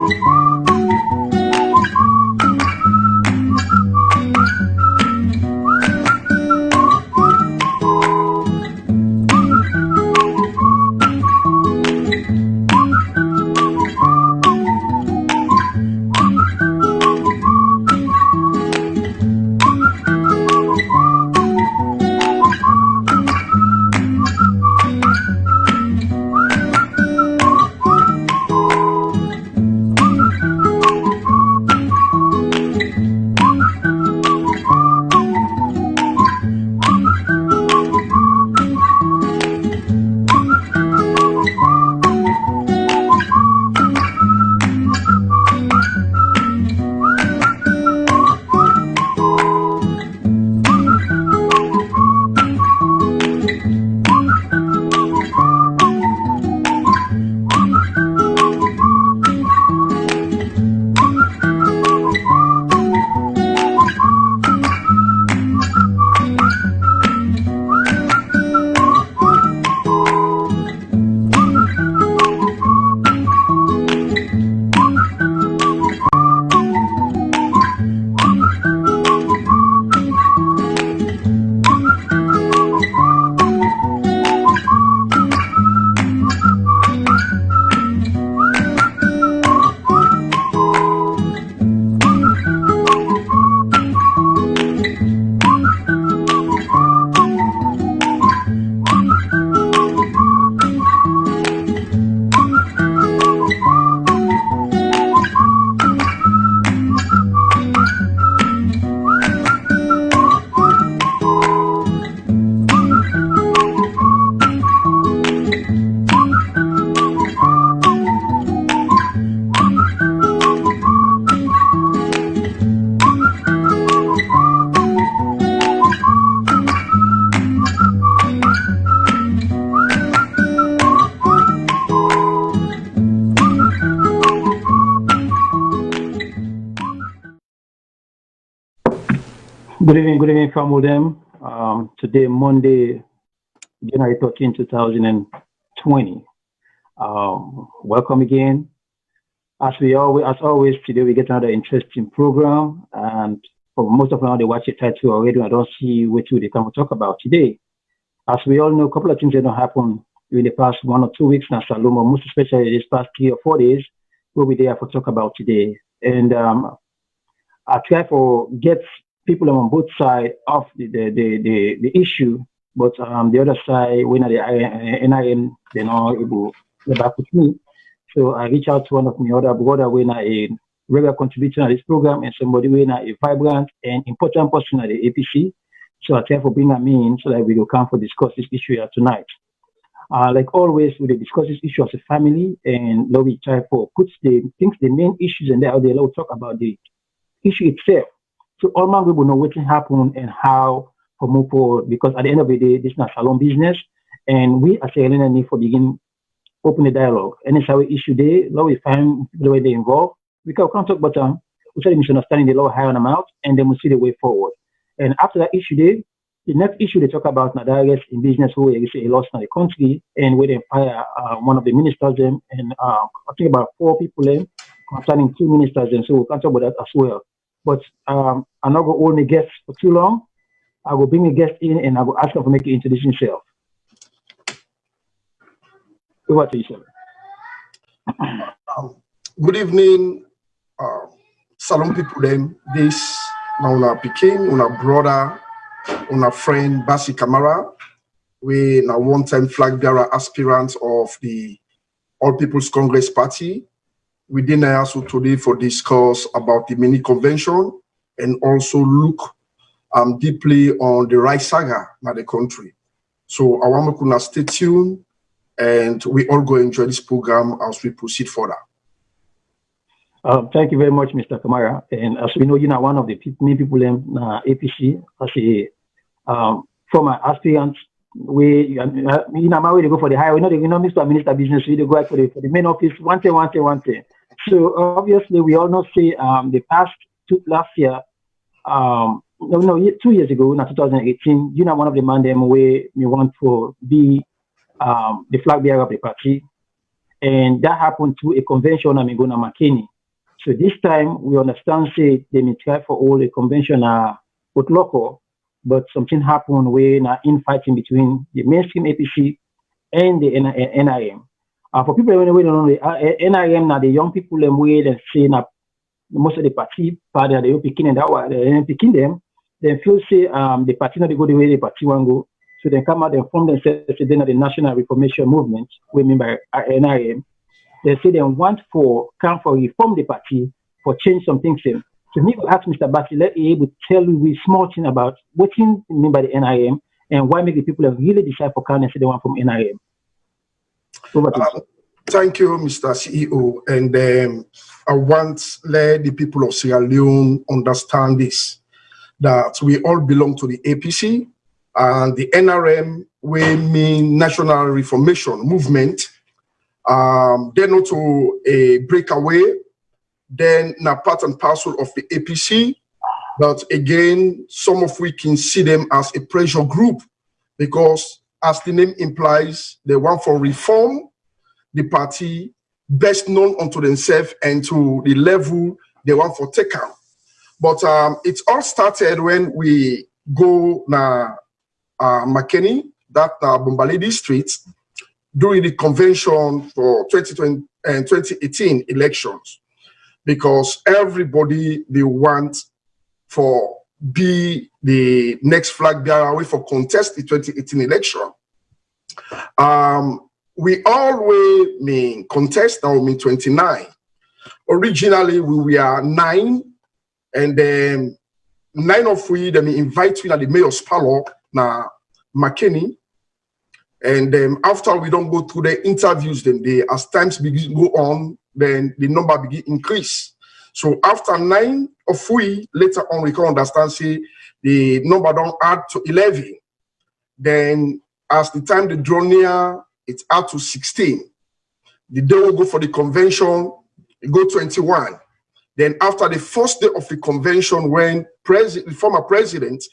Good evening, Famodem. Today, Monday, January 13, 2020. Welcome again. As always, today we get another interesting program, and for most of them, they watch the title already. I don't see what they can talk about today. As we all know, a couple of things that don't happen in the past 1 or 2 weeks now, Salome, most especially this past 3 or 4 days, we'll be there for talk about today. And I try for get people on both sides of the issue, but the other side, when the NIN, they're not able to get back with me. So I reach out to one of my other brother when a regular contributor to this program and somebody when a vibrant and important person at the APC. So I try for bring them in so that we will come for discuss this issue here tonight. Like always, we discuss this issue as a family, and now we try for put the main issues and there they talk about the issue itself. So all man will know what happened and how to move forward, because at the end of the day, this is not salon business, and we as a need for begin open the dialogue. And it's our issue there. Now we find the way they involved. We can talk about we try to misunderstanding the law, hire them out, and then we see the way forward. And after that issue there, the next issue they talk about now that in business who is a loss in the country, and where they fire one of the ministers them, and I think about 4 people them concerning 2 ministers, and so we can talk about that as well. But I'm not going to hold my guests for too long. I will bring the guest in and I will ask them to make it introduce himself. Over to you, sir. Good evening, salon people. Them this now una Peking, una brother, una friend Basi Kamara. We now one-time flag bearer aspirant of the All People's Congress Party. We didn't also today for discuss about the mini convention and also look deeply on the right saga in the country. So I want to stay tuned, and we all go enjoy this program as we proceed further. Thank you very much, Mr. Kamara. And as we know, you're one of the main people in APC as a former aspirant. We my way to go for the highway. You know, Mr. Minister Business, we go for the main office. One thing. So obviously, we all know say the past last year, 2 years ago, in 2018, one of the man them where we want to be the flag bearer of the party, And that happened through a convention I'm going to McKinney. So this time we understand say they may try for all the convention with local, but something happened where now infighting between the mainstream APC and the NIM. For people who don't know the NIM now, the young people them way and say now most of the party they will picking and that was picking them. Then feel say the party not go the way the party want go. So they come out and form themselves then the National Reformation Movement, we mean by NIM. They say they want come for reform the party for change some things. So me ask Mr. Bassi, let me able to tell you a small thing about what you mean by the NIM and why make the people really decide for come and say they want from NIM. Over to you. Thank you, Mr. CEO. And I want let the people of Sierra Leone understand this, that we all belong to the APC and the NRM, we mean National Reformation Movement. They're not to a breakaway, then na part and parcel of the APC. But again, some of we can see them as a pressure group because as the name implies, they want for reform the party best known unto themselves and to the level they want for take out. But it all started when we go na McKinney, that Bombalidi Street, during the convention for 2020 and 2018 elections, because everybody they want for be the next flag bearer for contest the 2018 election. We always mean contest, now mean 29. Originally, we were 9, and then 9 of we, then we invite we at the mayor's parlor, na McKinney. And then after we don't go through the interviews, then as times begin go on, then the number begin increase. So after 9 of we, later on we can understand, say, the number don't add to 11. Then as the time the draw near, it's add to 16. The day we go for the convention, it go 21. Then after the first day of the convention, when the former president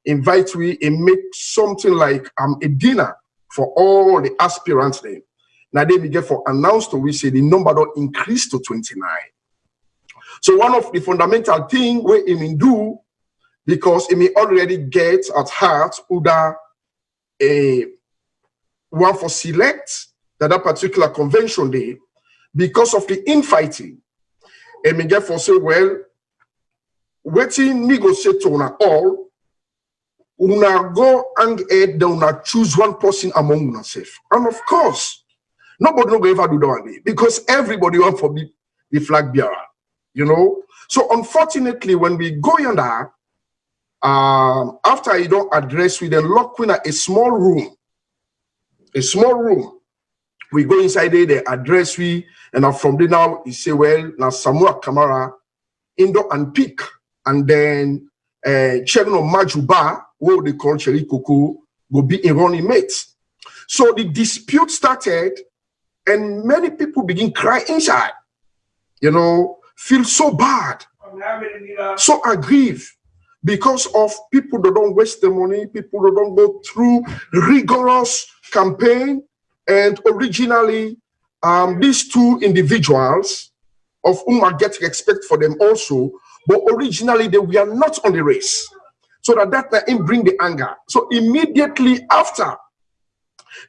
invites we and make something like a dinner for all the aspirants there. Now they begin for announced to we say the number don't increase to 29. So one of the fundamental thing we may do, because it may already get at heart either a one for select that particular convention day, because of the infighting, and may get for say, well, waiting negotiate to una all, una go and head down and choose one person among yourself. And of course, nobody will ever do that one day, because everybody want for be the flag bearer, you know. So unfortunately, when we go in there, after you don't address, we then lock in a small room. A small room. We go inside there, they address we, and from there now, you say, well, now Samuel Kamara, Indo and Pick, and then Chegno Majuba, what they call Cherry Coco, will be in running mates. So the dispute started, and many people begin cry inside, you know, feel so bad, so aggrieved, because of people that don't waste the money, people that don't go through rigorous campaign. And originally, these two individuals, of whom I get respect for them also, but originally they were not on the race. So that time bring the anger. So immediately after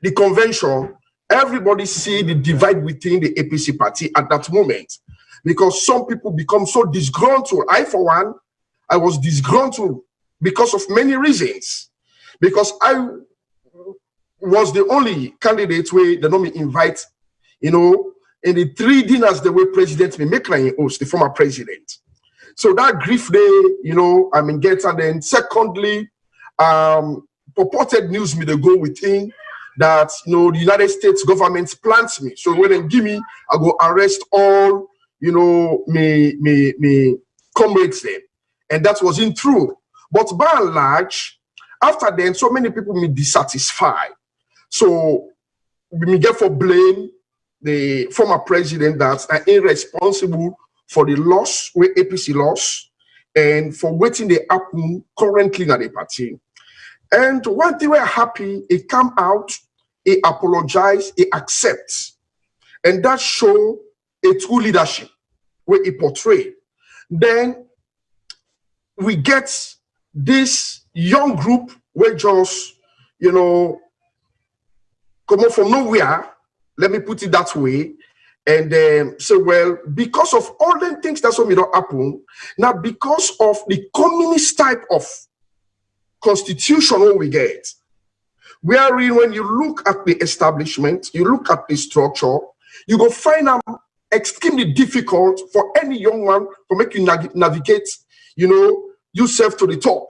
the convention, everybody see the divide within the APC party at that moment, because some people become so disgruntled. I, for one, I was disgruntled because of many reasons. Because I was the only candidate where they don't invite, you know, in the 3 dinners the way President me make like host, the former president. So that grief day, you know, I mean, get, and then secondly, purported news me to go within that, you know, the United States government plants me. So when they give me, I go arrest all, you know, me comrades there. And that wasn't true. But by and large, after then, so many people me dissatisfied. So we get for blame the former president that's irresponsible for the loss, where APC loss, and for waiting the happen currently at the party. And when they were happy, it come out, it apologized, it accepts. and that show a true leadership where it portray. Then we get this young group where just, come up from nowhere, let me put it that way, and say, well, because of all the things that's what don't happen, now because of the communist type of constitution what we get, wherein when you look at the establishment, you look at the structure, you go find them extremely difficult for any young man to make you navigate, yourself to the top.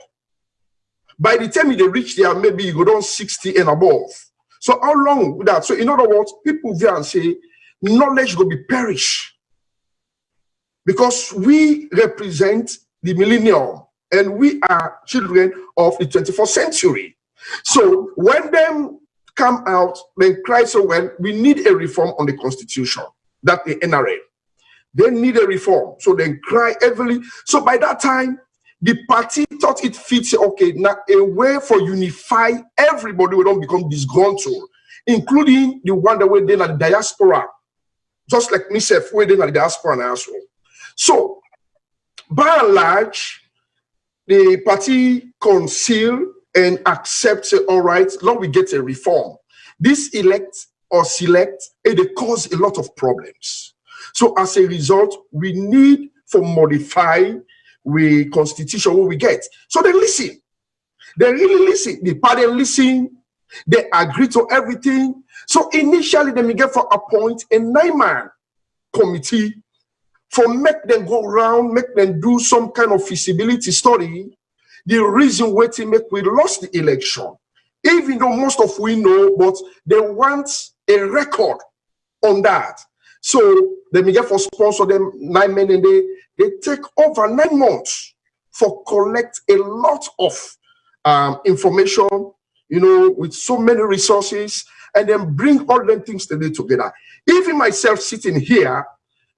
By the time you reach there, maybe you go down 60 and above. So how long would that? So in other words, people there and say, knowledge will be perish. Because we represent the millennium and we are children of the 21st century. So when them come out, then cry so well, we need a reform on the constitution, that the NRA. They need a reform. So they cry heavily. So by that time, the party thought it fits, okay, now a way for unify everybody will don't become disgruntled, including the one that were then at the diaspora, just like myself, were then at the diaspora and as well. So by and large, the party conceal and accept, say, all right, now we get a reform. This elect or select, it cause a lot of problems. So as a result, we need to modify the constitution what we get. So they listen. They really listen. The party listen. They agree to everything. So initially, they may get for appoint a 9-man committee for make them go around, make them do some kind of feasibility study. The reason why we lost the election, even though most of we know, but they want a record on that. So they may get for sponsor them 9 men and they take over 9 months for collect a lot of information, with so many resources, and then bring all them things together. Even myself sitting here,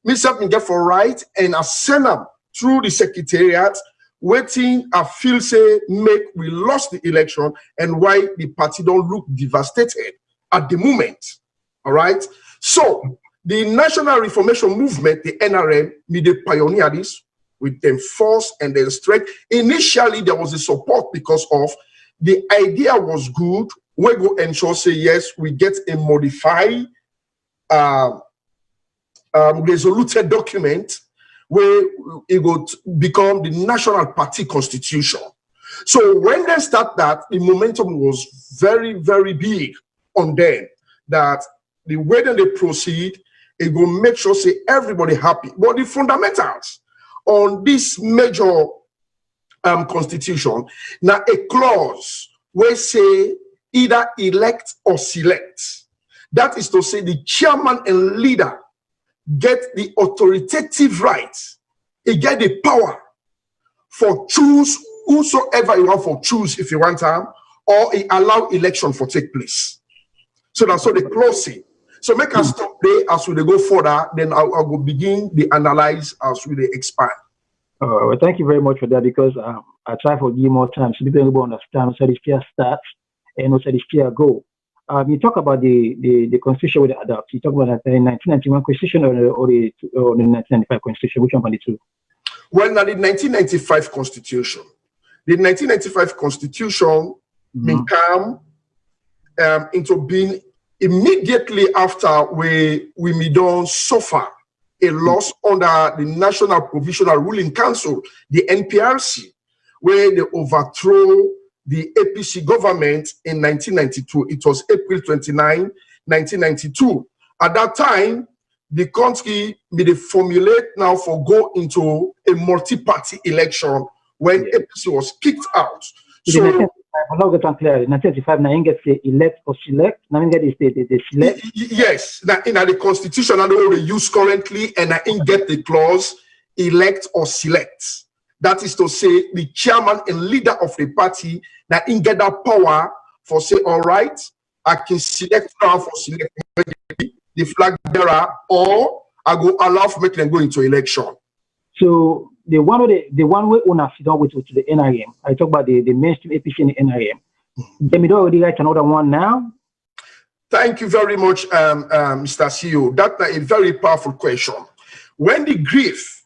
myself may get for right, and I send them through the secretariat, waiting, I feel say, make we lost the election and why the party don't look devastated at the moment. All right. So the National Reformation Movement, the NRM, made a pioneer this with them force and then strength. Initially, there was a support because of the idea was good. We go ensure say yes, we get a modified resoluted document where it would become the national party constitution. So when they start that, the momentum was very, very big on them, that the way that they proceed, it will make sure say everybody happy. But the fundamentals on this major constitution, now a clause where say either elect or select. That is to say the chairman and leader get the authoritative right, he get the power for choose whosoever you want for choose if you want time, or he allow election for take place. So that's what the clause say. So make us stop there as we go further, then I will begin the analyze as we expand. Well, thank you very much for that, because I try to give more time so people will understand how the fair starts and also the fair go. You talk about the constitution with the adopt. You talk about the 1991 constitution or the 1995 constitution. Which one are the two? Well, now the 1995 constitution. The 1995 constitution come into being immediately after we don't suffer a loss under the National Provisional Ruling Council, the NPRC, where they overthrow the APC government in 1992. It was April 29, 1992. At that time, the country made a formulate now for go into a multi-party election when APC was kicked out. So, I'm not getting clear. 1995, now you get the elect or select. Now you get the select. Yes, now in the constitution, I don't they use currently, and I get the clause elect or select. That is to say, the chairman and leader of the party that in get that power for say, all right, I can select for select the flag bearer, or I go allow for making them go into election. So the one way owner sit down with to the NIM. I talk about the mainstream APC and the NIM. They may already write another one now. Thank you very much, Mr. CEO. That's a very powerful question. When the grief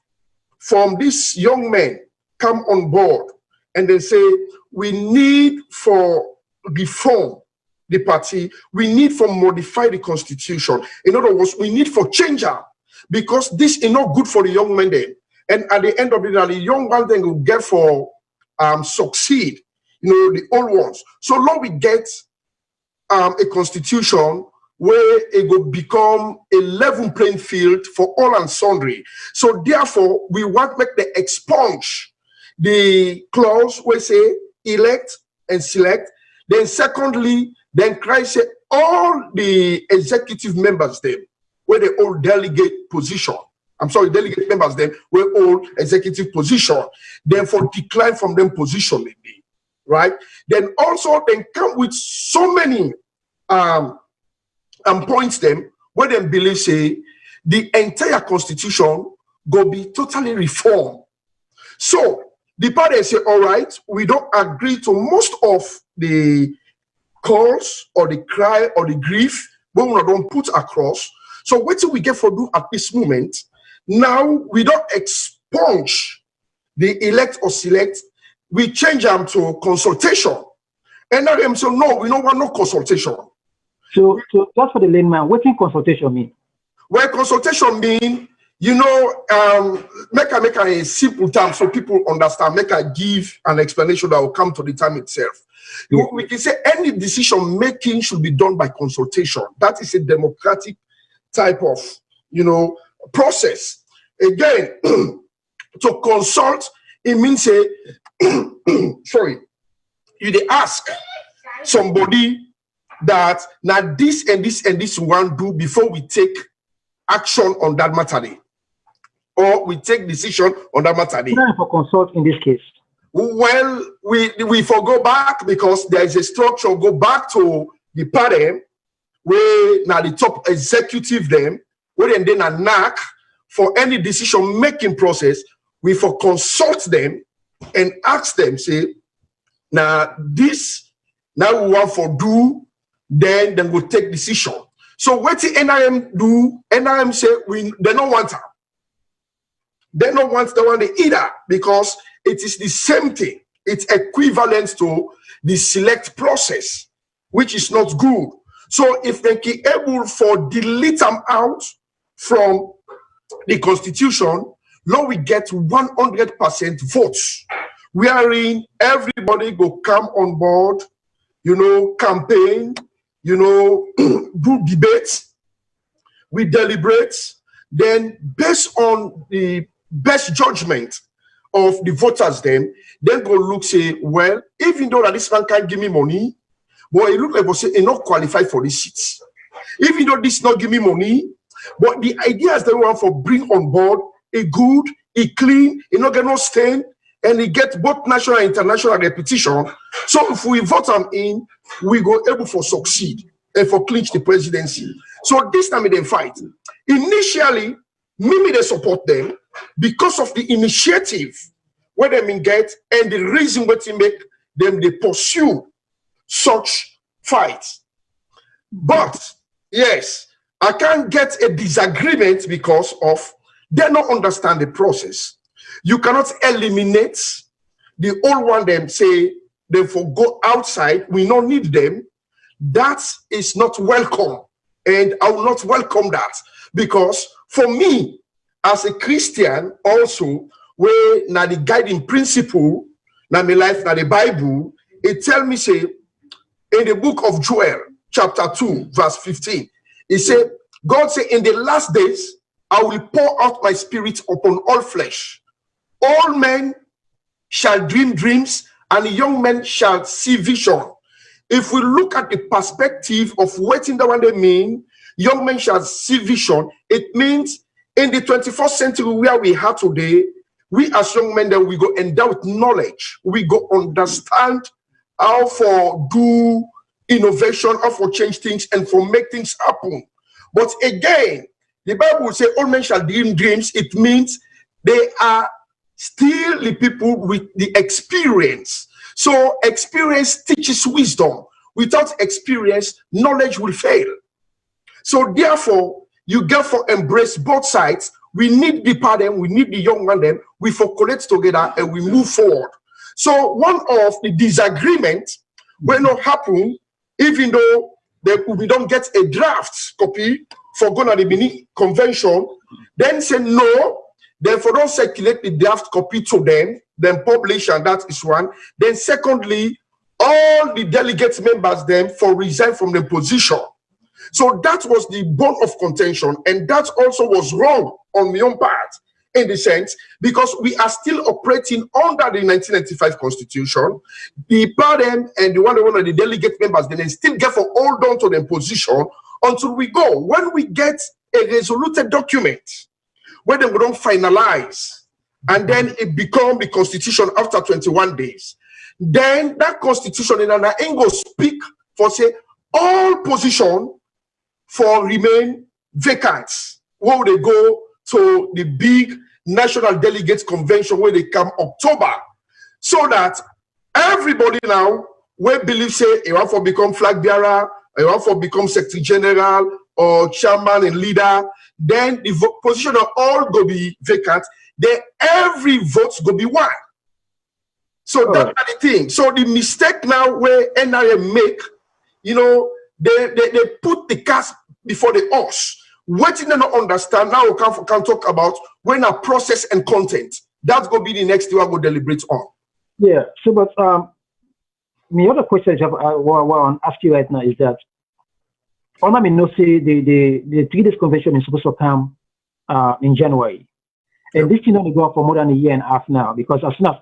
from these young men come on board and they say, we need for reform the party, we need for modify the constitution. In other words, we need for change up because this is not good for the young men then. And at the end of it, the young ones then will get for succeed, the old ones. So long we get a constitution where it will become a level playing field for all and sundry. So therefore, we want to make the expunge the clause where say elect and select. Then secondly, then Christ said all the executive members them where they all delegate position. Delegate members them where all executive position. Then for decline from them position maybe, right? Then also then come with so many points them where they believe say the entire constitution go be totally reformed. So the party say, all right, we don't agree to most of the calls or the cry or the grief, but we don't put across. So what do we get for do at this moment? Now we don't expunge the elect or select, we change them to consultation. And now them say, no, we don't want no consultation. So just for the layman, what in consultation mean? Well, consultation mean, make a simple term so people understand, make a give an explanation that will come to the time itself. Yeah. We can say any decision making should be done by consultation. That is a democratic type of, process. Again, to consult, it means sorry, you ask somebody that now this and this and this one do before we take action on that matter, or we take decision on that matter. For consult in this case. Well, we forgo back because there is a structure. Go back to the party where now the top executive them where then a knack for any decision making process. We for consult them and ask them say now this now we want for do then we'll take decision. So what the NIM do? NIM say they don't want them. They don't want the one either because it is the same thing. It's equivalent to the select process, which is not good. So if they be able for delete them out from the constitution, now we get 100% votes. Wherein everybody go come on board, campaign, do debates, we deliberate, then based on the best judgment of the voters then go look say, well, even though that this man can't give me money, but it look like we say he not qualified for these seats. Even though this not give me money, but the idea is that we want for bring on board a good, a clean, he not get no stain, and he get both national and international repetition. So if we vote him in, we go able for succeed and for clinch the presidency. So this time they fight. Initially, maybe they support them because of the initiative where they get and the reason what they make them they pursue such fights. But yes, I can't get a disagreement because of they don't understand the process. You cannot eliminate the old one them say they for go outside, we don't need them. That is not welcome. And I will not welcome that because for me, as a Christian, also, where now the guiding principle, now my life, now the Bible, it tell me say in the book of Joel, chapter 2, verse 15, it said, God said, in the last days, I will pour out my spirit upon all flesh. All men shall dream dreams, and young men shall see vision. If we look at the perspective of what in the one they mean, young men shall see vision, it means in the 21st century where we are today, we as young men that we go endow with knowledge, we go understand how for do innovation, how for change things and for make things happen. But again, the Bible will say all men shall dream dreams. It means they are still the people with the experience. So experience teaches wisdom. without experience, knowledge will fail. So therefore, you get for embrace both sides. We need the parent, we need the young man, them, we for collect together and we move forward. So one of the disagreements will not happen, even though we don't get a draft copy for going to the mini convention, then say no, therefore don't circulate the draft copy to them, then publish, and that is one. Then secondly, all the delegates members then for resign from the position. So that was the bone of contention, and that also was wrong on my own part, in the sense, because we are still operating under the 1995 Constitution. The parent and one of the delegate members, then they still get for hold on to the position until we go. When we get a resoluted document, where they don't finalize, and then it becomes the Constitution after 21 days, then that Constitution in an angle speak for say all position for remain vacant. Where they go to the big National Delegates Convention where they come October, so that everybody now will believe say you want to become flag bearer, you want to become secretary general or chairman and leader, then the position of all go be vacant. Then every vote go be one. So that's the thing. So the mistake now where NRM make, you know, they put the cart before the horse. What they don't understand, now we can talk about when a process and content. That's going to be the next thing we're going to deliberate on. Yeah, so but my other question I want to ask you right now is that, I mean, no, say the 3 days convention is supposed to come in January. And this thing only go on for more than a year and a half now, because as soon as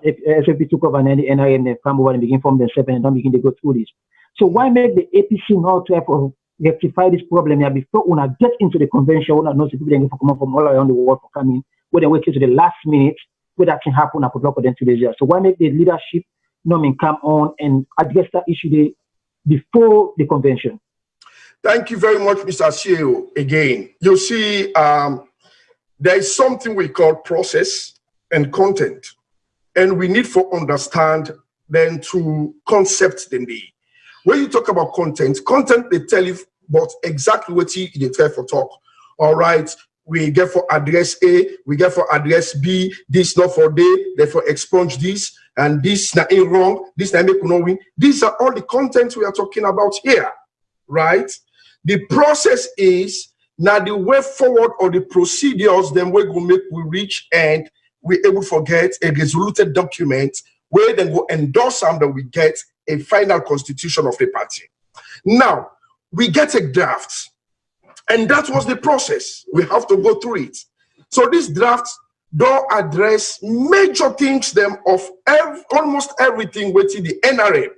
SFP took over and the NRM, they come over and begin from themselves and don't begin to go through this. So why make the APC not try to rectify this problem here before when I get into the convention, when I know people then come from all around the world for coming, where they wait till the last minute, where that can happen, I could block them 2 days here. So why make the leadership come on and address that issue before the convention? Thank you very much, Mr. CEO. Again, you see, there is something we call process and content, and we need to understand then to concept them. When you talk about content, they tell you about exactly what you try for talk. All right, we get for address A, we get for address B, this not for day, therefore expunge this, and this not in wrong, this not make no win. These are all the content we are talking about here, right? The process is now the way forward or the procedures then we're going to make we reach and we're able to get a resoluted document where then go endorse them that we get a final constitution of the party. Now, we get a draft, and that was the process. We have to go through it. So this draft don't address major things them of almost everything which the NRM,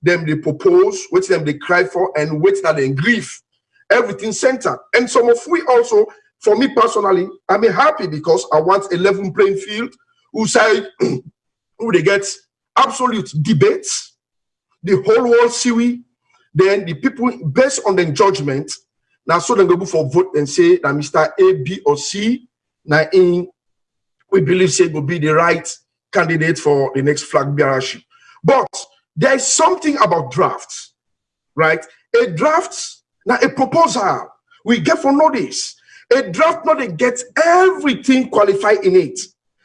them they propose, which them they cry for, and which that they grieve. Everything centered. And some of we also, for me personally, I'm happy because I want a level playing field who say, who they get absolute debates, the whole world see we, then the people based on the judgment, now so they go for vote and say that Mr. A, B, or C, now in we believe say will be the right candidate for the next flag bearership. But there is something about drafts, right? A draft, now a proposal, we get for notice. A draft not they get everything qualified in it.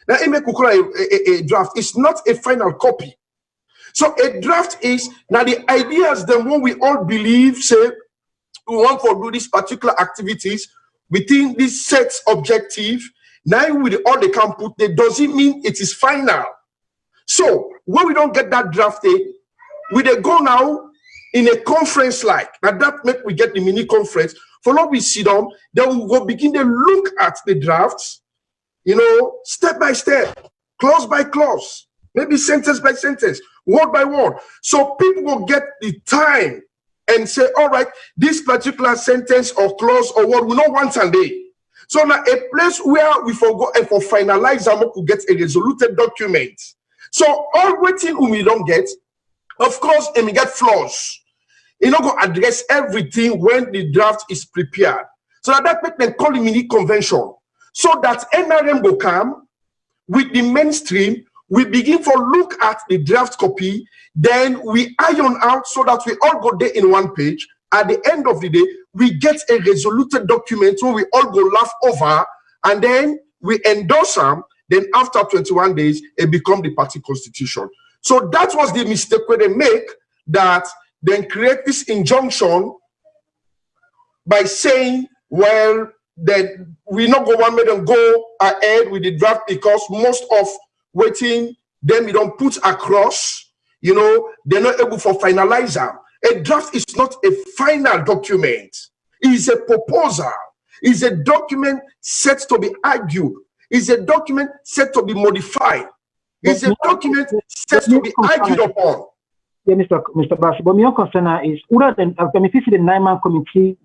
Now a draft is not a final copy. So a draft is now the ideas then when we all believe say we want to do these particular activities within this set objective. Now with all they can put there doesn't mean it is final. So when we don't get that drafted, we they go now in a conference like now that make we get the mini conference. For now we sit down, then we will begin to look at the drafts, you know, step by step, clause by clause, maybe sentence by sentence, word by word. So people will get the time and say, all right, this particular sentence or clause or word we know once a day. So now a place where we forgo and for finalize them to get a resoluted document. So all waiting we don't get, of course, and we get flaws. You know, go address everything when the draft is prepared. So that make them call the mini convention. So that NRM will come with the mainstream, we begin to look at the draft copy, then we iron out so that we all go there in one page. At the end of the day, we get a resoluted document where we all go laugh over, and then we endorse them. Then after 21 days, it becomes the party constitution. So that was the mistake where they make, that then create this injunction by saying, well, that we not go one minute and go ahead with the draft because most of waiting them we don't put across, you know, they're not able to finalize them. A draft is not a final document. It's a proposal. It's a document set to be argued. It's a document set to be modified. It's a document set to be argued upon. Yeah, Mr. Bashi, but my concern is, other than, if you see the 9-man committee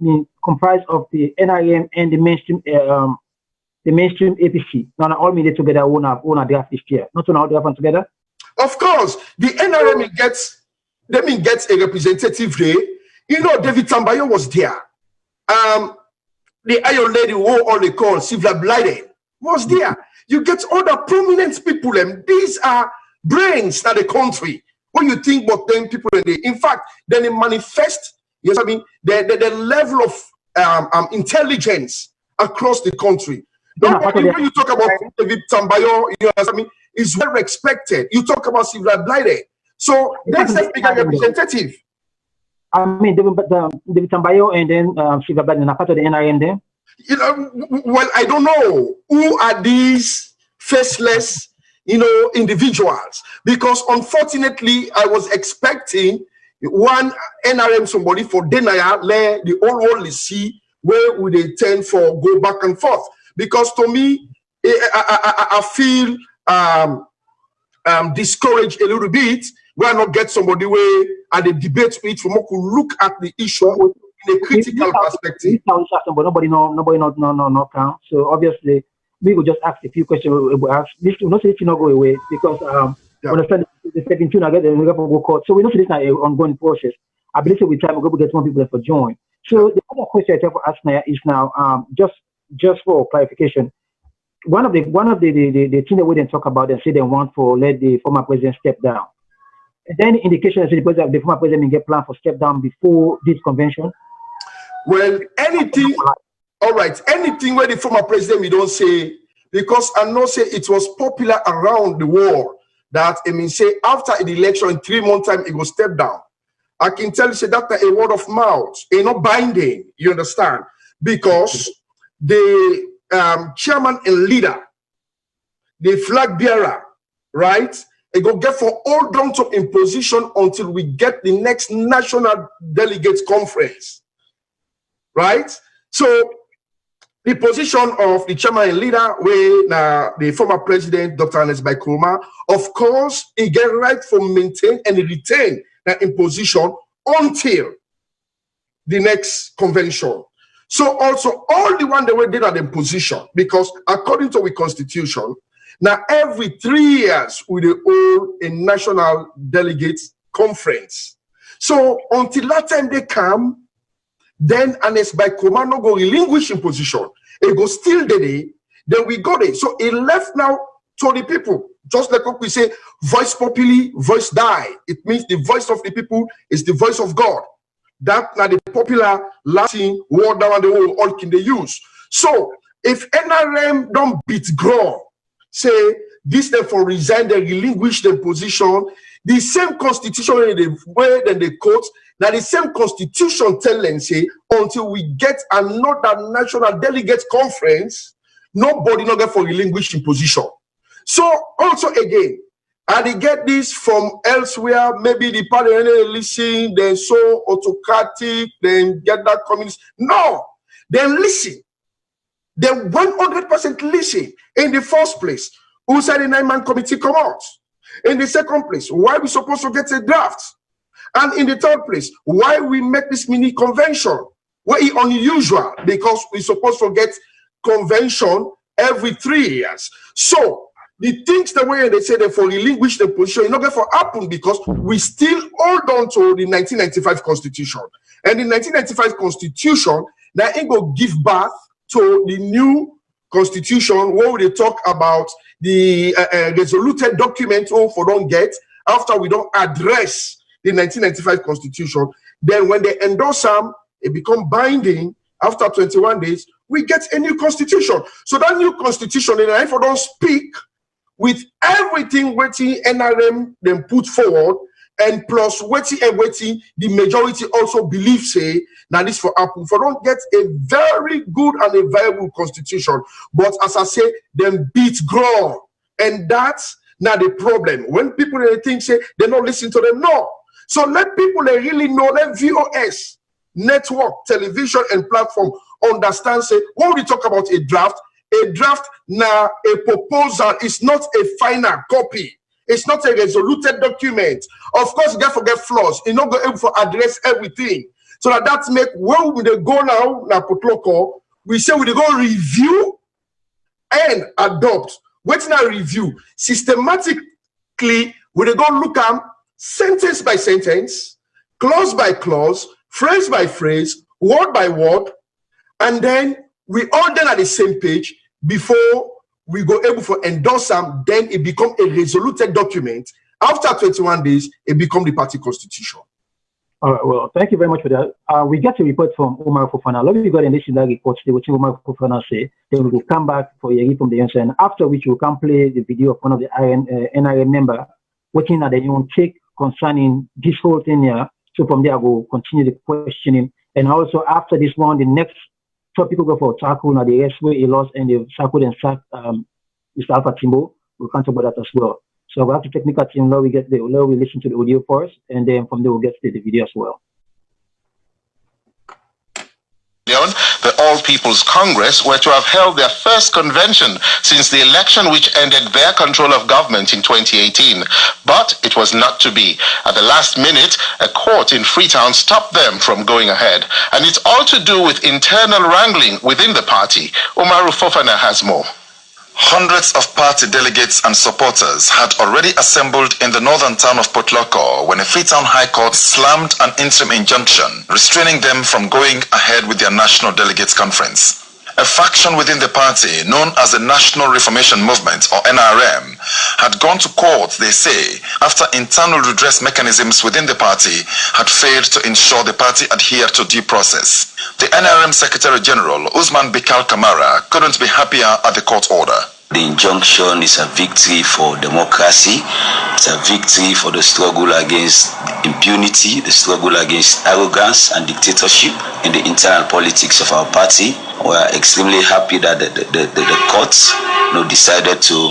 comprised of the NIM and the mainstream APC, now all media together own a draft this year, not all draft them together. Of course, the NRM gets a representative there. You know, David Tambayo was there. The Iron Lady who all they call Sylvia Blyden was there. You get other prominent people, and these are brains of the country. When you think about them people, in fact, then they manifest, yes, I mean, the level of intelligence across the country. Nobody, when you talk about David Tambayo, you know what I mean, is well respected. You talk about Sylvia Blyden. So that's a bigger representative. I mean, David Tambayo and then Sylvia Blyden are part of the NRM then? You know, well, I don't know. Who are these faceless, you know, individuals? Because unfortunately, I was expecting one NRM somebody for denial, the whole world see where would they tend for go back and forth. Because to me, I feel discouraged a little bit. Why not get somebody where at the debate with who could look at the issue in a critical perspective? But nobody no count. So obviously, we will just ask a few questions. We ask this to not go away because understand the 17 I get the go court. So we know this is an ongoing process. I believe we try to go get more people to join. So the other question I have to ask now is just for clarification. One of the things that we didn't talk about, they say they want to let the former president step down. And then indication that the former president get plan for step down before this convention. Well, anything, all right, anything where the former president we don't say, because I know say it was popular around the world that I mean say after the election in 3 months time it will step down. I can tell you say that a word of mouth, not binding, you understand? Because the chairman and leader, the flag bearer, right? It go get for all down to imposition until we get the next national delegates conference, right? So the position of the chairman and leader, where the former president, Dr. Ernest Bai Koroma, of course, he get right for maintain and retain that imposition until the next convention. So also all the one that we did at the position, because according to the constitution, now every 3 years we hold a national delegates conference. So until that time they come, then Ernest Bai Koroma no go relinquish in position. It go still the day, then we got it. So it left now to the people. Just like what we say, voice populi, voice die. It means the voice of the people is the voice of God. That now the popular Latin word down the whole all can they use. So if NRM don't beat ground, say this therefore resign, they relinquish their position, the same constitution in the way then they quote, now the same constitution tell them say until we get another national delegates conference, nobody not get for relinquishing position. So also again, and they get this from elsewhere, maybe the party listen, then so autocratic, then get that communist. No, then listen. They 100% listen. In the first place, who said the 9-man committee come out? In the second place, why we supposed to get a draft? And in the third place, why we make this mini convention? Well, it's unusual because we supposed to get convention every 3 years. So the things the way they say they for relinquish the position, it's not going to happen because we still hold on to the 1995 constitution. And the 1995 constitution, now it will give birth to the new constitution, where we talk about the resoluted document for don't get after we don't address the 1995 constitution. Then when they endorse them, it become binding. After 21 days, we get a new constitution. So that new constitution, if we don't speak with everything waiting NRM then put forward, and plus waiting the majority also believe say now this for Apple for don't get a very good and a viable constitution. But as I say, them beat grow, and that's not the problem. When people they think say they don't listen to them, no. So let people they really know, let VOS network, television, and platform understand say when we talk about a draft now a proposal is not a final copy. It's not a resoluted document. Of course, you get forget flaws. You're not going to address everything. So that make where we go now Putloko, we say we go review and adopt. What's now review? Systematically, we go look at sentence by sentence, clause by clause, phrase by phrase, word by word, and then we all then at the same page before we go able to endorse them. Then it become a resoluted document. After 21 days, it become the party constitution. All right, well, thank you very much for that. We got a report from Omar Fofana. Let me go and listen to that report today, which Omar Fofana say. Then we will come back for a hearing from the answer, and after which we'll come play the video of one of the NRM member working at their own take concerning this whole thing here. So from there, we'll continue the questioning. And also after this one, the next topic will go for tackle now the rest where he lost and the circle and sack Mr. Alpha Timbo. We'll come talk about that as well. So we have the technical team now. We listen to the audio first, and then from there we'll get to the video as well. The All People's Congress were to have held their first convention since the election which ended their control of government in 2018. But it was not to be. At the last minute, a court in Freetown stopped them from going ahead. And it's all to do with internal wrangling within the party. Umaru Fofana has more. Hundreds of party delegates and supporters had already assembled in the northern town of Potloko when a Freetown High Court slammed an interim injunction restraining them from going ahead with their National Delegates Conference. A faction within the party known as the National Reformation Movement, or NRM, had gone to court, they say, after internal redress mechanisms within the party had failed to ensure the party adhere to due process. The NRM Secretary General, Usman Bikal Kamara, couldn't be happier at the court order. The injunction is a victory for democracy. It's a victory for the struggle against impunity, the struggle against arrogance and dictatorship in the internal politics of our party. We are extremely happy that the courts decided to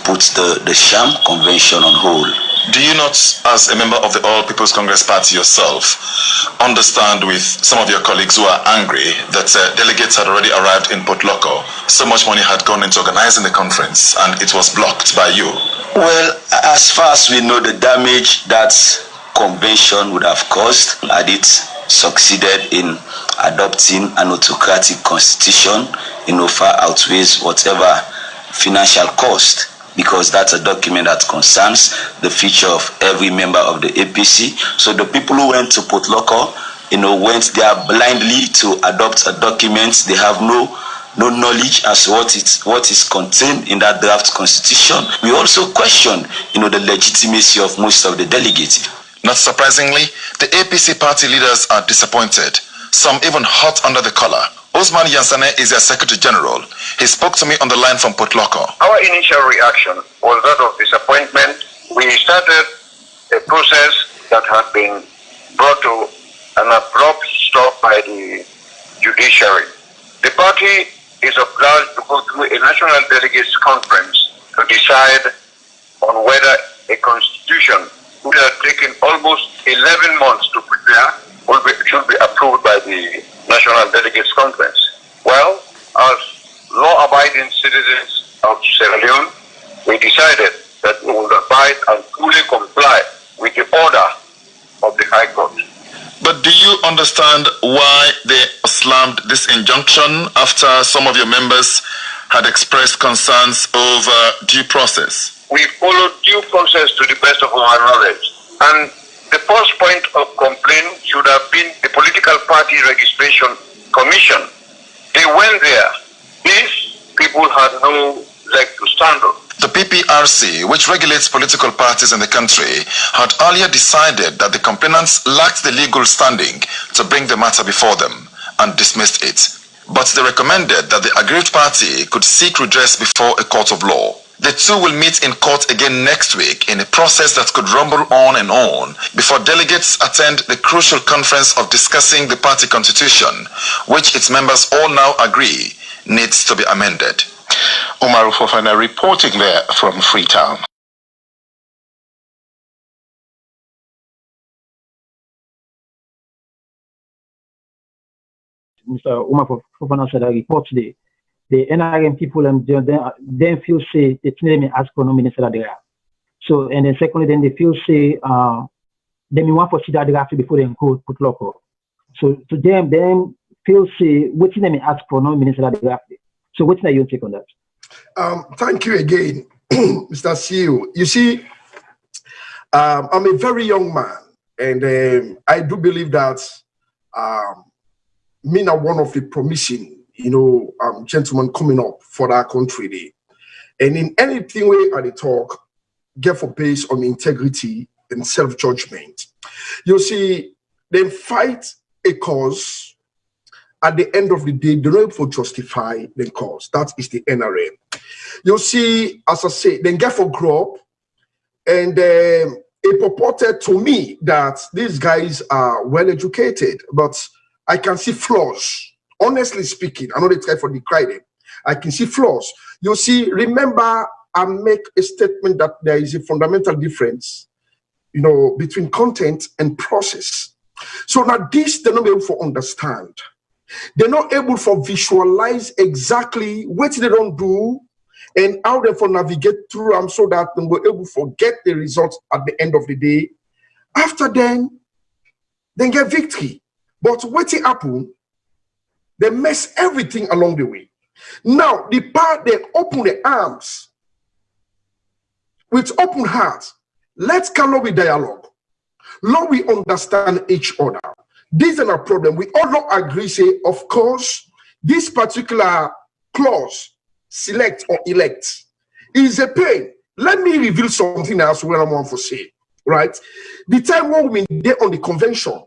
put the sham convention on hold. Do you not, as a member of the All People's Congress Party yourself, understand with some of your colleagues who are angry that delegates had already arrived in Potloko, so much money had gone into organizing the conference and it was blocked by you? Well, as far as we know, the damage that convention would have caused had it succeeded in adopting an autocratic constitution, far outweighs whatever financial cost, because that's a document that concerns the future of every member of the APC. So the people who went to Potloko, went there blindly to adopt a document. They have no knowledge as to what is contained in that draft constitution. We also question, the legitimacy of most of the delegates. Not surprisingly, the APC party leaders are disappointed, some even hot under the collar. Osman Yansane is their Secretary General. He spoke to me on the line from Potloko. Our initial reaction was that of disappointment. We started a process that had been brought to an abrupt stop by the judiciary. The party is obliged to go through a National Delegates Conference to decide on whether a constitution which had taken almost 11 months to prepare should be approved by the National Delegates Conference. Well, as law-abiding citizens of Sierra Leone, we decided that we would abide and fully comply with the order of the High Court. But do you understand why they slammed this injunction after some of your members had expressed concerns over due process? We followed due process to the best of our knowledge. And the first point of complaint should have been the Political Party Registration Commission. They went there. This people had no leg to stand on. The PPRC, which regulates political parties in the country, had earlier decided that the complainants lacked the legal standing to bring the matter before them and dismissed it. But they recommended that the aggrieved party could seek redress before a court of law. The two will meet in court again next week in a process that could rumble on and on before delegates attend the crucial conference of discussing the party constitution, which its members all now agree needs to be amended. Umaru Fofana reporting there from Freetown. Mr. Umar Fofana said a report today. The NRM people then feel say the thing ask for no minister there. So and then secondly then they feel say they want for see that after before they put local. So to them feel say what them ask for no minister there. So what's your take on that? Thank you again, Mr. CEO. You see, I'm a very young man, and I do believe that me now one of the promising, gentlemen coming up for our country day. And in anything way I talk, get for based on integrity and self-judgment. You see, they fight a cause. At the end of the day, they don't able to justify the cause. That is the NRM. You see, as I say, then get for grow up, and it purported to me that these guys are well educated, but I can see flaws. Honestly speaking, I know they try for decry them. I can see flaws. You see, remember, I make a statement that there is a fundamental difference, between content and process. So now this they're not able to understand. They're not able to visualize exactly what they don't do and how they for navigate through them so that they were able to get the results at the end of the day. After then get victory. But what happen? They mess everything along the way. Now, the part they open their arms with open hearts. Let's come up with dialogue. Lord, we understand each other. This is a problem. We all not agree, say, of course, this particular clause, select or elect, is a pain. Let me reveal something else when I want to say, right? The time when we there on the convention,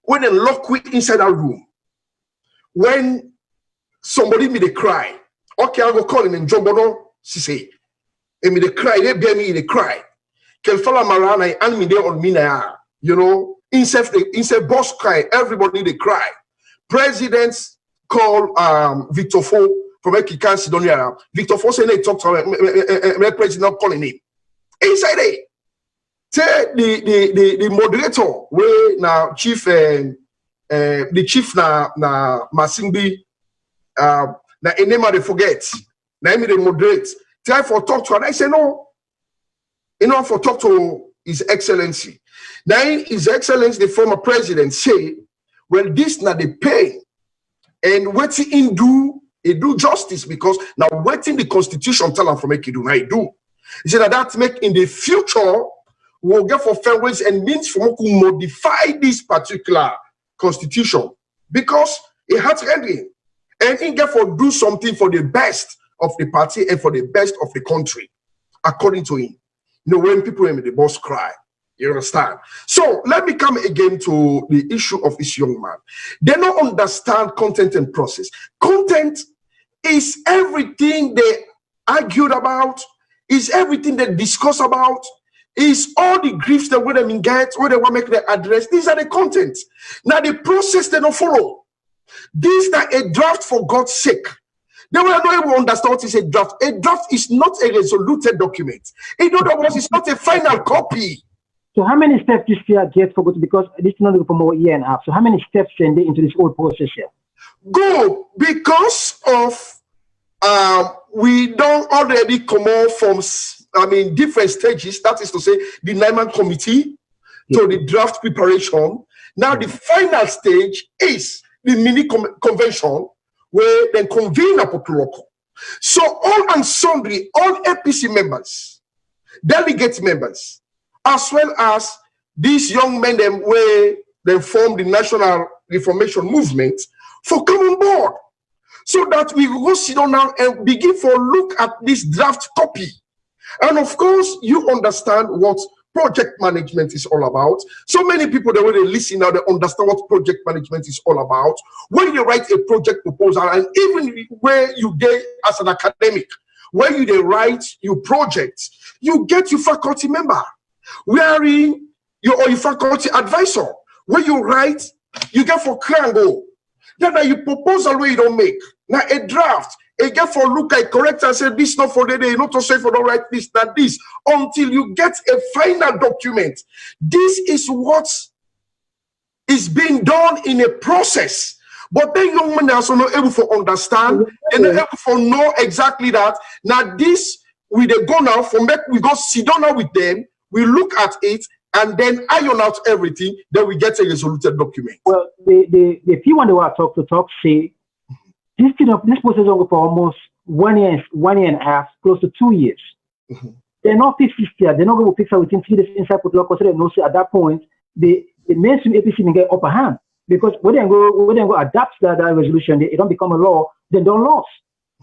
when they lock we inside a room, when somebody me they cry, okay, I'll go call him and Jombono, she say, and me they cry, they bear me, they cry. Kelfala Marana and me there on me now, instead boss cry, everybody they cry. Presidents call Victor Fo from Ekikan Sidonia. Victor Fo say they talk to my president calling him. Inside there. Say the moderator where now chief the chief na Masingbi na enema they forget. Now me they moderate. Try for talk to her. And I say no. For talk to His Excellency. Now His Excellency, the former president, say, well, this not the pain. And what he do justice because now what in the constitution tell him from make you do, now he do. He said that make in the future we'll get for fair ways and means for to modify this particular constitution because it has rendering. And he get for do something for the best of the party and for the best of the country, according to him. When people in the boss cry, you understand? So let me come again to the issue of this young man. They don't understand content and process. Content is everything they argued about, is everything they discuss about, is all the griefs that when they get, where they want to make their address. These are the content. Now the process they don't follow. These are a draft for God's sake. They were not able to understand what is a draft. A draft is not a resoluted document. In other words, it's not a final copy. So how many steps this year get forgotten because this is not for more year and a half. So how many steps send into this whole process here? Go because of we don't already come out from different stages. That is to say, the Nyman committee to the draft preparation. Now the final stage is the mini convention where they convene a local. So all and sundry, all APC members, delegate members, as well as these young men them where they form the National Reformation Movement for come on board. so that we go sit down now and begin for look at this draft copy. And of course, you understand what project management is all about. So many people, that when they listen now, they understand what project management is all about. When you write a project proposal, and even where you get as an academic, when you write your projects, you get your faculty member, wherein your faculty advisor. When you write, you get for Krango. Then you proposal where you don't make. Now a draft, a get for look like correct and say this not for the day, not to say for don't write this, not this, until you get a final document. This is what is being done in a process. But then young men are also not able to understand and not able to know exactly that. Now this we they go now for make we go sit down now with them, we look at it and then iron out everything, then we get a resoluted document. Well, the few one they were talk say this process will go for almost 1 year and a half, close to 2 years. They're not fixed here. They're not going to fix it within 3 days inside Putlock, because they know at that point the mainstream APC will get upper hand, because when they go adapt that resolution, they don't become a law, they don't lose.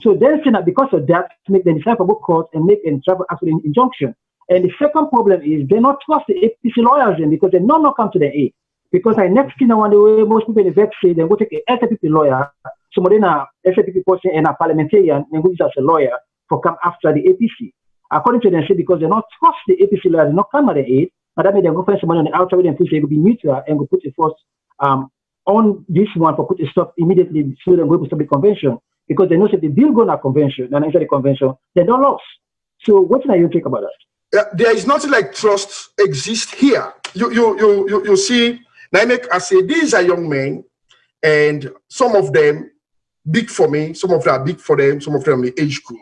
So they're saying that because of that, make them decide for book court and make a travel actual injunction. And the second problem is they not trust the APC lawyers then, because they not come to the aid. Because I next thing I want the way most people in the vet say they go take a SAPP lawyer, somebody na SAPP person and a parliamentarian and go use as a lawyer for come after the APC. According to them, say because they not trust the APC lawyers, they not come at the aid, and that means they go find somebody on the outside and push they go be neutral and go put a force on this one for put a stop immediately so they go to stop the convention, because they know that the bill go to convention and inside the convention they don't lose. So what do you think about that? There is nothing like trust exists here. You see, Naimek, I say these are young men, and some of them big for me, some of them are big for them, some of them are the age group,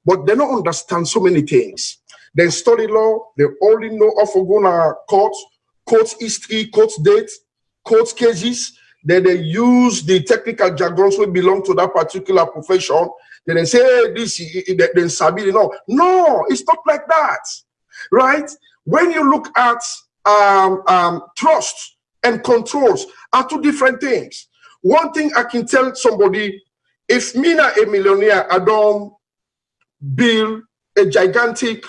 but they don't understand so many things. They study law, they only know of going court history, court dates, court cases. Then they use the technical jargons which belong to that particular profession. Then they say, hey, this, then Sabi, no, it's not like that, right? When you look at trust and controls are two different things. One thing I can tell somebody, if me na a millionaire, I don't build a gigantic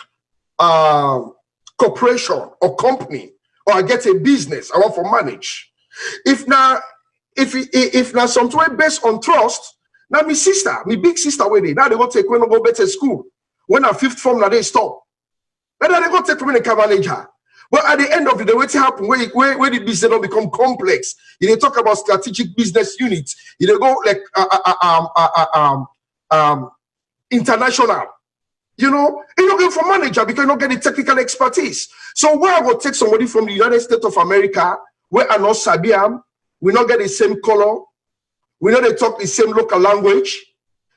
corporation or company, or I get a business I want to manage. If now something based on trust, now my sister, my big sister, with it now they go take when I go better school. When I fifth form, now they stop. Then they go take when they can manage her. But at the end of the day, what happen where the business don't become complex? You they talk about strategic business units. You they go like international. You don't get for manager because you don't get the technical expertise. So where I will take somebody from the United States of America, where I know Sabiam, we not get the same color, we know they talk the same local language.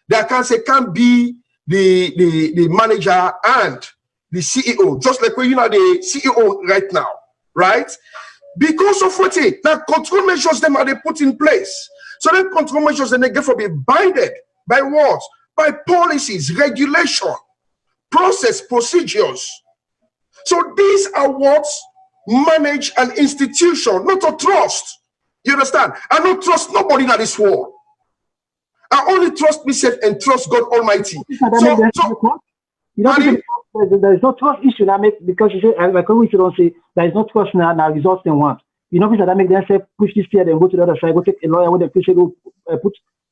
They can't be the manager and the CEO, just like when you are the CEO right now, right? Because of what now control measures them are they put in place. So then control measures then they get to be binded by what? By policies, regulation, process, procedures. So these are what manage an institution, not to trust. You understand? I don't trust nobody in this world. I only trust myself and trust God Almighty. There is no trust issue that make, because you say, like we don't say there is no trust now results they want. You know that make them say push this here and go to the other side, go take a lawyer with a push go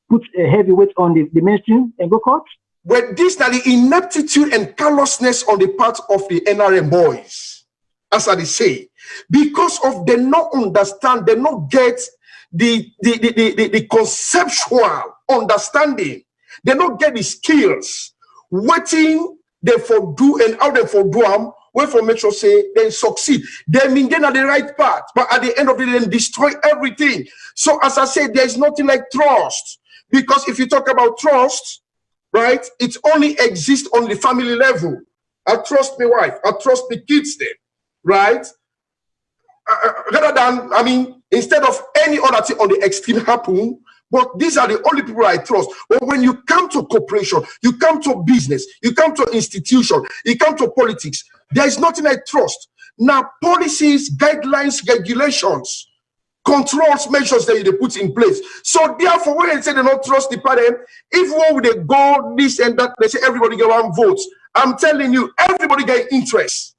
put a heavy weight on the mainstream and go court. But this now the ineptitude and callousness on the part of the NRM boys, as I say, because of they not understand, they not get the conceptual understanding, they not get the skills, waiting they for do and how they for do them, wait for make sure say they succeed. They mean they're on the right path, but at the end of the day, they destroy everything. So as I said, there is nothing like trust, because if you talk about trust, right, it only exists on the family level. I trust my wife, I trust the kids there, right? Rather than, instead of any other thing on the extreme happen, but these are the only people I trust. But when you come to corporation, you come to business, you come to institution, you come to politics, there is nothing like trust. Now, policies, guidelines, regulations, controls measures that they put in place. So therefore, when they say they don't trust the party, if one would they go this and that, they say everybody get one vote. I'm telling you, everybody get interest.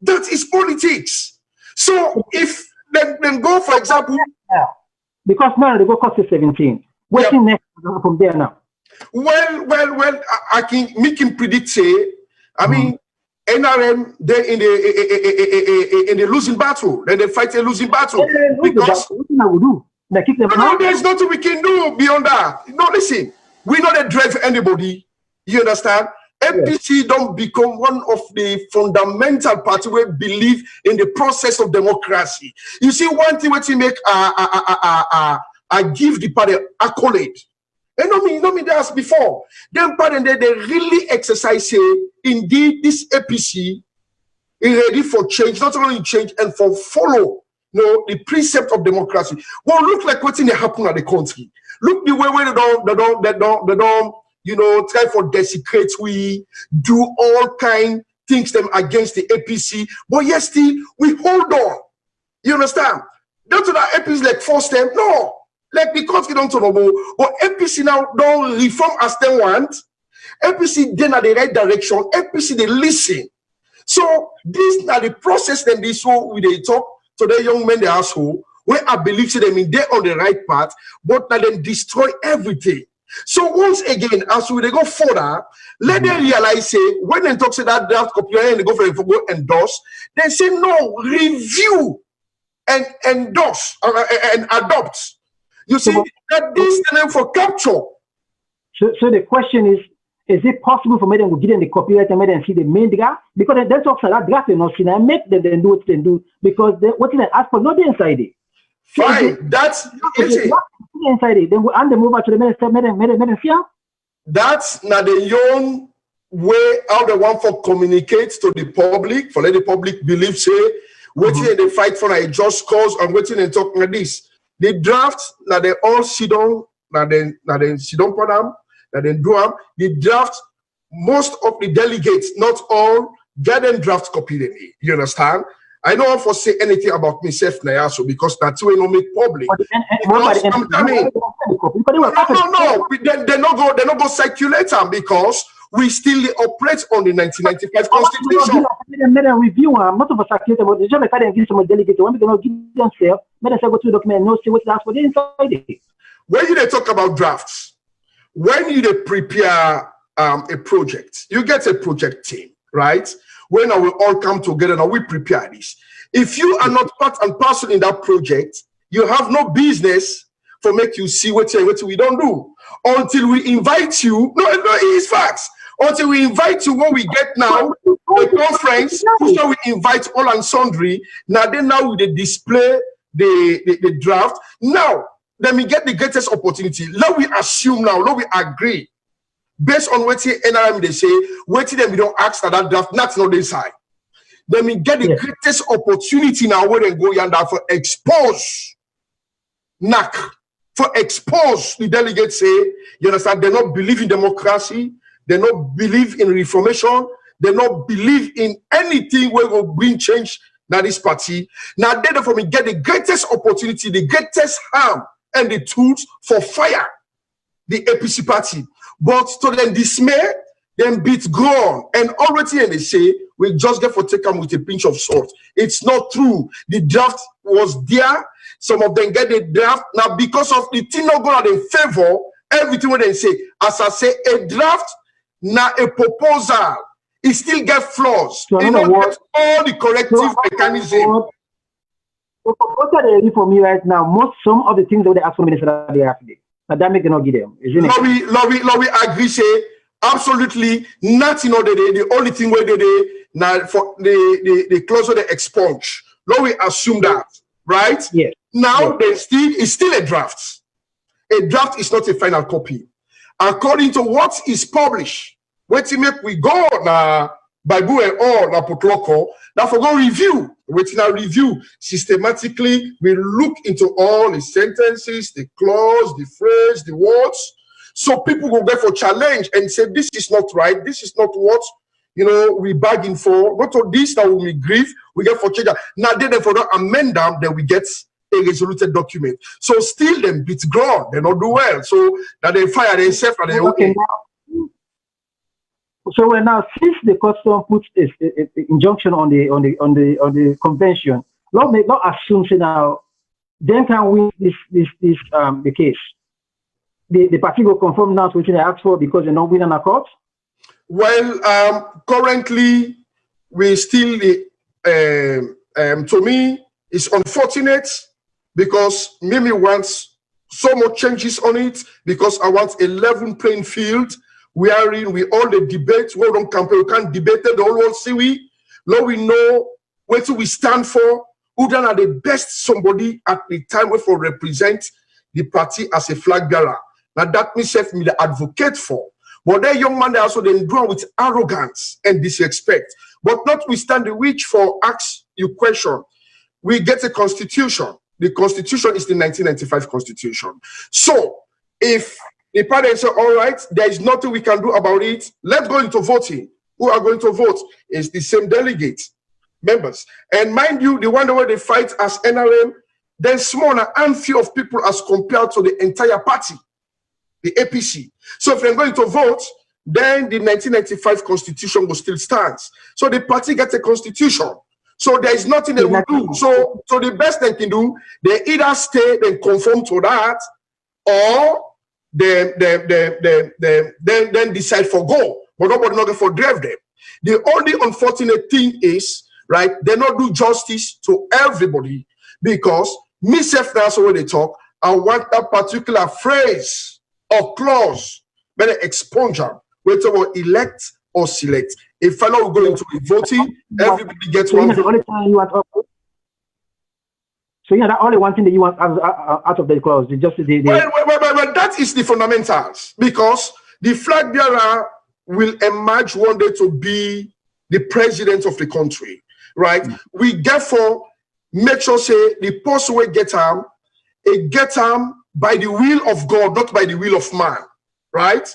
That is politics. So if then go, for example, because now they go cost 17. What's next from there now? Well, I can make him predict. Say, I mean, NRM they're in the losing battle. Then they fight a losing battle because what we do? They kick them no, there's nothing we can do beyond that. No, listen, we not a drive anybody. You understand? APC don't become one of the fundamental party we believe in the process of democracy. You see, one thing we make I give the party accolade. And no me that's before. Them party they really exercise say indeed this APC is ready for change, not only change and for follow the precept of democracy. Well, look like what's in the happen at the country. Look the way they don't try for desecrate, we do all kind things them against the APC, but yes, still we hold on. You understand? Don't do that APC like force them. No, like the country don't know, but APC now don't reform as they want. APC then at the right direction. APC they listen. So this are the process then this whole we they talk to the young men the asshole where I believe them in they're on the right path, but now then destroy everything. So once again, as we go further, let them realize say when they talk to that draft copy and they go for go endorse, they say no, review and endorse and adopt. You see that this time for capture. So the question is it possible for me to get in the copyright and make them see the main draft? Because they talk that draft and not see and make them do what they do because what they ask for not the inside it. Fine, that's it. Inside it, then we hand them over to the minister, that's not the young way how they want for communicate to the public, for let the public believe, say, waiting they fight for a just cause and waiting and talk like this. The draft, now they all sit down, now they sit down for them, now they do them. The draft, most of the delegates, not all, get them draft copy them. You understand? I don't want to say anything about myself now, so because that's why I don't make public. They not go circulate them because we still operate on the 1995 Constitution. Review not of a circulate, but just like I didn't give some delegate when we cannot give themselves, let us go to the document, no see what that's for the inside it. When you talk about drafts, when you prepare a project, you get a project team, right? When we all come together and we prepare this. If you are not part and parcel in that project, you have no business for make you see what we don't do. Until we invite you, no, it is facts. Until we invite you, what we get now, the conference, so we invite all and sundry. Now we display the draft. Now, let me get the greatest opportunity. Let we assume now, let we agree. Based on what NRM they say, waiting them we don't ask that draft, not on their side. Then we get the greatest opportunity now where they go yonder for expose NAC, for expose the delegates say, you understand, they not believe in democracy, they not believe in reformation, they not believe in anything where will bring change now this party. Now therefore we get the greatest opportunity, the greatest harm and the tools for fire the APC party. But to then dismay, then beat grown, and already and they say we just get for take them with a pinch of salt. It's not true. The draft was there. Some of them get the draft now because of the thing not going in favor. Everything what they say, as I say, a draft now a proposal. It still get flaws. So in other words, all the corrective mechanism. What are they ready for me right now? Some of the things that they ask for me they have today. That make not give them, isn't it? Lobby agree say absolutely nothing other day. The only thing where they now for the close they expunge. Lobby assume that, right? Yes. Now it's still a draft. A draft is not a final copy. According to what is published, what to make we go now Bible and all na protocol. Now for go review. Waiting now review systematically. We look into all the sentences, the clause, the phrase, the words. So people will go for challenge and say this is not right. This is not what we bargain for. Go to this that will be grief. We get for change. Now then for not amend them. Then we get a resoluted document. So still them beat ground, they not do well. So that they fire themselves and they okay. So now, since the custom puts a injunction on the convention, not assume now, then can win the case. The party will confirm now to what they asked for because they're not winning a court. Well, currently we still to me it's unfortunate because Mimi wants so much changes on it because I want a level playing field. We are in, we all the debates, we don't campaign, we can't debate it, the whole world see we. Now we know what we stand for, who done are the best somebody at the time we for represent the party as a flag bearer. Now that myself me the advocate for. But that young man they also then draw with arrogance and disrespect. But notwithstanding which for ask you question, we get a constitution. The constitution is the 1995 constitution. So if the party say, all right, there is nothing we can do about it. Let's go into voting. Who are going to vote is the same delegates, members. And mind you, the one where they fight as NRM, there's smaller and few of people as compared to the entire party, the APC. So if they're going to vote, then the 1995 constitution will still stand. So the party gets a constitution. So there is nothing they will do. So the best they can do, they either stay and conform to that, or then decide for go, but nobody not for drive them. The only unfortunate thing is, right, they not do justice to everybody because myself that's what they talk. I want that particular phrase or clause, better expunge them, whether we elect or select. If fellow will go into the voting, everybody gets one. The only time you want so yeah, the only one thing that you want out of the clause, just the well, that is the fundamentals because the flag bearer will emerge one day to be the president of the country, right? We therefore make sure say the post we get by the will of God, not by the will of man, right?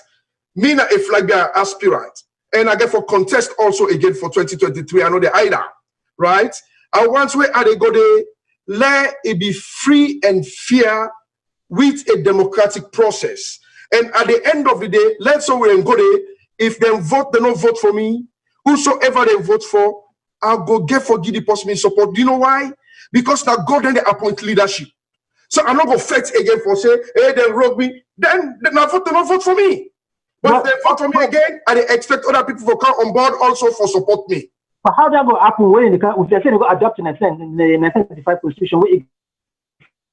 Me na a flag bearer aspirant, and I get for contest also again for 2023. I know the either, right? I want where are they go there. Let it be free and fair with a democratic process. And at the end of the day, let's say we go there. If they vote, they don't vote for me. Whosoever they vote for, I'll go get for give the person support. Do you know why? Because now God then they appoint leadership. So I'm not going to fight again for say, hey, they rogue me. Then they not vote for me. But if they vote for me again, I expect other people to come on board also for support me. But how that go happen when they say they go adopt in the 1995 constitution where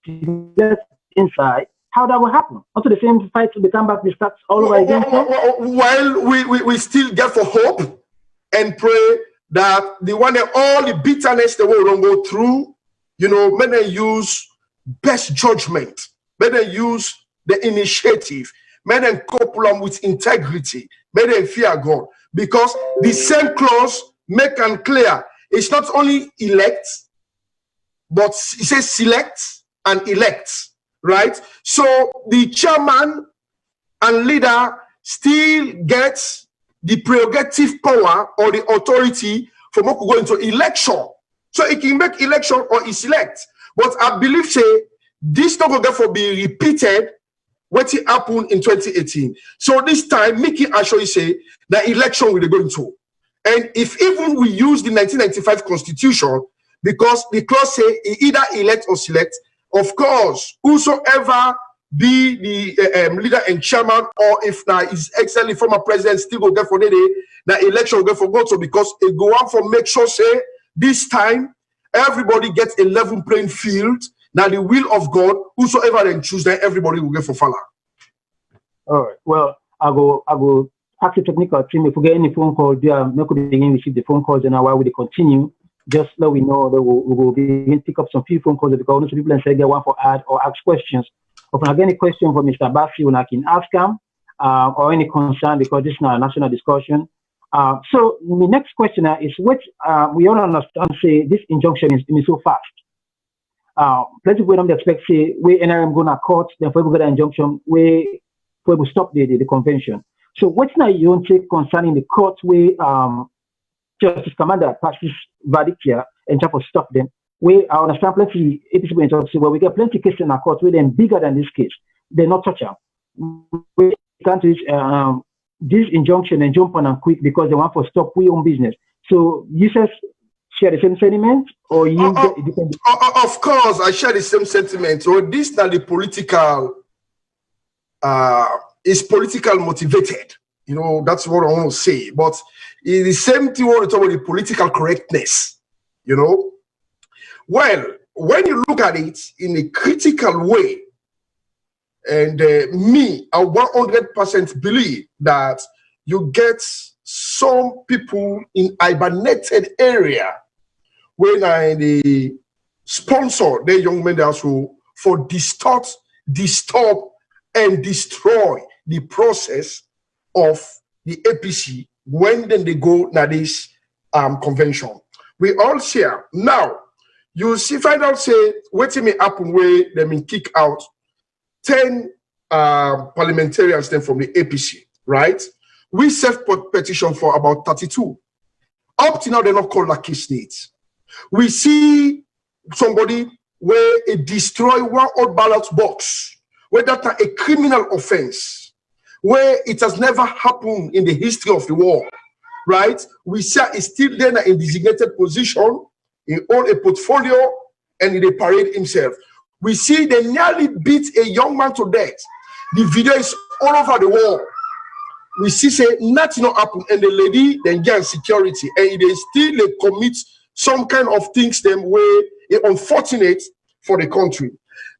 it inside? How that will happen? Also the same fight to become back, we start all over again. Well, we still get for hope and pray that the one that all the bitterness they will go through, you know, may they use best judgment, may they use the initiative, may they couple them with integrity, may they fear God. Because the same clause make and clear, it's not only elect, but it says select and elect, right? So the chairman and leader still gets the prerogative power or the authority for what go into election. So it can make election or it select. But I believe say this not going therefore be repeated what it happened in 2018. So this time, Mickey actually say the election will go into. And if even we use the 1995 constitution, because the clause say either elect or select, of course, whosoever be the leader and chairman, or if now is excellently former president still go there for the day, the election will go for God. So because it go on for make sure say this time everybody gets a level playing field. Now the will of God, whosoever then choose, then everybody will get for follow. All right. Well, I go ask the technical team if we get any phone call. Make we begin receive the phone calls, and while we continue, just let we know that we will begin pick up some few phone calls because some people say get one for add or ask questions. If I get any question for Mr. Bassi, when I can ask him, or any concern because this is not a national discussion. So the next question is what we all understand. Say this injunction is so fast. Plenty of people don't expect say we NRM going to court, then for we get an injunction, we will stop the convention. So what's now your own take concerning the court where Justice Commander passes verdict here and try to stop them? We I understand plenty APC going to say, well, we get plenty cases in our court where they're bigger than this case. They're not touch up. We can't reach this injunction and jump on and quick because they want to stop we own business. So you just share the same sentiment, or you get it depends? Of course, I share the same sentiment. So this that the political is political motivated. You know, that's what I want to say. But it's the same thing when we talk about the political correctness. You know, well, when you look at it in a critical way, and me, I 100% believe that you get some people in hibernated area when the sponsor the young men also for disturb, and destroy the process of the APC when then they go na this convention. We all share. Now, you see, find out, say, what may happen where they may kick out 10 parliamentarians then from the APC, right? We self-petition for about 32. Up to now, they're not called lucky states. We see somebody where it destroy one old ballot box, where that's a criminal offense, where it has never happened in the history of the world, right? We see it's still there in designated position, he own a portfolio, and he parade himself. We see they nearly beat a young man to death. The video is all over the world. We see say nothing not happen, and the lady then get security, and they still commit some kind of things them way unfortunate for the country.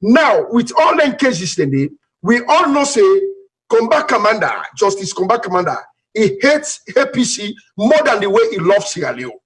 Now, with all them cases, we all know say Combat Commander, Justice Combat Commander, he hates APC more than the way he loves Sierra Leone.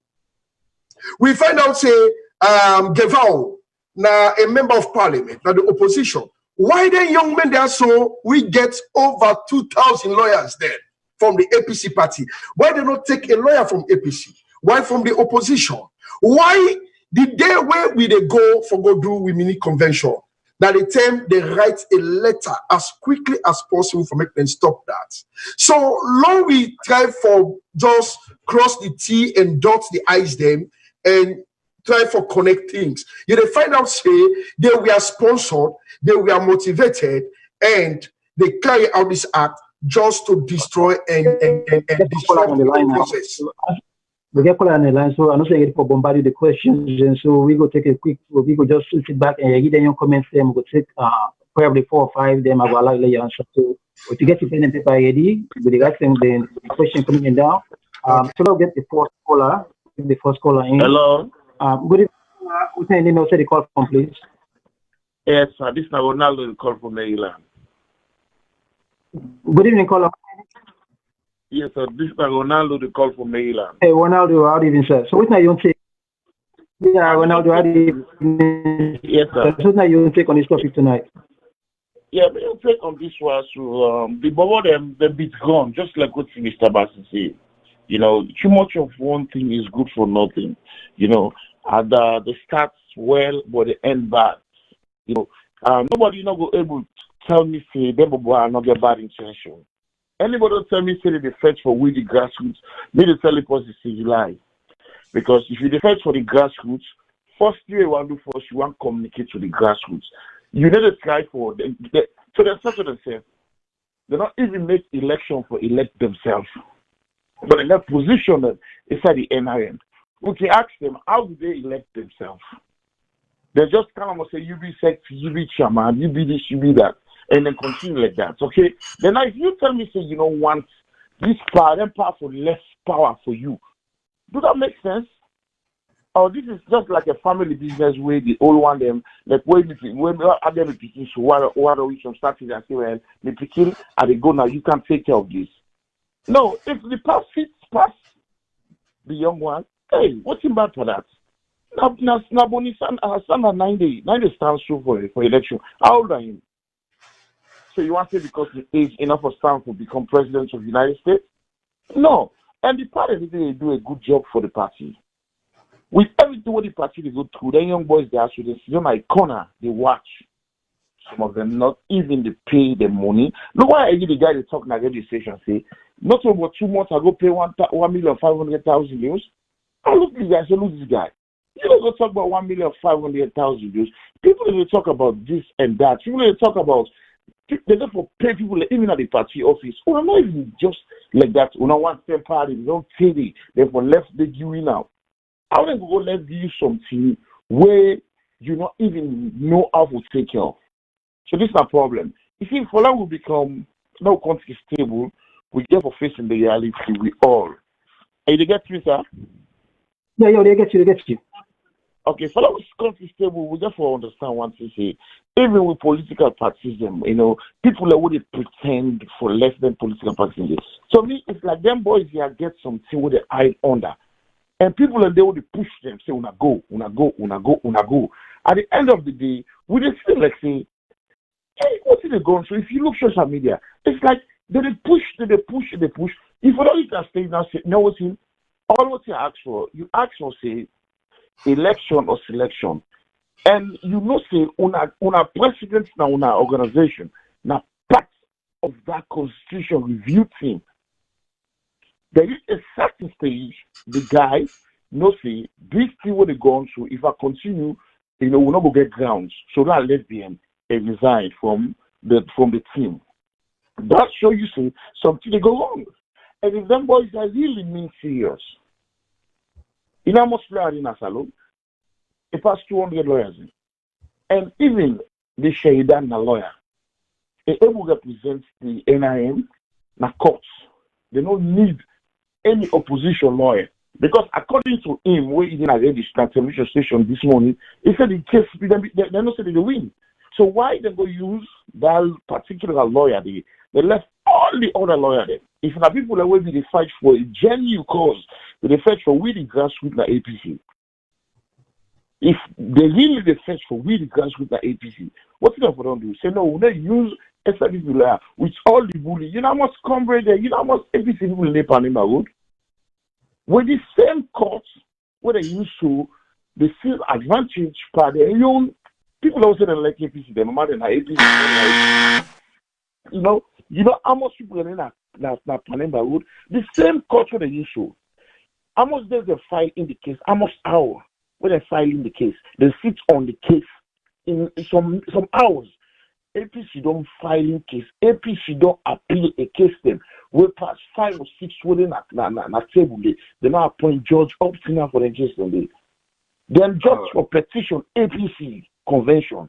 We find out say Gevao, now a member of parliament, now the opposition. Why then young men there? So we get over 2,000 lawyers there from the APC party. Why they not take a lawyer from APC? Why from the opposition? Why did they where we they go for go do we mini convention? That the time they write a letter as quickly as possible for make them stop that. So long we try for just cross the T and dot the I's them and try for connect things. You they find out say they were sponsored, they were motivated, and they carry out this act just to destroy and disrupt the process. We get called on the line, so I'm not saying it for bombarding the questions, and so we go take a quick, we go just sit back and read your comments. Them we go take probably 4 or 5. Them I will allow you answer. So to get your pen and paper ready, with the guys saying the question coming in down. So now get the first caller. The first caller in. Hello. Good evening. What's your name? Say the call from, please. Yes, sir. This is Ronaldo. The call from Maryland. Good evening, caller. Yes, sir. This is Ronaldo. The call from Maryland. Hey, Ronaldo. How do you say? So what's your take? Yeah, Ronaldo. How do you? Yes, sir. So what's your take on this topic tonight? Yeah, but your take on this was the bubble them the bit gone, just like what Mr. Bassi said. You know, too much of one thing is good for nothing. You know, and the starts well, but the end bad. You know, nobody not go able to tell me say they are not get bad intention. Anybody tell me say they fight for we the grassroots, me to tell it was a lie. Because if you fight for the grassroots, first thing you want to do first, you want to communicate to the grassroots. You need to try for them. So they say to themselves, they not even make election for elect themselves. But in that position inside the NIM, we can ask them, how do they elect themselves? They just kind of say, you be sex, you be chairman, you be this, you be that, and then continue like that. Okay? Then now if you tell me, say, you don't want this power, then power for less power for you, do that make sense? Or this is just like a family business where the old one them, like when other picking, so why are we from starting and say, well, the picking, and they go now, you can take care of this. No, if the pass fits past the young one, hey, what's in bad for that? Now, Bonnie stand 90 stands through for election. How old are you? So you want to say because the age enough of stand to become president of the United States? No. And the party, they do a good job for the party. With everything what the party they go through, the young boys they actually they sit on my corner, they watch. Some of them not even they pay the money. Look why I give the guy they talk now registration say, not over 2 months ago pay 1,500,000 euros. I look at this guy, I say, look this guy. You don't go talk about 1,500,000 views. People will talk about this and that. People will talk about, they go for pay people even at the party office. Oh, I'm not even just like that. When I want them party, they don't pay it. Therefore, left the you now. I want to go let's give you something where you not even know how to take care of. So this is a problem. You see, for long will become no country stable, we get for facing the reality we all. Hey, they get me, sir? Yeah, they get you. Okay, for long country stable, we therefore understand one thing say, even with political parties, people that would pretend for less than political parties. So me, it's like them boys here get something with the eye under. And people and they would push them, say, una go. At the end of the day, we just feel like say, hey, what's it going? So if you look social media, it's like they push. If you don't eat that stage now, say, no, what's in all what you ask for, say election or selection. And you know say una president now una organization, now part of that constitution review team. There is a certain stage, the guy no say this thing what they gone through. If I continue, we're not gonna get grounds. So now let them resign from the team. That show you see something they go wrong. And if them boys are really mean serious, how much player in a salon? It passed 200 lawyers in. And even the Shaidan lawyer, they able to represent the NIM na courts. They don't need any opposition lawyer. Because according to him, where he didn't register television station this morning, he said in case they don't say they win. So why they go use that particular lawyer? They left all the other lawyers there. If the people that will be they fight for a genuine cause, they fight for we the grassroots the APC. If they really they fight for we the grassroots the APC, what do they don't do? Say no, we don't use SRB lawyer with all the bully. You know how much comrade there, you know how much APC people in the Panama Road? With the same courts where they used to, they still advantage by their own people also don't like APC, they're mad than APC. You know how much people are in that Panama Road? The same court where they used to. How much does they file in the case? How much hour when they file in the case? They sit on the case in some hours. APC don't file in case. APC don't appeal a case them. We pass 5 or 6 within a table. They now appoint judge up to now for the case them. Then judge for petition APC convention.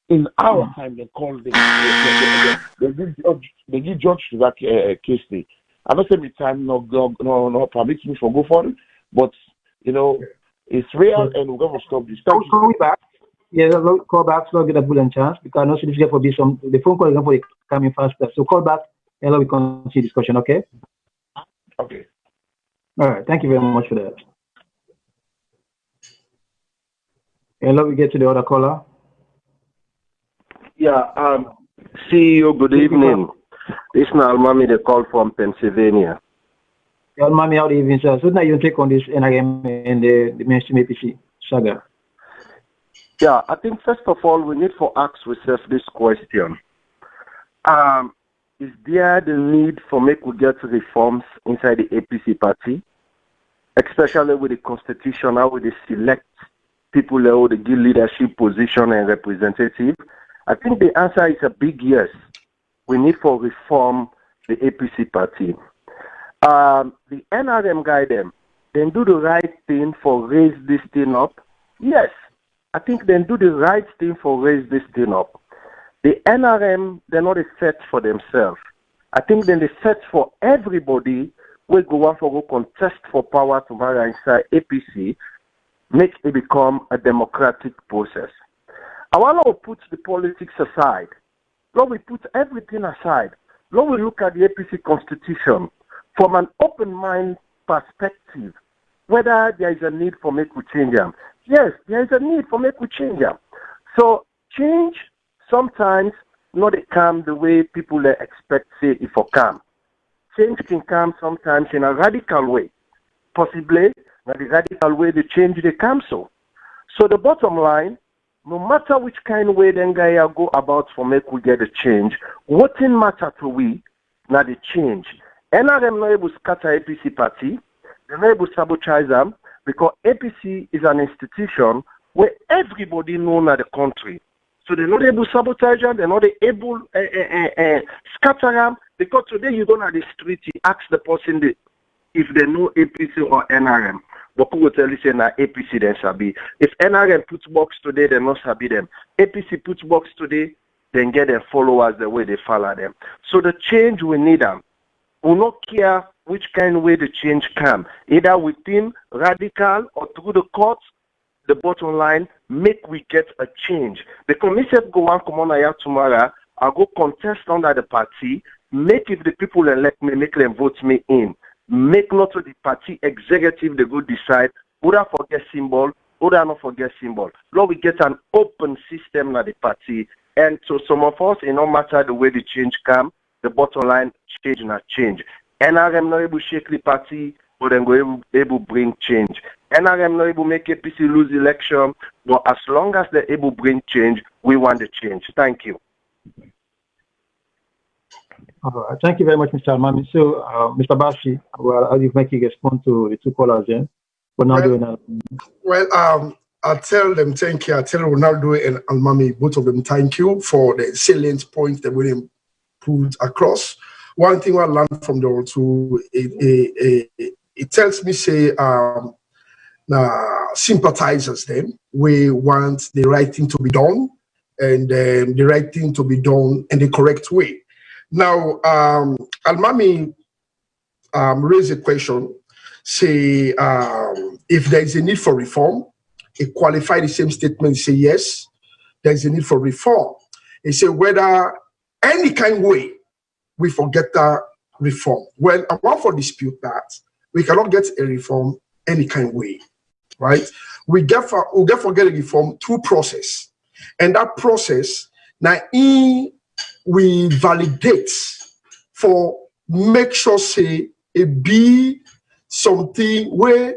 In our time, they call them. They give judge to that case day. I don't say the time no permits me from go for it, but it's real and we're going to stop this. Call me back. Yeah, call back so I'll get a bullet chance because I know so this get for be some the phone call is going to come in faster. So call back and we continue discussion, okay? Okay. All right, thank you very much for that. And we get to the other caller. Yeah, CEO, good evening. This is Almami, the call from Pennsylvania. Yeah, Almami, how do you evening, sir? So now you take on this NIM and the mainstream APC saga. Yeah, I think first of all, we need to ask ourselves this question. Is there the need for make we get reforms inside the APC party? Especially with the constitution, how they select people who they give leadership position and representative? I think the answer is a big yes. We need to reform the APC party. The NRM guy them do the right thing for raise this thing up. Yes, I think they do the right thing for raise this thing up. The NRM, they're not a set for themselves. I think then they set for everybody will go on for go contest for power tomorrow inside APC, make it become a democratic process. I want to put the politics aside. Lord, we put everything aside. Lord, we look at the APC constitution from an open mind perspective, whether there is a need for make we change them. Yes, there is a need for make we change them. So change sometimes not come the way people expect say if or come. Change can come sometimes in a radical way. Possibly, in the radical way the change they come so. So the bottom line, no matter which kind of way then guy go about for make we get a change, what in matter to we, now the change. NRM not able to scatter APC party, they're not able to sabotage them, because APC is an institution where everybody knows in the country. So they're not able to sabotage them, they're not able scatter them, because today you go on the street, you ask the person if they know APC or NRM. But people will tell you, say, na APC, then sabi. If NRM puts box today, they not sabi them. APC puts box today, then get their followers the way they follow them. So the change, we need them. We not care which kind of way the change come, either within radical or through the courts. The bottom line, make we get a change. Because me said go on come on here tomorrow, I go contest under the party, make if the people elect me, make them vote me in. Make not to the party executive they go decide who I forget symbol, who I not forget symbol. Lord, we get an open system at the party, and so some of us, it no matter the way the change come, the bottom line change not change. NRM not able to shake the party, but then go able to bring change. NRM not able to make APC lose election, but as long as they're able to bring change, we want the change. Thank you. Thank you very much, Mr. Almami. So, Mr. Bashi, I'll make you respond to the two callers here. Ronaldo I'll tell them thank you. I'll tell Ronaldo and Almami, both of them, thank you for the salient point that we put across. One thing I learned from the two, it tells me, say, sympathizers them, we want the right thing to be done, and the right thing to be done in the correct way. Now, Almami raised a question, say, if there is a need for reform, he qualified the same statement, say yes, there is a need for reform. He said whether any kind of way we forget that reform. Well, I want to dispute that. We cannot get a reform any kind of way, right? We get forget a reform through process. And that process, now we validate for make sure say it be something where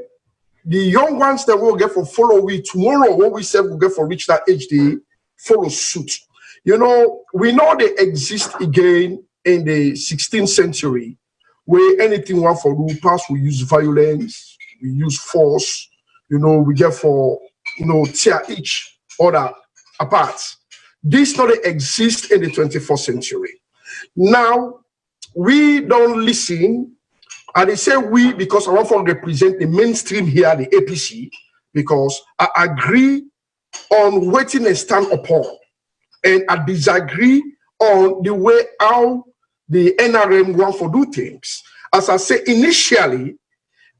the young ones that will get for follow we tomorrow, what we said will get for reach that age, they follow suit. You know, we know they exist again in the 16th century, where anything one for rule pass, we use violence, we use force, you know, we get for, you know, tear each other apart. This not exist in the 21st century. Now, we don't listen, and they say we because I want to represent the mainstream here, the APC, because I agree on waiting and stand upon, and I disagree on the way how the NRM want to do things. As I say initially,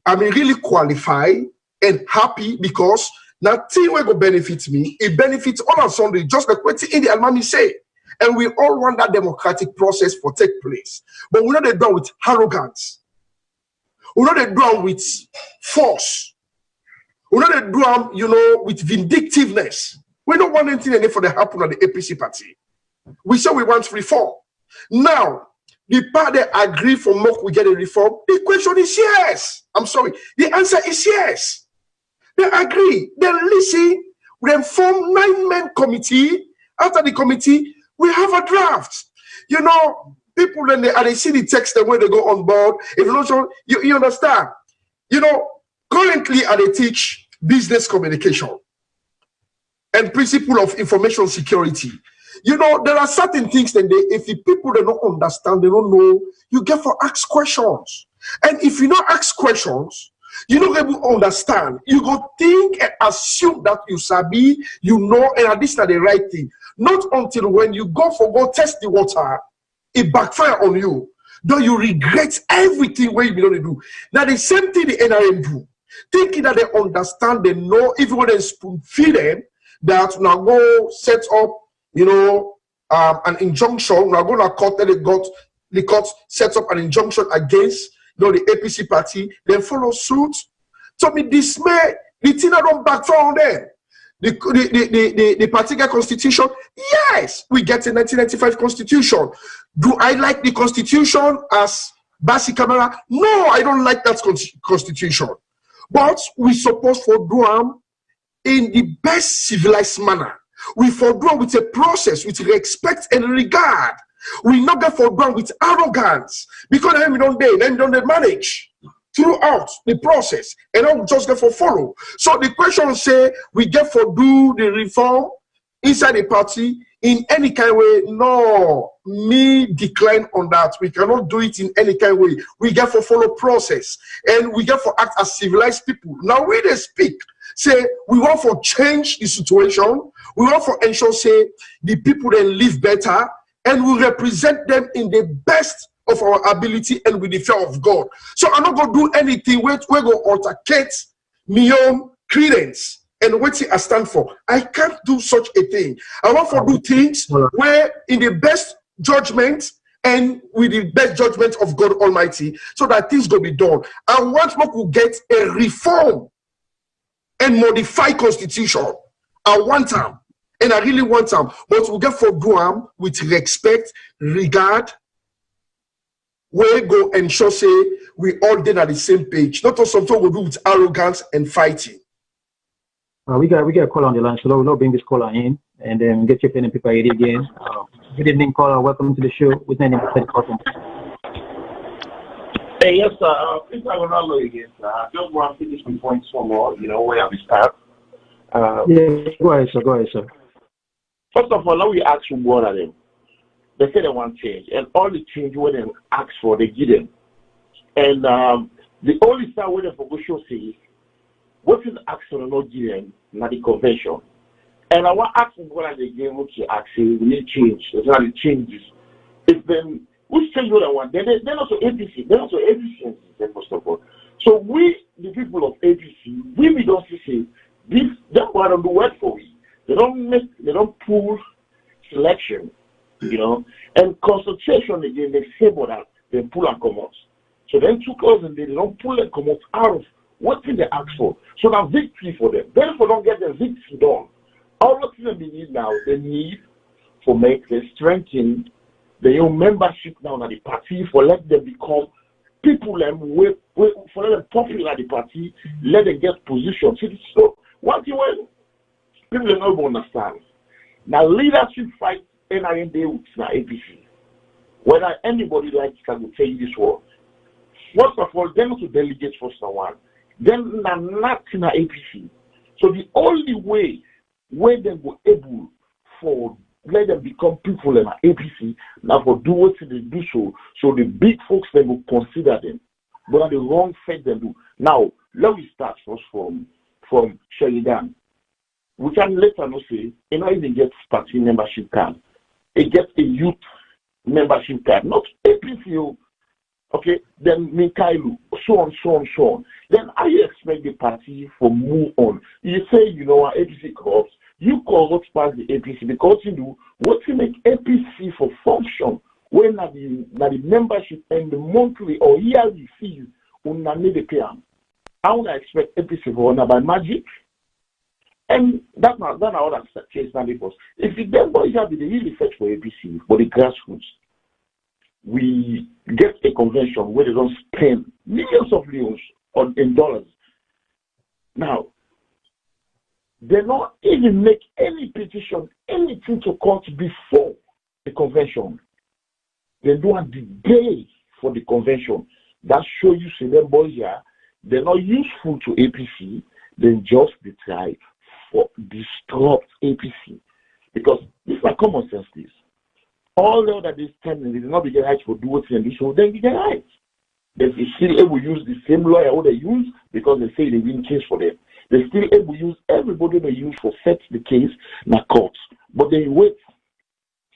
I'm really qualified and happy because nothing will go benefit me. It benefits all of Sunday, just like what in the Almami say. And we all want that democratic process to take place. But we're not done with arrogance. We're not done with force. We're not done, you know, with vindictiveness. We don't want anything for the happen on the APC party. We say we want reform. Now, the party agree for more we get a reform. The question is yes. I'm sorry. The answer is yes. They agree. They listen. We form 9-man committee. After the committee, we have a draft. You know, people when they see the text and when they go on board. If you're not sure, you understand. You know, currently they teach business communication and principle of information security. You know, there are certain things that if the people they don't understand, they don't know, you get for ask questions. And if you don't ask questions, you don't able to understand. You go think and assume that you sabi, you know, and at least are the right thing. Not until when you go test the water, it backfire on you. Then you regret everything what you don't do. Now the same thing the NRM do. Thinking that they understand, they know, even when they spoon feed them, that now go set up, you know, an injunction. We're going to court that the court sets up an injunction against, you know, the APC party. Then follow suit. So me dismay. The thing I don't backfire on them. The particular constitution. Yes, we get a 1995 constitution. Do I like the constitution as Basi Kamara? No, I don't like that constitution. But we supposed to do them in the best civilized manner. We fordo with a process, with respect and regard. We not get fordo with arrogance. Because then we don't manage. throughout the process, and not just get for follow. So the question say we get for do the reform inside the party in any kind of way. No, me decline on that. We cannot do it in any kind of way. We get for follow process, and we get for act as civilized people. Now we they speak, say we want for change the situation. We want for ensure say the people then live better, and we represent them in the best of our ability and with the fear of God. So I'm not going to do anything where we go altercate my own credence and what I stand for. I can't do such a thing. I want to do things where in the best judgment and with the best judgment of God Almighty, so that things will be done. I want to get a reform and modify constitution. I want them, and I really want them, but we get for do them with respect, regard. We go and show say we all did at the same page. Not something we do with arrogance and fighting. We got a call on the line, so we'll bring this caller in and then get your pen and paper ready again. Good evening, caller. Welcome to the show. With name is Hey, yes, sir. Please, I will not know again, sir. I just want to finish my points some more, where we start. Yeah, go ahead, sir. First of all, let me ask you one of them. They say they want change, and all the change when they ask for, they give them. And the only side where they for show say, what is action or not give them, not the convention. And I want to ask them what are they giving, what you actually we need change. It's not the changes. It's then which change what I want. They're also APC. They're also APC, first of all. So we, the people of APC, we don't say this. That's why I don't do work for we. They don't pull selection. And consultation again, they say about that, they pull and come out. So then 2 and they don't pull and come out of what thing they ask for. So now victory for them. Therefore, don't get the victory done. All what they need now, they need for make them strengthen their own membership now at the party, for let them become people for let them popular at the party, let them get position. So one thing when people don't understand. Now leadership fight NIND with the APC. Whether anybody likes can tell you this word. First of all, they're not to delegate first and one. Then they're not in the APC. So the only way where they were able for let them become people in the APC now for do what they do so the big folks they will consider them. But the wrong faith they do. Now let me start first from Sheridan. We can later not say, even get party membership card. It gets a youth membership card, not APC. Okay, then Mikailu, so on. Then I expect the party for move on. You say, APC corrupts. You corrupt past the APC because you do what you make APC for function when the membership and the monthly or yearly fees on the pay. I would expect APC for honor by magic. And that's not what case standing for. If the them boys have the really fetch for APC, for the grassroots, we get a convention where they don't spend millions of millions in dollars. Now, they don't even make any petition, anything to court before the convention. They do it the day for the convention. That show you see them boys here, they're not useful to APC, then just they try for disrupt APC. Because this is like common sense this. All the other days standing, they did not be get right for do what and do so, then we get right. They still able to use the same lawyer who they use because they say they win case for them. They still able to use everybody they use for set the case in the courts. But they wait.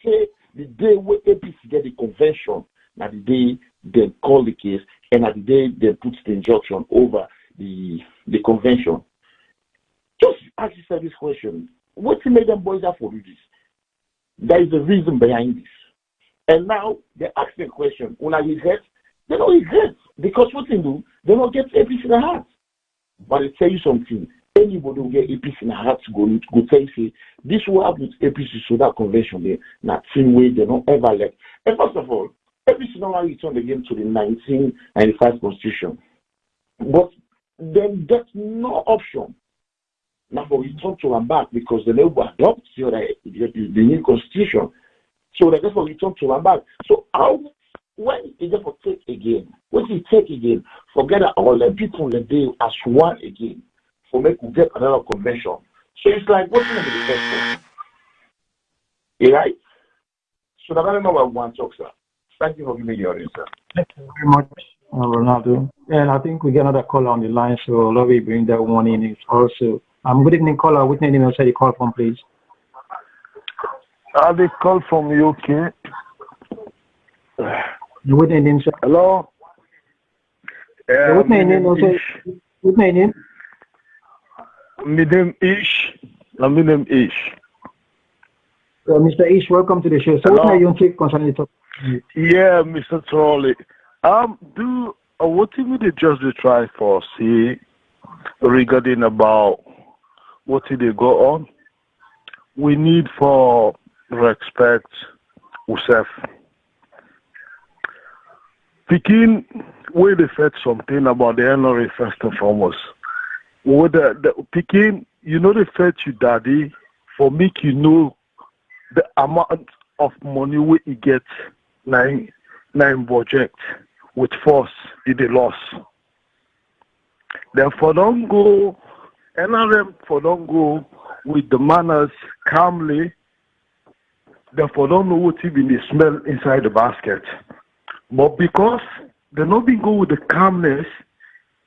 Say the day where APC get the convention, now the day they call the case, and at the day they put the injunction over the convention. Just ask yourself this question. What made them boys have for this? There is a reason behind this. And now they ask the question, when I regret, they don't regret. Because what they do, they don't get APC in the heart. But I tell you something, anybody will get APC in the heart to go tell you, say, this will happen with APC so that convention there, not same way they don't ever let. And first of all, APC normally return again to the 1995 constitution. But then there's no option. Now for return to them back because they never adopt the new constitution. So they therefore return to them back. So how when is it for take again? What is take again? Forget that all the people that they as one again for make we get another convention. So it's like what's in the first one? You right? So that's number one talk, sir. Thank you for giving me the audience, sir. Thank you very much, Ronaldo. And I think we get another caller on the line, so let me bring that one in also. Good evening, caller. Which name you say you call from, please? They call from UK. What name, sir? Hello. What name? What name? My name Ish. My name Ish. Mr. Ish, welcome to the show. So, what are you take concerning the topic? Yeah, Mr. Trolley. What did they just try for see regarding about what did they go on? We need for respect ourselves. Picking where they said something about the NRA first and foremost. With the picking, you know they fed you daddy for make you know the amount of money we get nine budget with force in the loss. Therefore don't go NRM for don't go with the manners calmly. Therefore don't know what even they smell inside the basket. But because they not be go with the calmness,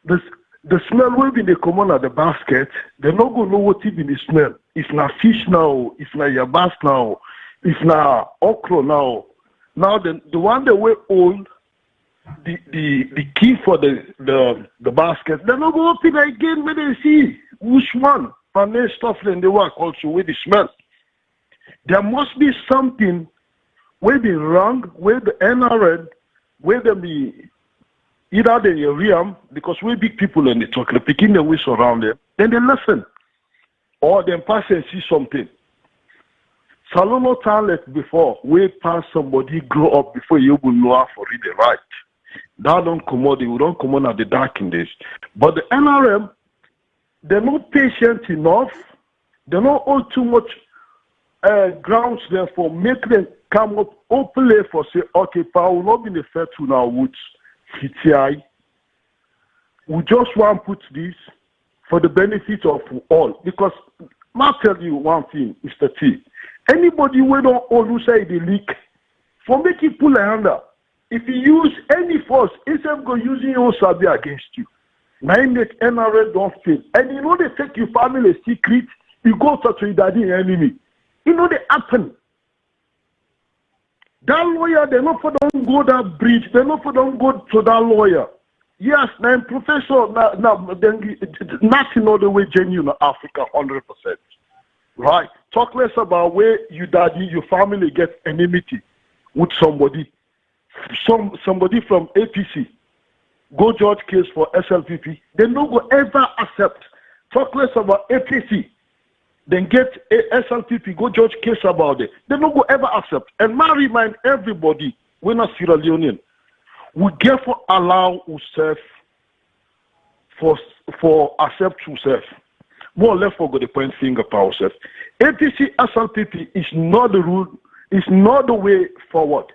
the smell will be they come on at the basket, they not go know what even they smell. It's not fish now, it's not yabas now, it's not okra now. Now the one that we own, the key for the basket, they not go open again when they see which one. And they stuff in the work also with the smell. There must be something where be wrong, where the NRN, where they be either they hear them because we big people and they talk, they picking the way around them, then they listen. Or they pass and see something. SALONE town like before, we pass somebody grow up before you will know how to read the right. That don't come out, we don't come on at the dark in this. But the NRM, they're not patient enough, they don't hold too much grounds there for make them come up openly for say, okay, pa, will not be the fair to now with CTI. We just want to put this for the benefit of all. Because I'll tell you one thing, Mr. T. Anybody who don't always say the leak, for make it pull a hand up. If you use any force, instead of using your sabi against you, now make NRA don't fail. And you know they take your family secret, you go to your daddy enemy. You know they happen. That lawyer, they not for don't go that bridge, they not for don't go to that lawyer. Yes, now professor, then nothing all the way genuine Africa 100%. Right? Talk less about where you daddy, your family gets enmity with somebody. Somebody from APC go judge case for SLPP. They no go ever accept. Talk less about APC. Then get a SLPP, go judge case about it. They no go ever accept. And I remind everybody, we're not Sierra Leonean. We therefore allow ourselves for accept ourselves. More or less for go the point finger for ourselves. APC SLPP is not the rule, it's not the way forward.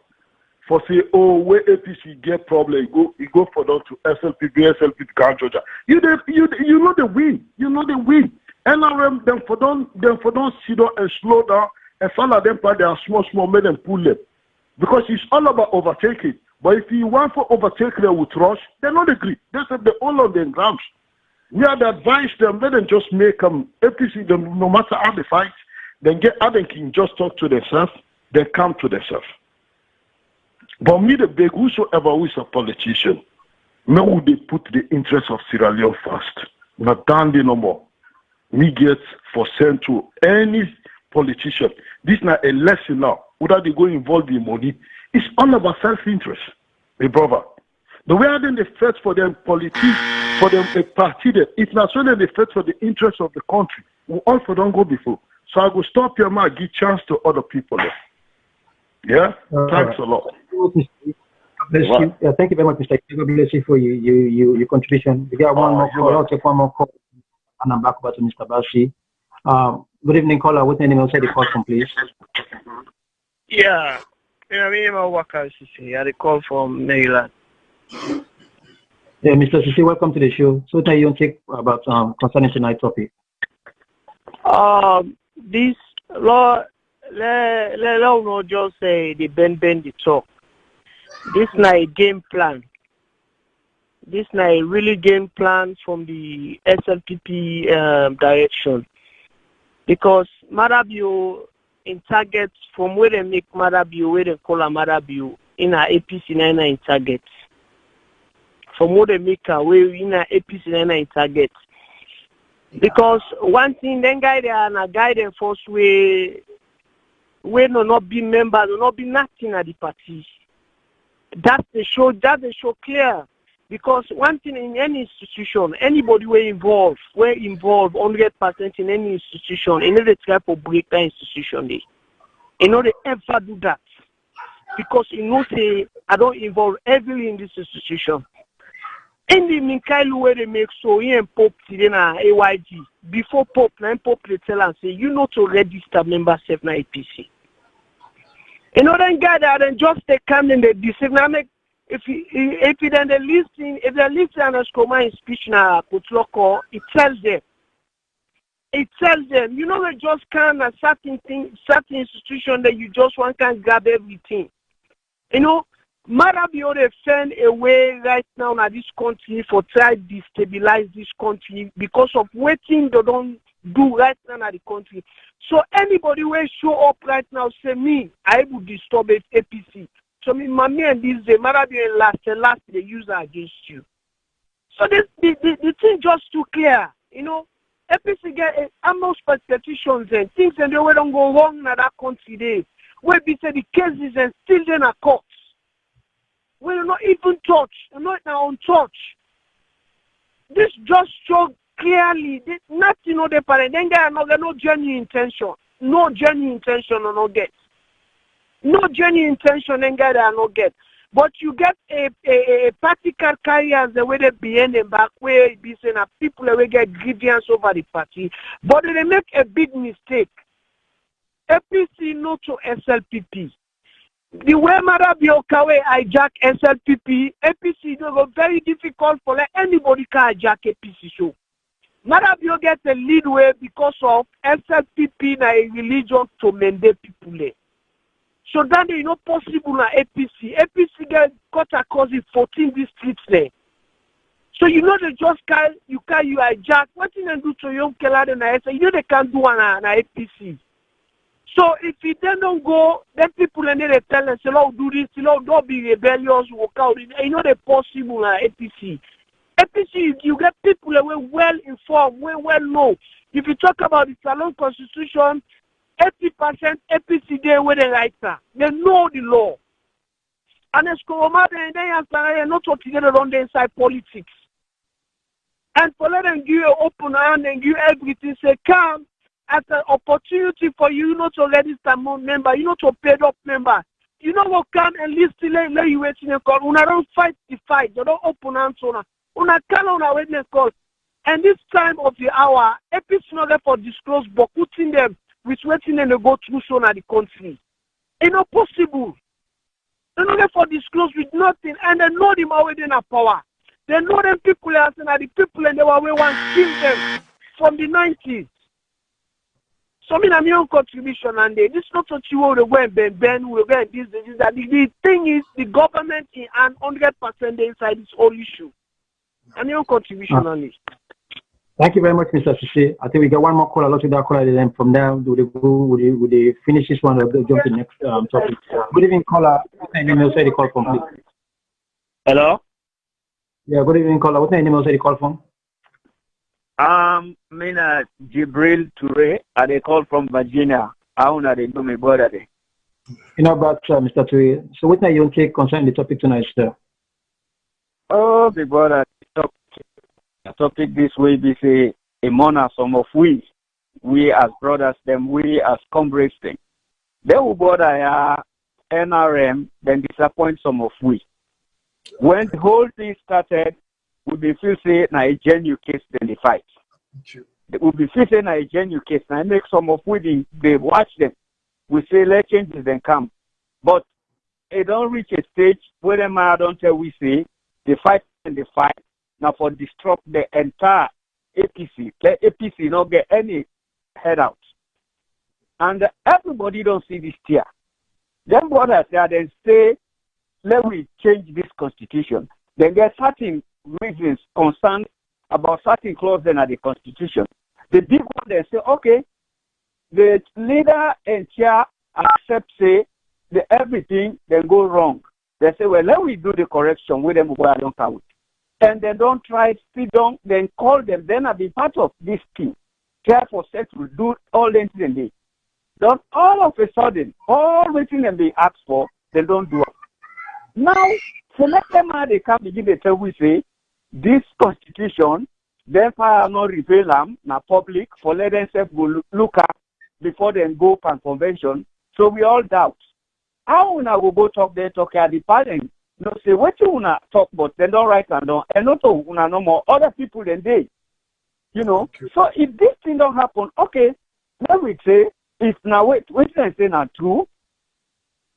For say, oh, where APC get problem, you go for them to SLPP can't judge. You know the win. You know the win. NRM them for don't sit down and slow down and follow them by their small make them pull them. Because it's all about overtaking. But if you want for overtake them with rush, they not agree. They said they all on their grounds. We had advised them, let them just make them APC them no matter how they fight, then get Adam King just talk to themselves, then come to themselves. But me the beg whosoever who is a politician, me would they put the interest of Sierra Leone first. Not down the no more. Me get for send to any politician. This is not a lesson now. Without they go involved in money. It's all about self-interest, my brother. The way then they fight for them politics, for them a party that it's not so that they fight for the interest of the country. We all for don't go before. So I will stop here and give chance to other people there. Yeah? Thanks a lot. Bless you. Yeah, thank you very much, Mr. God bless you for your contribution. We got one more call. I'll take one more call. And I'm back over to Mr. Bashi. Good evening, caller. What's the name? I'll say the call from, please. Yeah. I call from Maryland. Yeah, Mr. Sisi, welcome to the show. So now you take about concerning tonight's topic. This law, let not just say the bend the talk. This not a game plan. This not a really game plan from the SLPP direction, because Marabio in targets from where they make Marabio, where they call a Marabio in a APC 99 in targets. From what they make away in a APC 99 in targets. Because one thing, then guy there and a guy then force we no not be members, no not be nothing at the party. That's the show clear. Because one thing in any institution, anybody we're involved 100% in any institution, in order to try to break that institution, you know they ever do that. Because you know say I don't involve heavily in this institution. In the Minkailu where they make so he and Pope today na AYG. Before Pope, now Pope they tell and say you know to register membership na APC. You know then guy that then just they come in the deceive now make if then they listen and as in speech na Putloko, it tells them, you know they just can't a certain institution that you just one can grab everything. You know, Marabio they find a way right now in this country for try to destabilize this country because of waiting they don't do right now in the country. So anybody will show up right now say me, I will disturb it APC. So me, mommy and this day, Marabio last they use that against you. So the thing just too clear, you know. APC get almost petitions and things and they will don't go wrong in that country there. Where be say the cases and still in a court. We will not even touch, not now on touch. This just show clearly nothing on the parent. Then there are no genuine intention. No genuine intention or no get. No genuine intention then there are no get. But you get a practical carriers the way they behind them back where it be saying that people will get grievance over the party. But they make a big mistake. APC no to SLPP. The way Marabio Kawe hijack SLPP, APC it was very difficult for anybody can hijack APC show. Marabio gets a lead way because of SLPP na a religion to mende people. So that is not possible na APC. APC get cut across the 14 districts there. So you know they just you hijack. What did they do to Yom Kelade na SA? You know they can't do one na APC. So if it then don't go, then people and they tell them, say, "Oh, do this, don't be rebellious, walk out." You know the possible APC. APC, you get people that were well informed, well know. If you talk about the SALONE Constitution, 80% APC they were the writer. They know the law. And as Koromade and they are not all together on the inside politics. And for let them give you open hand and give everything, say, come. As an opportunity for you not to register member, you not to pay up member. You know what come and list let you waiting and call. Una don't fight the fight. You don't open hands on. Una call on a witness call. And this time of the hour, APC not there for disclose, but putting them with waiting and they go through so na the country. It's not possible. They're not there for disclose with nothing, and they know them already in a power. They know them people are the people and they were we want to kill them from the 90s. So I'm your own contribution and this is not what you will go and bend, we'll go and this, that. The thing is the government is 100% inside this whole issue. And your own contribution on this. Thank you very much, Mr. Sisi. I think we got one more caller. Let's do that caller. Then from there, would they finish this one? We'll jump to the next topic. Good evening, caller. What's your name? Say the call from, please. Hello? Yeah, good evening, caller. What's your name? Say the call from. Mina Jibril Toure, and they call from Virginia. How are they doing, my brother? You know about Mr. Toure. So what are your take concerning the topic tonight, sir? Oh, my brother, the topic this way be say a monarch some of we as brothers, them we as comrades thing. They will bother NRM, then disappoint some of we. When the whole thing started, we be feel say na a genuine case then they fight. We be feel say na a genuine case. Now I make some of we they watch them. We say let changes then come. But it don't reach a stage where them don't tell we say they fight and they fight now for disrupt the entire APC. Let APC not get any head out. And everybody don't see this tier. Then what I say, then say, let me change this constitution. Then get certain reasons concerned about certain clauses in the constitution. The big one, they say, okay, the leader and chair accept, say, everything then go wrong. They say, well, let me do the correction with them who I don't count. And they don't try, sit down, then call them, then I'll be part of this team. Care for settle, do all the things they Then all of a sudden, all everything they be asked for, they don't do it. Now, select them how they come begin to tell we say, this constitution, therefore I not reveal them, na public, for let themselves go look at before they go pan convention. So we all doubt. How una go talk there, talk at the parent? No say what you una talk about, they don't write and don't, and not una no more other people than they. You know, so if this thing don't happen, okay, let me say, if now wait I say not true,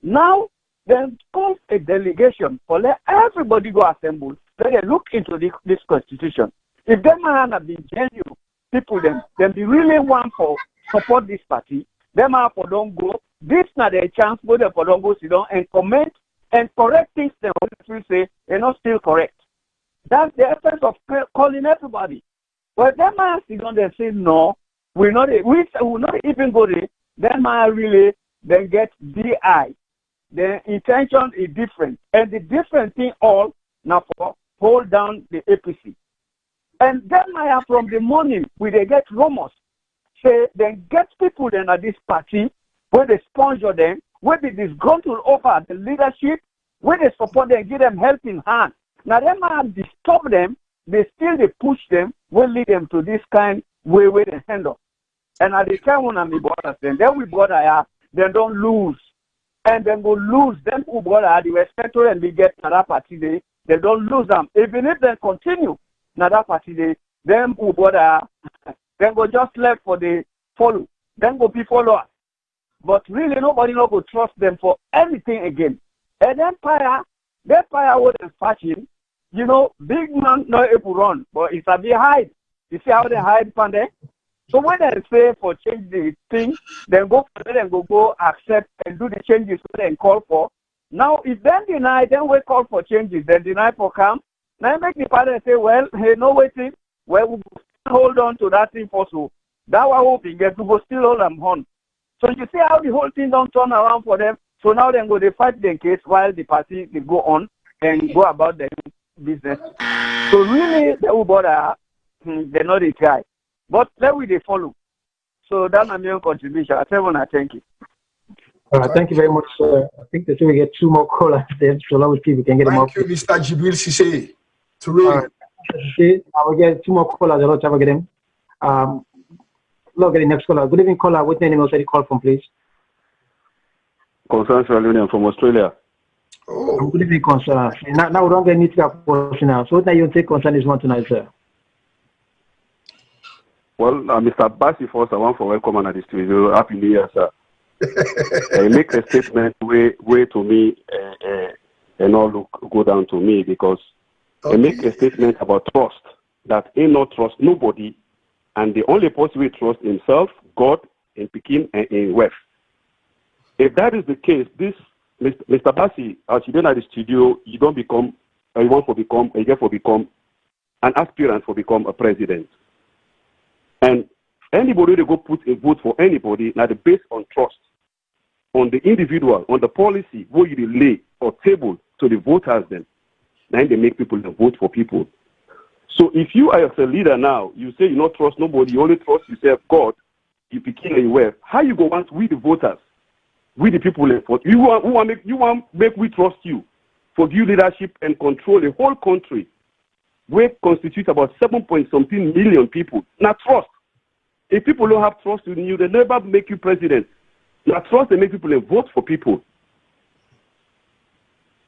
now then comes a delegation for let everybody go assemble, let them look into this constitution. If them man have been genuine people, then be really want for support this party, them have for don't go. This not their chance, but they for don't go sit down and comment and correct things. They will say they're not still correct. That's the essence of calling everybody. But them man sit down and say no, we will not even go there. Them man really then get DI. The intention is different, and the different thing all now for hold down the APC. And then from the morning we they get rumors, say then get people then at this party where they sponsor them, where they disgruntled over the leadership, where they support them, give them helping hand. Now them disturb them, they push them, will lead them to this kind way where they handle. And at the time when I'm bother them, then we bother then don't lose. And then go lose them who bother the respect and we get another party they don't lose them. Even if they continue another party them who bother then go just left for the follow. Then go be followers. But really nobody not go trust them for anything again. And Empire was fashion, you know, big man not able to run, but it's a bit hide. You see how they hide from there? So when they say for change the thing, then go accept and do the changes they call for. Now if then deny, then we call for changes, then deny for come. Now make the party say, well, hey, no waiting. Well, we will hold on to that thing for so. That one hoping get to go still hold them on. So you see how the whole thing don't turn around for them. So now they go they fight their case while the party they go on and go about their business. So really they will bother they're not the guy. But let we they follow. So that's my main contribution. I thank you. Thank you very much, sir. I think that we get two more callers there, so long as people can get them up. Thank you, Mr. Jibril Sise. I will get two more callers. I don't have to get them. Look at the next caller. Good evening, caller. What's your name? Also, the call from, please. Concern Union from Australia. Oh. Good evening, concern. Now we don't get need to question now. So what now you take concern is one tonight, sir? Well, Mr. Bassi first, I want to welcome at the studio. Happy New Year, sir. I make a statement way to me and all look go down to me because I make a statement about trust that ain't not trust nobody, and the only person we trust himself, God, in Pekin and in West. If that is the case, this Mr. Bassi, as you don't at the studio, you don't become, you want to become, you get to become an aspirant for become a president. And anybody they go put a vote for anybody, now the based on trust, on the individual, on the policy, where you lay or table to the voters then. Then they make people vote for people. So if you are a leader now, you say you don't trust nobody, you only trust yourself, God, you became a web. How you go want we the voters, we the people you want make we trust you for give leadership and control the whole country, where constitutes about 7-point-something million people. Now trust. If people don't have trust in you, they never make you president. Now trust they make people vote for people.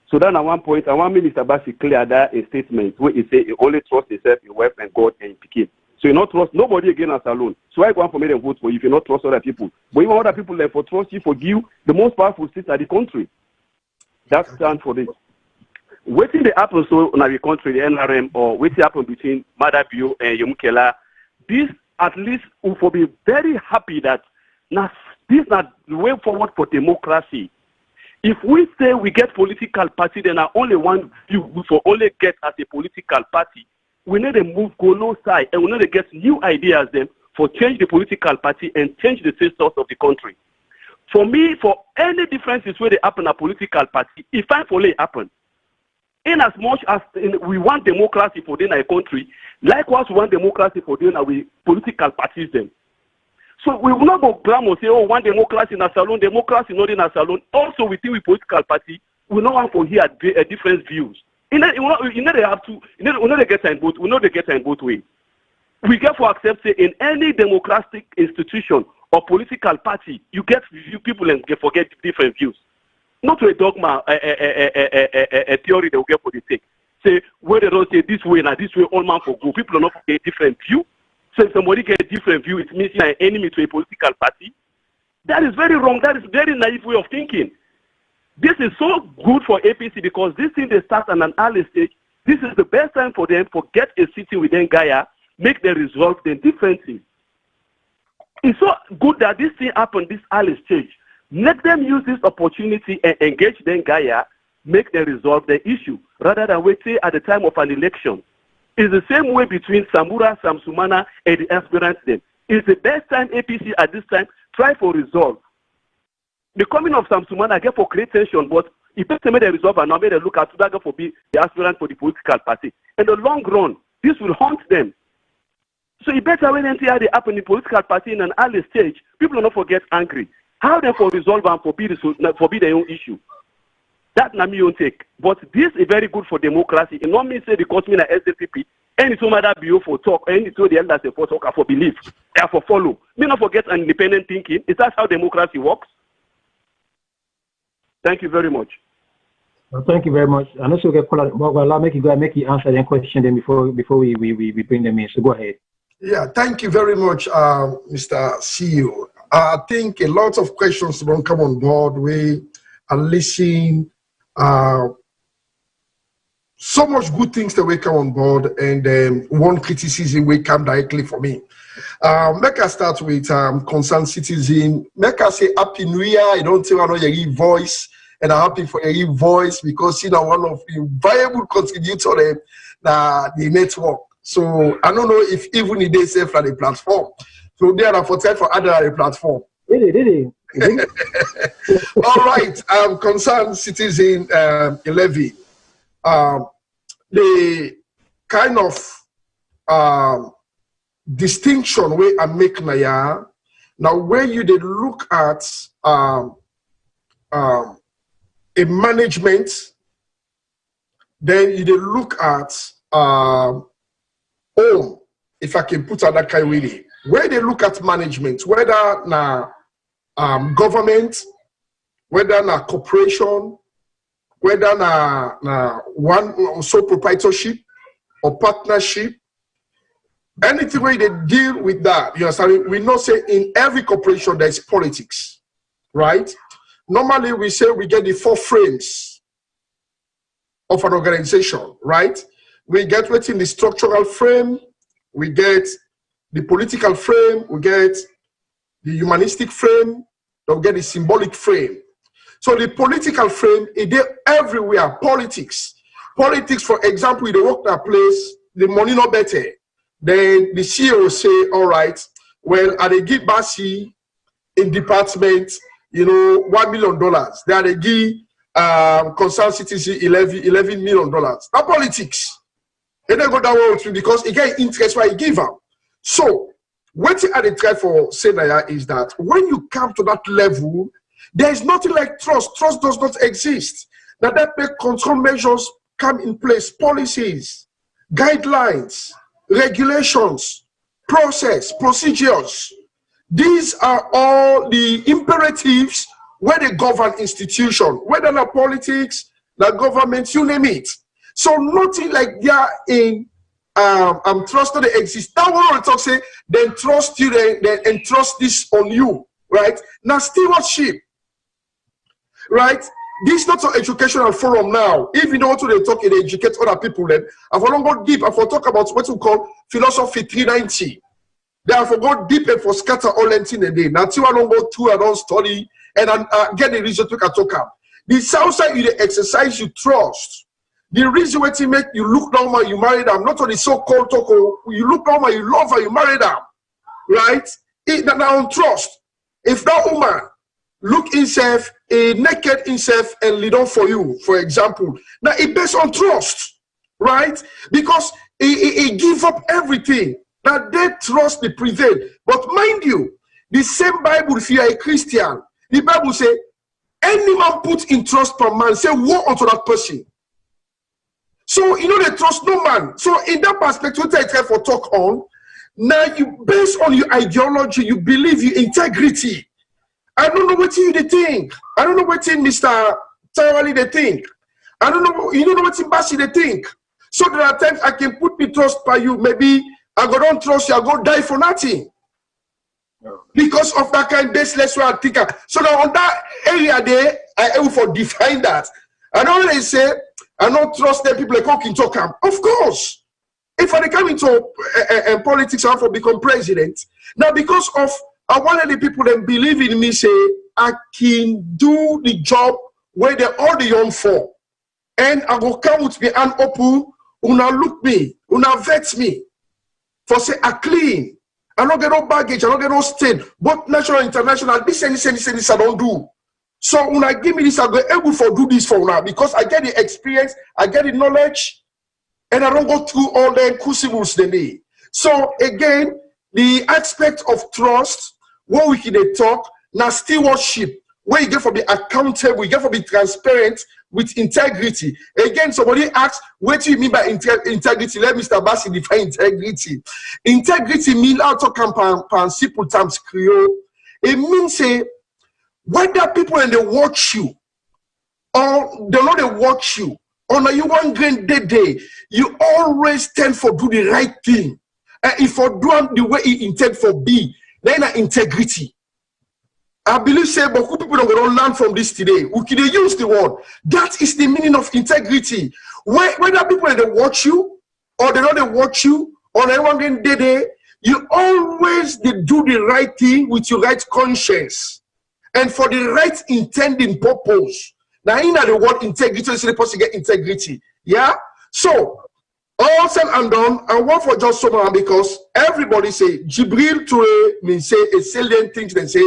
So then at one point, I want Minister Bassi clear that a statement where he say he only trust himself, his wife and God and Pekin. So you not trust nobody again as alone. So I go on for me and vote for you if you not trust other people. But you want other people there for trust you, forgive the most powerful state of the country. That stands for this. Waiting the happen so in our country, the NRM, or waiting happen between Madabio and Yomukela, this at least will be very happy that now this is not the way forward for democracy. If we say we get political party, then I only one view we for only get as a political party. We need to move go no side, and we need to get new ideas then for change the political party and change the status of the country. For me, for any differences where they happen a political party, if I follow it happen. In as much as we want democracy for our country, likewise we want democracy for our political parties then. So we will not go clam or say, oh, one democracy in a salon, democracy not in a salon. Also within the political party, we don't want to hear different views. You know they have to, we know they get in both ways. We get for accept say in any democratic institution or political party, you get people and forget different views. Not to a dogma, a theory that we get for the sake. Say, where they don't say this way and this way, all man for go. People are not get different view. So if somebody get a different view, it means you're an enemy to a political party. That is very wrong. That is very naive way of thinking. This is so good for APC because this thing they start at an early stage. This is the best time for them to get a sitting with them Gaia, make them resolve the differences. It's so good that this thing happened this early stage. Let them use this opportunity and engage them Gaia, make them resolve the issue, rather than waiting at the time of an election. It's the same way between Samura, Samsumana, and the aspirants then. It's the best time APC at this time try for resolve. The coming of Samsumana get for create tension, but if they made a resolve and now made a look at that for be the aspirant for the political party. In the long run, this will haunt them. So it better when NTR they happen in political party in an early stage, people will not forget angry. How they for resolve and forbid their own issue? That na me own take. But this is very good for democracy. It not mean say because me na SAPP, any so matter BO for talk, any so the elders for talk, for believe, for follow. Me not forget an independent thinking. Is that how democracy works? Thank you very much. Well, thank you very much. And also get I'll make you answer the question then before we bring them in. So go ahead. Yeah, thank you very much, Mr. CEO. I think a lot of questions don't come on board. We are listening. So much good things that we come on board, and one criticism will come directly for me. Make us start with concerned citizen. Make us say Happy New Year. I don't tell your voice, and I'm happy for your voice because you know one of the viable contributors to the network. So I don't know if even the day safe for the platform. So they are for time for other platform. Really. All right, concerned citizen 11. The kind of distinction where I make now where you did look at a management, then you did look at if I can put it that kind of way. Where they look at management, whether na government, whether na corporation, whether na one sole proprietorship or partnership, anything where they deal with that, you understand? We know say in every corporation there is politics, right? Normally we say we get the 4 frames of an organization, right? We get within the structural frame, we get the political frame, we get the humanistic frame, we get the symbolic frame. So the political frame is there everywhere. Politics, for example, they work that place, the money not better. Then the CEO say, all right, well, I they give Basi in department, you know, $1 million. Then they give concerned citizen $11 million. That politics. They don't go that way too because it get interest why you give them. So, what I try for say is that when you come to that level, there is nothing like trust. Trust does not exist. Now that make control measures come in place, policies, guidelines, regulations, process, procedures. These are all the imperatives where they govern institution, whether the politics, the government, you name it. So nothing like they are in trusted they exist. That one talk say then trust you, then entrust this on you, right? Now stewardship, right? this is not an educational forum now. If you don't want to talk and educate other people, then I will not go deep. I will talk about what we call philosophy 390. Then I will go deep and for scatter all anything a day. Now, I don't go through, I don't study, and get the result we can talk about. The south side, you exercise you trust. The reason why to make you look normal, you marry them. Not only so-called talk, you look normal, you love her, you marry them. Right? That now trust. If that woman look himself, naked himself, and lead on for you, for example, now it based on trust, right? Because he give up everything. That they trust the prevail. But mind you, the same Bible, if you are a Christian, the Bible say, any man put in trust per man, say woe unto that person. So you know they trust no man. So in that perspective, what I try for talk on, now you based on your ideology, you believe your integrity. I don't know what you think. I don't know what Mr. Tawali they think. I don't know, you don't know what Basi they think. So there are times I can put the trust by you. Maybe I go don't trust you, I go die for nothing. Because of that kind of baseless way I think. So now on that area there, I able for define that. I don't really say I don't trust them people like talking talk. Of course. If I come into politics, I have to become president. Now because of one of the people that believe in me say I can do the job where they all the young for. And I go come with me and open, una look me, una vet me. For say I clean. I don't get no baggage, I don't get no stain. Both national and international, this I don't do. So when I give me this, I go able for do this for now because I get the experience, I get the knowledge, and I don't go through all the crucibles they need. So again, the aspect of trust, where we can talk, now stewardship, where you get for be accountable, you get for be transparent with integrity. Again, somebody asks, what do you mean by integrity? Let Mr. Bassi define integrity. Integrity means out of simple terms, Creole. It means say whether people and they watch you or they know they watch you, or now you one great day, you always stand for do the right thing. And if for do the way you intend for be, then integrity. I believe say but people don't learn from this today. We can use the word. That is the meaning of integrity. Whether people they watch you or they know they watch you or anyone day, you always they do the right thing with your right conscience and for the right intending purpose. Now in the word integrity, is the person get integrity. Yeah. So all said and done, I want for just someone because everybody say Jibril Toure means say a salient things they say.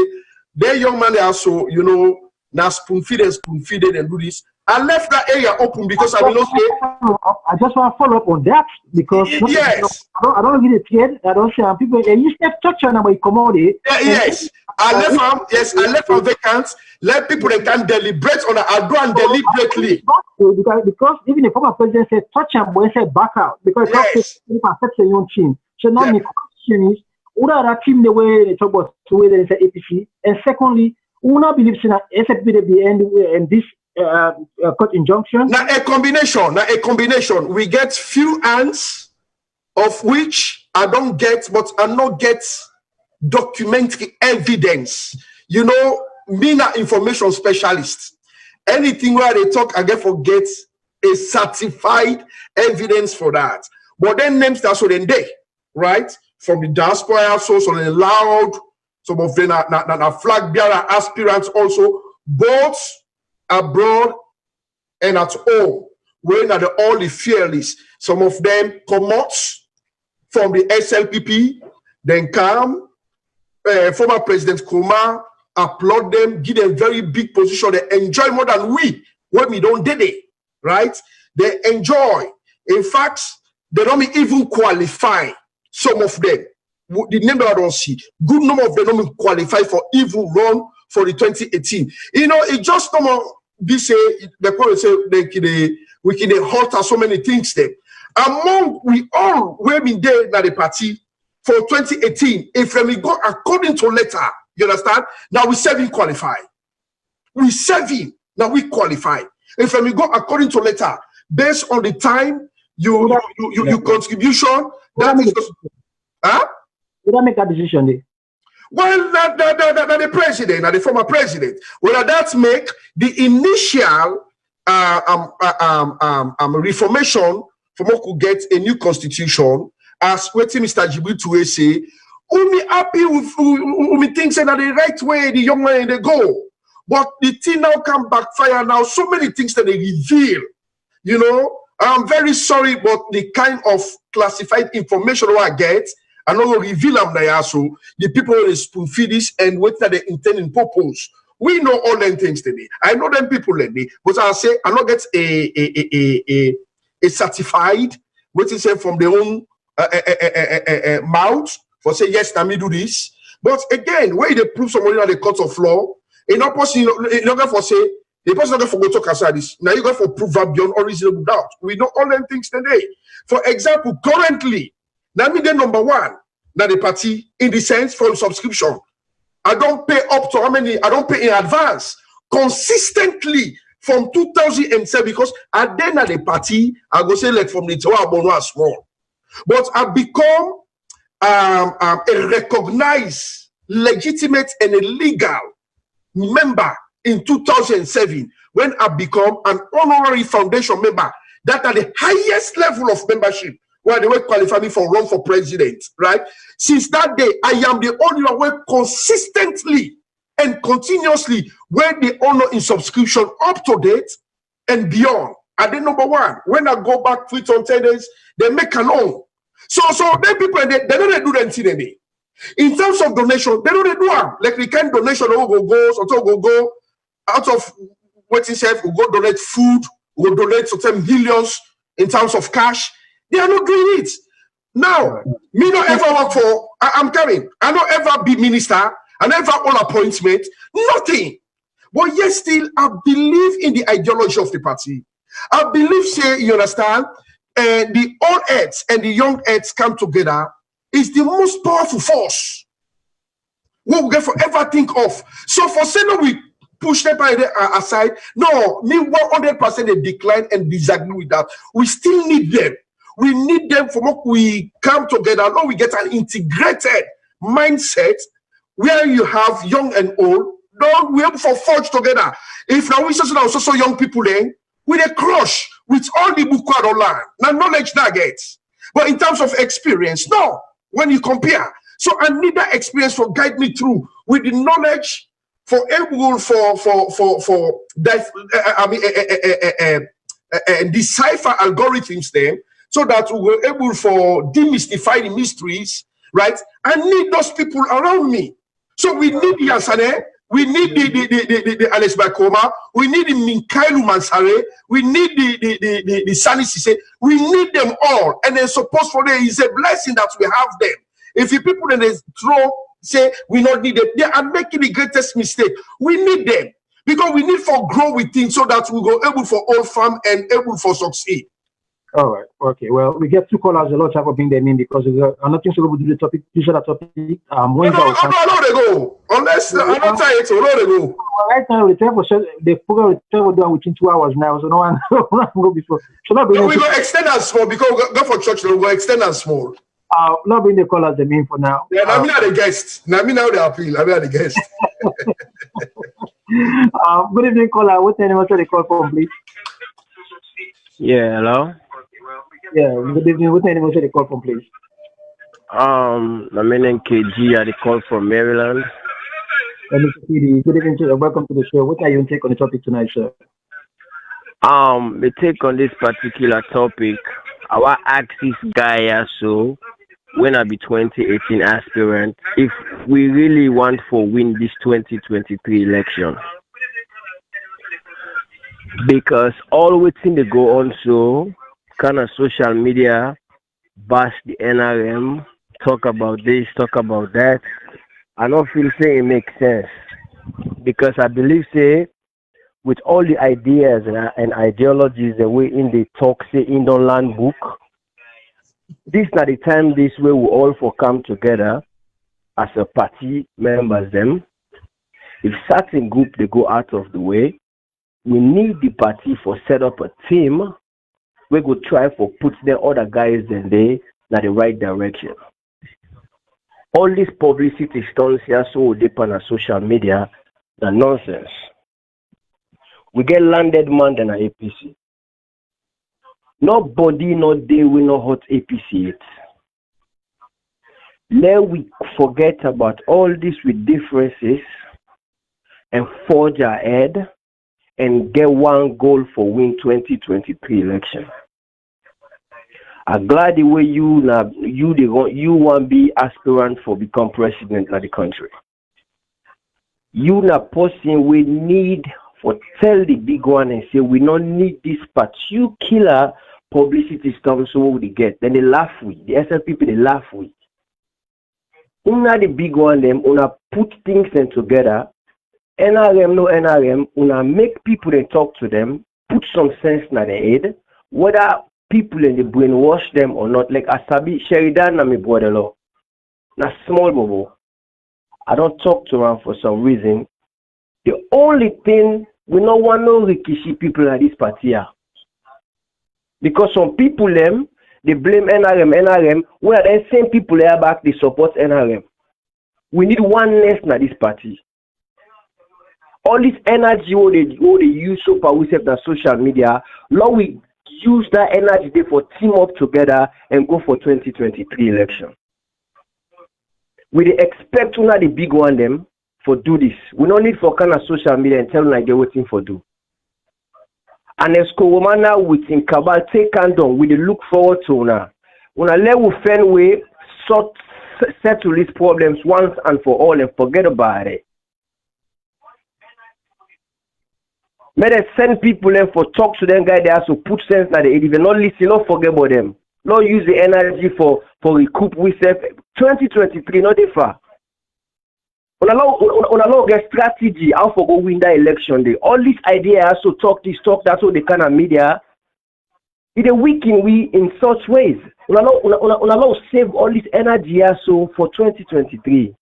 Their young man also, you know, now spoon feeded and do this. I left that area open because I will not say. I just want to follow up on that because yes, I don't get it yet. I don't say people. You step touch on my commodity. Yes, I left them vacant. Let people they can deliberate on I do and deliberately. Because even the former president said touch and boy said back out because yes. It affects the young team. So now the question is. Una team the way they talk about the way they say APC, and secondly, Una believes in SFP at the end and this court injunction. Now a combination. We get few hands of which I don't get, but I not get documentary evidence. You know, me not information specialist. Anything where they talk, I get forget a certified evidence for that. But then names that's what they right. From the diaspora also, so they loud, some of them are flag bearer aspirants also, both abroad and at home, when are all the fearless. Some of them come out from the SLPP, then come, former President Kuma, applaud them, give them very big position, they enjoy more than we, when we don't did it, right? They enjoy. In fact, they don't even qualify. Some of them, the number I don't see, good number of them don't qualify for even run for the 2018. You know, it just no more be say the people say we can halt so many things there. Among we all were been there at the party for 2018. If we go according to letter, you understand? Now we 7 qualify. We 7 now we qualify. If we go according to letter, based on the time your contribution. That is Did I make that decision there? Well, the president, the former president, whether that make the initial reformation for what could get a new constitution, as waiting Mr. Jibril say, we happy with we think that the right way the young man they go. But the thing now come backfire now. So many things that they reveal, you know. I'm very sorry, but the kind of classified information I get, I know reveal them there. So the people will spoon feed this and what that they intend in purpose. We know all them things today. I know them people like me, but I say I not get a certified, what is said from their own mouth for say yes, let me do this. But again, where they prove somebody at the court of law, in opposite, you know, for say the person not for go talk aside this. Now you go for prove beyond all reasonable doubt. We know all them things today. For example, currently, now me the number one, now the party in the sense from subscription. I don't pay up to how many, I don't pay in advance consistently from 2007 because I then at the party, I go say like from the Tower small. But I become a recognized, legitimate, and a legal member in 2007 when I become an honorary foundation member. That at the highest level of membership where they will qualify me for run for president, right? Since that day, I am the only one consistently and continuously when the honor in subscription up to date and beyond. And then number one, when I go back 3 on 10 days, they make an own. So then people they don't do anything. In terms of donation, they don't do them. Like the kind of donation go out of what he said, we go donate food, we go donate certain millions in terms of cash. They are not doing it. Now, me not ever work for, I'm coming. I don't ever be minister. I never all appointment. Nothing. But yet still, I believe in the ideology of the party. I believe, say, you understand, the old heads and the young heads come together is the most powerful force. What we get forever think of. So for say no, we push them aside. No, me 100% they decline and disagree with that. We still need them. We need them for what we come together. Now we get an integrated mindset where you have young and old. Now we have for forge together. If now we also young people then with a crush with all the book online. Now knowledge that gets. But in terms of experience, no. When you compare, so I need that experience to guide me through with the knowledge for able for decipher algorithms then, so that we were able for demystify the mysteries, right? I need those people around me. So we need the Yansane, we need the Alex Bakoma, we need the Minkailu Mansare, we need the Sani Sise, we need them all. And then suppose for them is a blessing that we have them. If you people then they throw, say we not need them, they are making the greatest mistake. We need them because we need for grow with things so that we go able for all farm and able for succeed. All right. Okay. Well, we get 2 callers. A lot of bring them in because I'm not thinking about the topic. You should have topic. No, they go. Unless I'm not tired, so no, they go. Right now, the program will travel down within 2 hours now, so no one go before. So not we go extend and small because we go for church. We go extend and small. Not bring the callers them in for now. Yeah, I'm not the guest. Now me now the appeal. I'm not the guest. Good evening, caller. What's the name of the call from, please? Yeah, hello. Yeah, good evening. What's the name of the call from, please? My name KG. I call from Maryland. Mr. PD, good evening. Welcome to the show. What are you take on the topic tonight, sir? The take on this particular topic, I want to ask this guy also, when I be 2018 aspirant, if we really want to win this 2023 election. Because all waiting to go on so kind of social media, bash the NRM, talk about this, talk about that. I don't feel say it makes sense. Because I believe say with all the ideas and ideologies the way in the talk say in the land book, this is not the time this way we all for come together as a party members them. If certain group they go out of the way, we need the party for set up a team. We go try for put the other guys in there in the right direction. All these publicity stunts here so deep on social media, the nonsense. We get landed man than an APC. Nobody, not day, we know hot APC it. Let we forget about all this with differences and forge ahead and get one goal for win 2023 election. I'm glad the way you want to be aspirant for become president of the country. You na person we need for tell the big one and say we don't need this particular publicity stuff so we get. Then they laugh with the SL people they laugh with. Una the big one them una put things in together. NRM no NRM una make people and talk to them, put some sense in their head, whether people in the brainwash them or not. Like Asabi Sheridan na me brother law. Na small bobo. I don't talk to him for some reason. The only thing we don't want no Rikishi people at this party here. Because some people them they blame NRM, where the same people there back they support NRM. We need oneness in this party. All this energy what they use so far we have the social media, now we use that energy there for team up together and go for 2023 election. We expect to not the big one them for do this. We don't need for kind of social media and tell them like they're waiting for do. And as Coromana with in Cabal take and on, we look forward to now. When I let we find way settle these problems once and for all and forget about it. May they send people in for talk to them guys they have to put sense that they even not listen, not forget about them. Not use the energy for recoup we say 2023, not far. On allow get strategy how for go win that election day. All these ideas so talk this, talk that, so the kind of media. It a weaken we in such ways. On allow save all this energy so for 2023.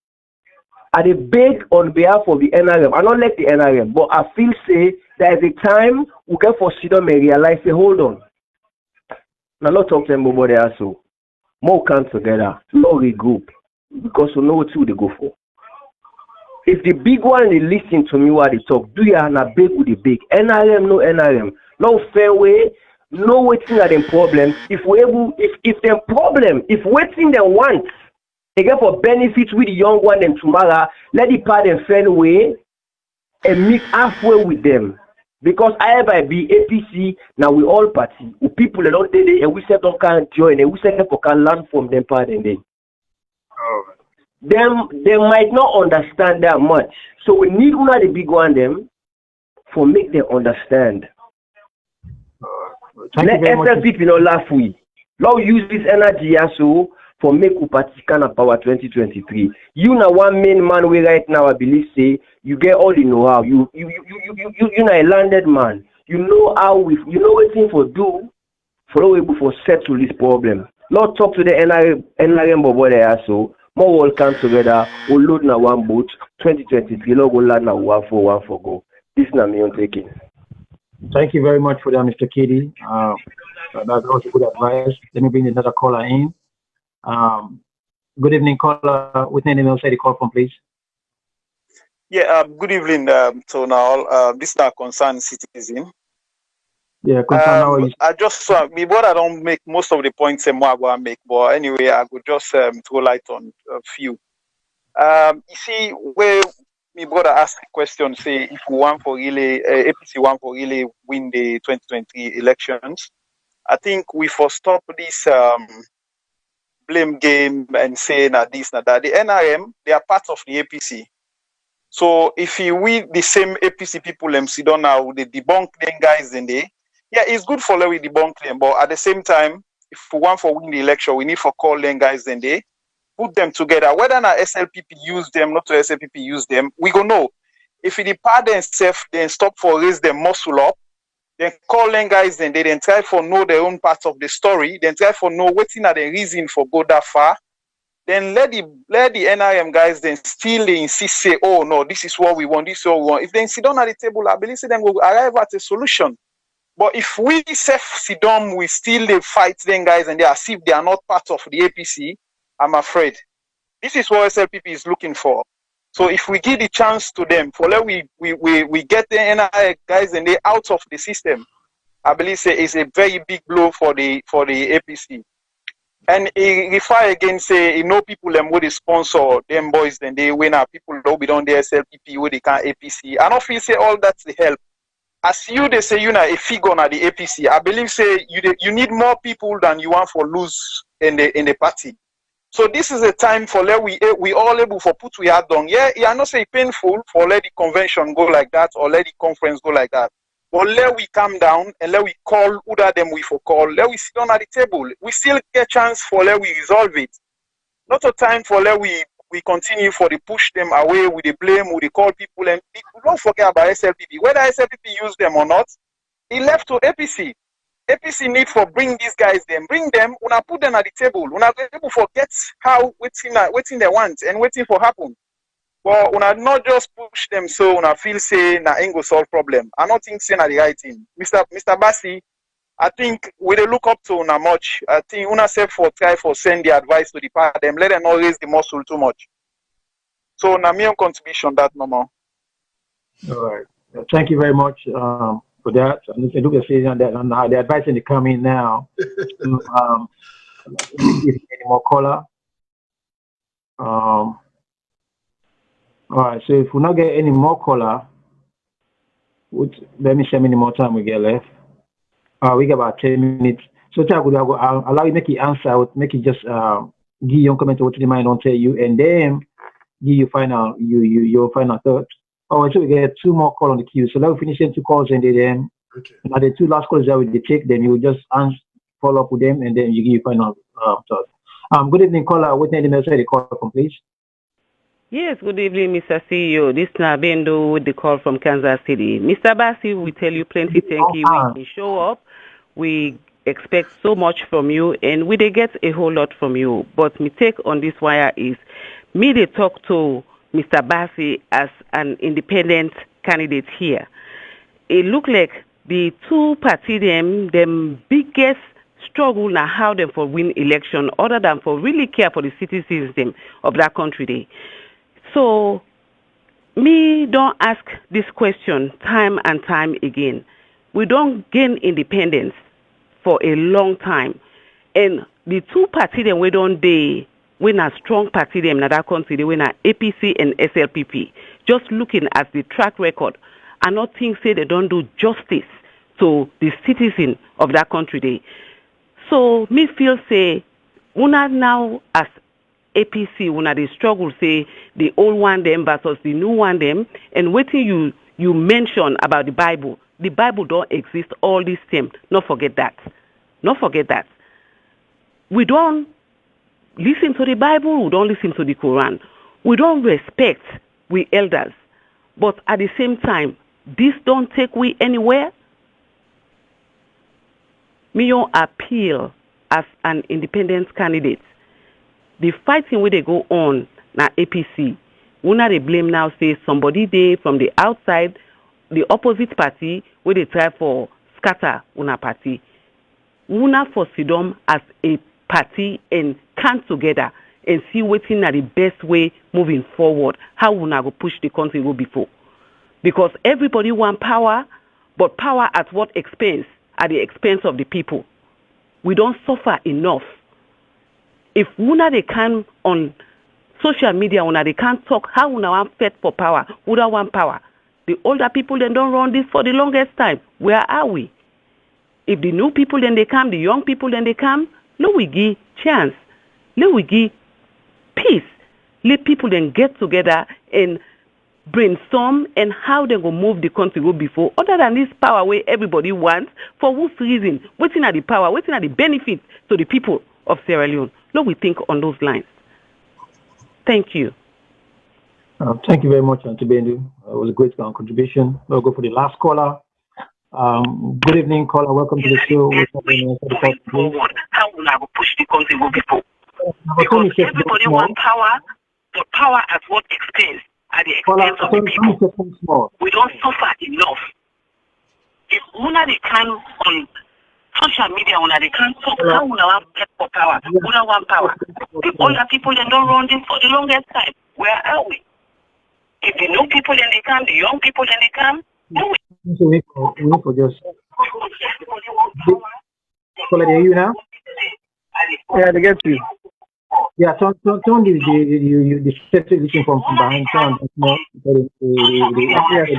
I dey beg on behalf of the NRM. I don't like the NRM, but I feel say there is a time we can for sit down and realize say hold on. Now not talk to them about there so. More come together, no regroup, because we know what they go for. If the big one they listen to me while they talk, do you have a big with the big? NRM, no NRM. No fair way, no waiting at them problem. If we able, if them problem, if waiting them want, they get for benefit with the young one them tomorrow, let the part them fair way and meet halfway with them. Because I by be APC, now we all party. People that don't they and we say don't can join and we say people can learn from them part and then. They might not understand that much. So we need one of the big one them for make them understand. Let SL people not laugh with. Now use this energy also for make party kind of power 2023. You know one main man way right now I believe say you get all the know-how. You know a landed man. You know how you know what thing for do for able for settle this problem. Not talk to the NRM bobo there so. More all come together, we'll load na one boat, 2023, log will land na one for go. This is not me on taking. Thank you very much for that, Mr. Kitty. That's also good advice. Let me bring another caller in. Good evening, caller. With name outside the call from, please. Yeah, good evening to now. This is a concerned citizen. Yeah, how are you? I just me but I don't make most of the points I'm going to make, but anyway, I could just throw light on a few. You see, where me brother asked a question, say if we want for really APC want for really win the 2020 elections, I think we for stop this blame game and saying that this and that. The NRM, they are part of the APC. So if we the same APC people sit down now, they debunk them guys then they. Yeah, it's good for Larry debunk them, but at the same time, if we want for win the election, we need for call them guys then they put them together. Whether or not SLPP use them, not to SLPP use them, we go know. If it part themselves, then stop for raise them muscle up, then call them guys then they then try for know their own part of the story, then try for know what's not the reason for go that far. Then let the NRM guys then still they insist say, oh no, this is what we want, this is what we want. If they sit down at the table, I believe them will arrive at a solution. But if we sit down, we still they fight them guys and they are as if they are not part of the APC, I'm afraid. This is what SLPP is looking for. So if we give the chance to them, for let we get the NIA guys and they out of the system, I believe say is a very big blow for the APC. And if I again say people them would sponsor them boys, then they win our people will be done the SLPP with the APC. I don't feel say all that's the help. As they say a figure on the APC, I believe say you need more people than you want for lose in the party. So this is a time for let we all able for put we had done. Yeah, I not say painful for let the convention go like that or let the conference go like that. But let we calm down and let we call who that them we for call. Let we sit down at the table. We still get chance for let we resolve it. Not a time for let we continue for the push them away with the blame, with the call people and people. Don't forget about SLPP. Whether SLPP use them or not, it left to APC. APC need for bring these guys them, bring them, una put them at the table, una able forget how waiting they want and waiting for happen. But una not just push them so una feel say na ain't go solve problem. I not think say na the right thing. Mr. Bassi, I think we dey look up to una much. I think una self for try for send the advice to the part them, let them not raise the muscle too much. So na me own contribution that no more. All right. Thank you very much for that. And look at saying that on the advice in the coming now. Any more caller? All right. So if we not get any more caller, let me see how many more time we get left. We got about 10 minutes. So I'll allow you make you answer. Make you just give your comment what the mind don't tell you, and then give your final thoughts. Oh, so we get 2 more calls on the queue. So let me finish them 2 calls and then now the 2 last calls that we take, then you just follow up with them and then you give your final thoughts. Good evening, caller. What name is the call from, please? Yes, good evening, Mr. CEO. This is Nabendo with the call from Kansas City. Mr. Bassi, we tell you plenty thank you. We show up. We expect so much from you, and we they get a whole lot from you. But my take on this wire is, me they talk to Mr. Bassi as an independent candidate here. It look like the 2 party them biggest struggle now how them for win election other than for really care for the citizens them of that country day. So me don't ask this question time and time again. We don't gain independence for a long time. And the 2 party them we don't win a strong party them in that country, they win a APC and SLPP. Just looking at the track record, I not think say they don't do justice to the citizen of that country day. So me feel say una now as APC una they struggle say the old one them versus the new one them, and waiting you mention about the Bible don't exist all this time. Not forget that. We don't listen to the Bible, we don't listen to the Quran. We don't respect we elders. But at the same time, this don't take we anywhere. Me your appeal as an independent candidate. The fighting where they go on na APC. Una they blame now say somebody they from the outside, the opposite party where they try for scatter una party. Una for Sidom as a party and come together and see what's in the best way moving forward. How una go push the country go before. Because everybody want power, but power at what expense? At the expense of the people. We don't suffer enough. If una they can on social media, una they can't talk how una want fight for power, una want power. The older people then don't run this for the longest time. Where are we? If the new people then they come, the young people then they come, let we give chance. Let we give peace. Let people then get together and brainstorm and how they go move the country go before. Other than this power where everybody wants, for what reason? Waiting at the power, waiting at the benefits to the people of Sierra Leone. Let we think on those lines. Thank you. Thank you very much, Auntie Bendu. It was a great contribution. We'll go for the last caller. Good evening, caller. Welcome to the show. Forward, how will I push the country go before? Because everybody wants power, but power at what expense? At the expense of the people. We don't suffer enough. If una they can on social media when they can't talk how we have get for power. We don't want power. All the people that don't run this for the longest time. Where are we? If the new people then they come, the young people then they come, do it. So we for just. So are you now? Yeah, they get you. Yeah, turn the separate listen from behind sound. Yeah,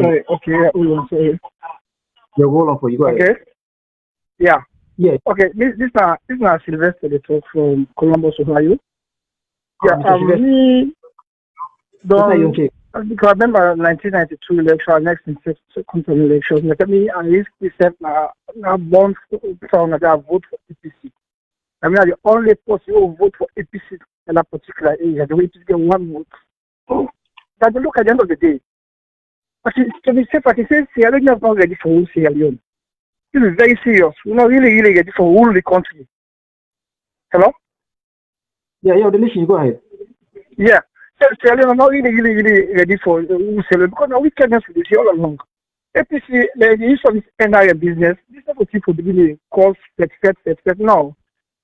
sorry. Okay, yeah, sorry. You're rolling for you. Go ahead. Okay. Yeah. Yeah. Okay. This is Sylvester. They talk from Columbus, Ohio. Yeah. Because I remember 1992 election, next in second election. Like I risk myself now born from that I vote for APC. I mean, the only person who vote for APC in a particular area, the way to get one vote. But look at the end of the day. But to be safe, I can say Sierra Leone is not ready for whole Sierra Leone. This is very serious. We're not really ready for whole the country. Hello? Yeah, the listen, go ahead. Yeah. So Sierra Leone is not really ready for whole Sierra Leone because now we can't we see all along. APC, the issue of this NIM business, this is not what people really call set. No.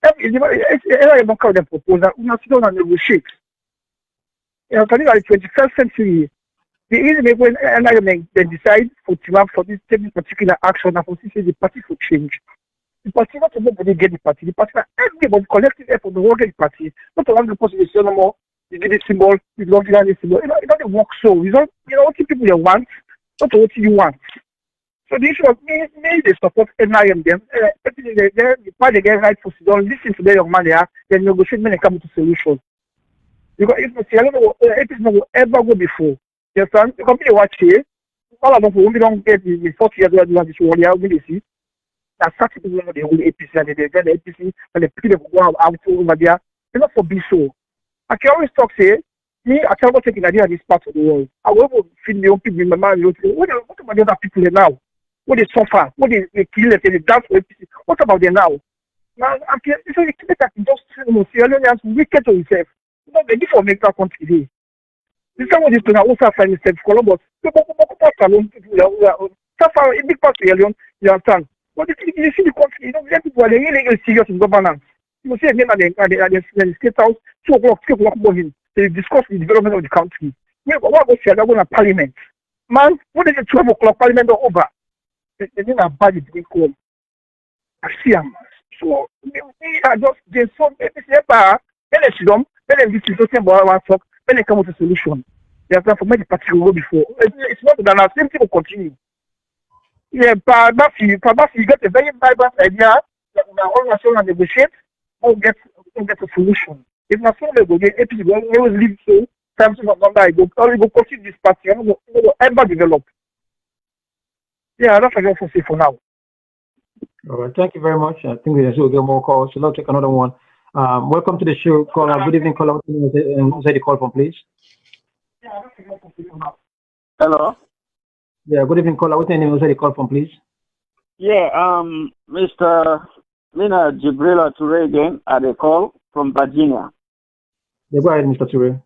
If NIM don't call them proposal, we not sit down and negotiate. You know, talking about the 21st century, the reason when NIM they decide for this particular action and for this the party for change. The party not everybody get the party. The party everybody collective effort to work get the party. Not one the person is no more. You get the symbol, you don't get the symbol. It doesn't work so. You know what people they want, not what you want. So the issue of me they support NIM them. The party get right for don't listen to the young man there, then negotiate when they come to solution. Because if the Sierra Leone APC will ever go before. Yes, sir. The company watch here. All of them who don't get the 40 years old this world, yeah, we see. That such people know the whole APC and they get the APC and the people go out over there. They're not for be so. I can always talk say, me, I cannot take an idea of this part of the world. I will feel the old people in my mind. What about the other people now? What they suffer? What they kill them? They dance for APC. What about them now? Now, I can just Sierra Leoneans wicked to himself. Not ready for make that country today. This is what is going to also find itself Columbus. SALONE people suffer a big part of Sierra Leone, you understand? But if you see the country, people are really serious in governance. You see again at the state house, 2 o'clock, 3 o'clock morning, they discuss the development of the country. What was Sierra Leone parliament? Man, what is the 12 o'clock parliament over? They didn't have budget to come. I see them. So we are just there's some when this is talking about one talk, when they come with a solution. They have done for many parties go before. It's not that the same thing will continue. Yeah, perhaps you get a very vibrant idea that we are all national and negotiate or get a solution. If not so, they go get APC will always leave so something of number I go only go continue this party and will ever develop. Yeah, that's what I can say for now. All right, thank you very much. I think we will get more calls, so let's take another one. Welcome to the show, caller. Good evening, caller. Say the call from, please. Hello. Yeah, good evening, caller. What's your name? Say the call from, please. Yeah, Mr. Mina Jibrila Toure again at a call from Virginia. Yeah, go ahead, Mr. Toure.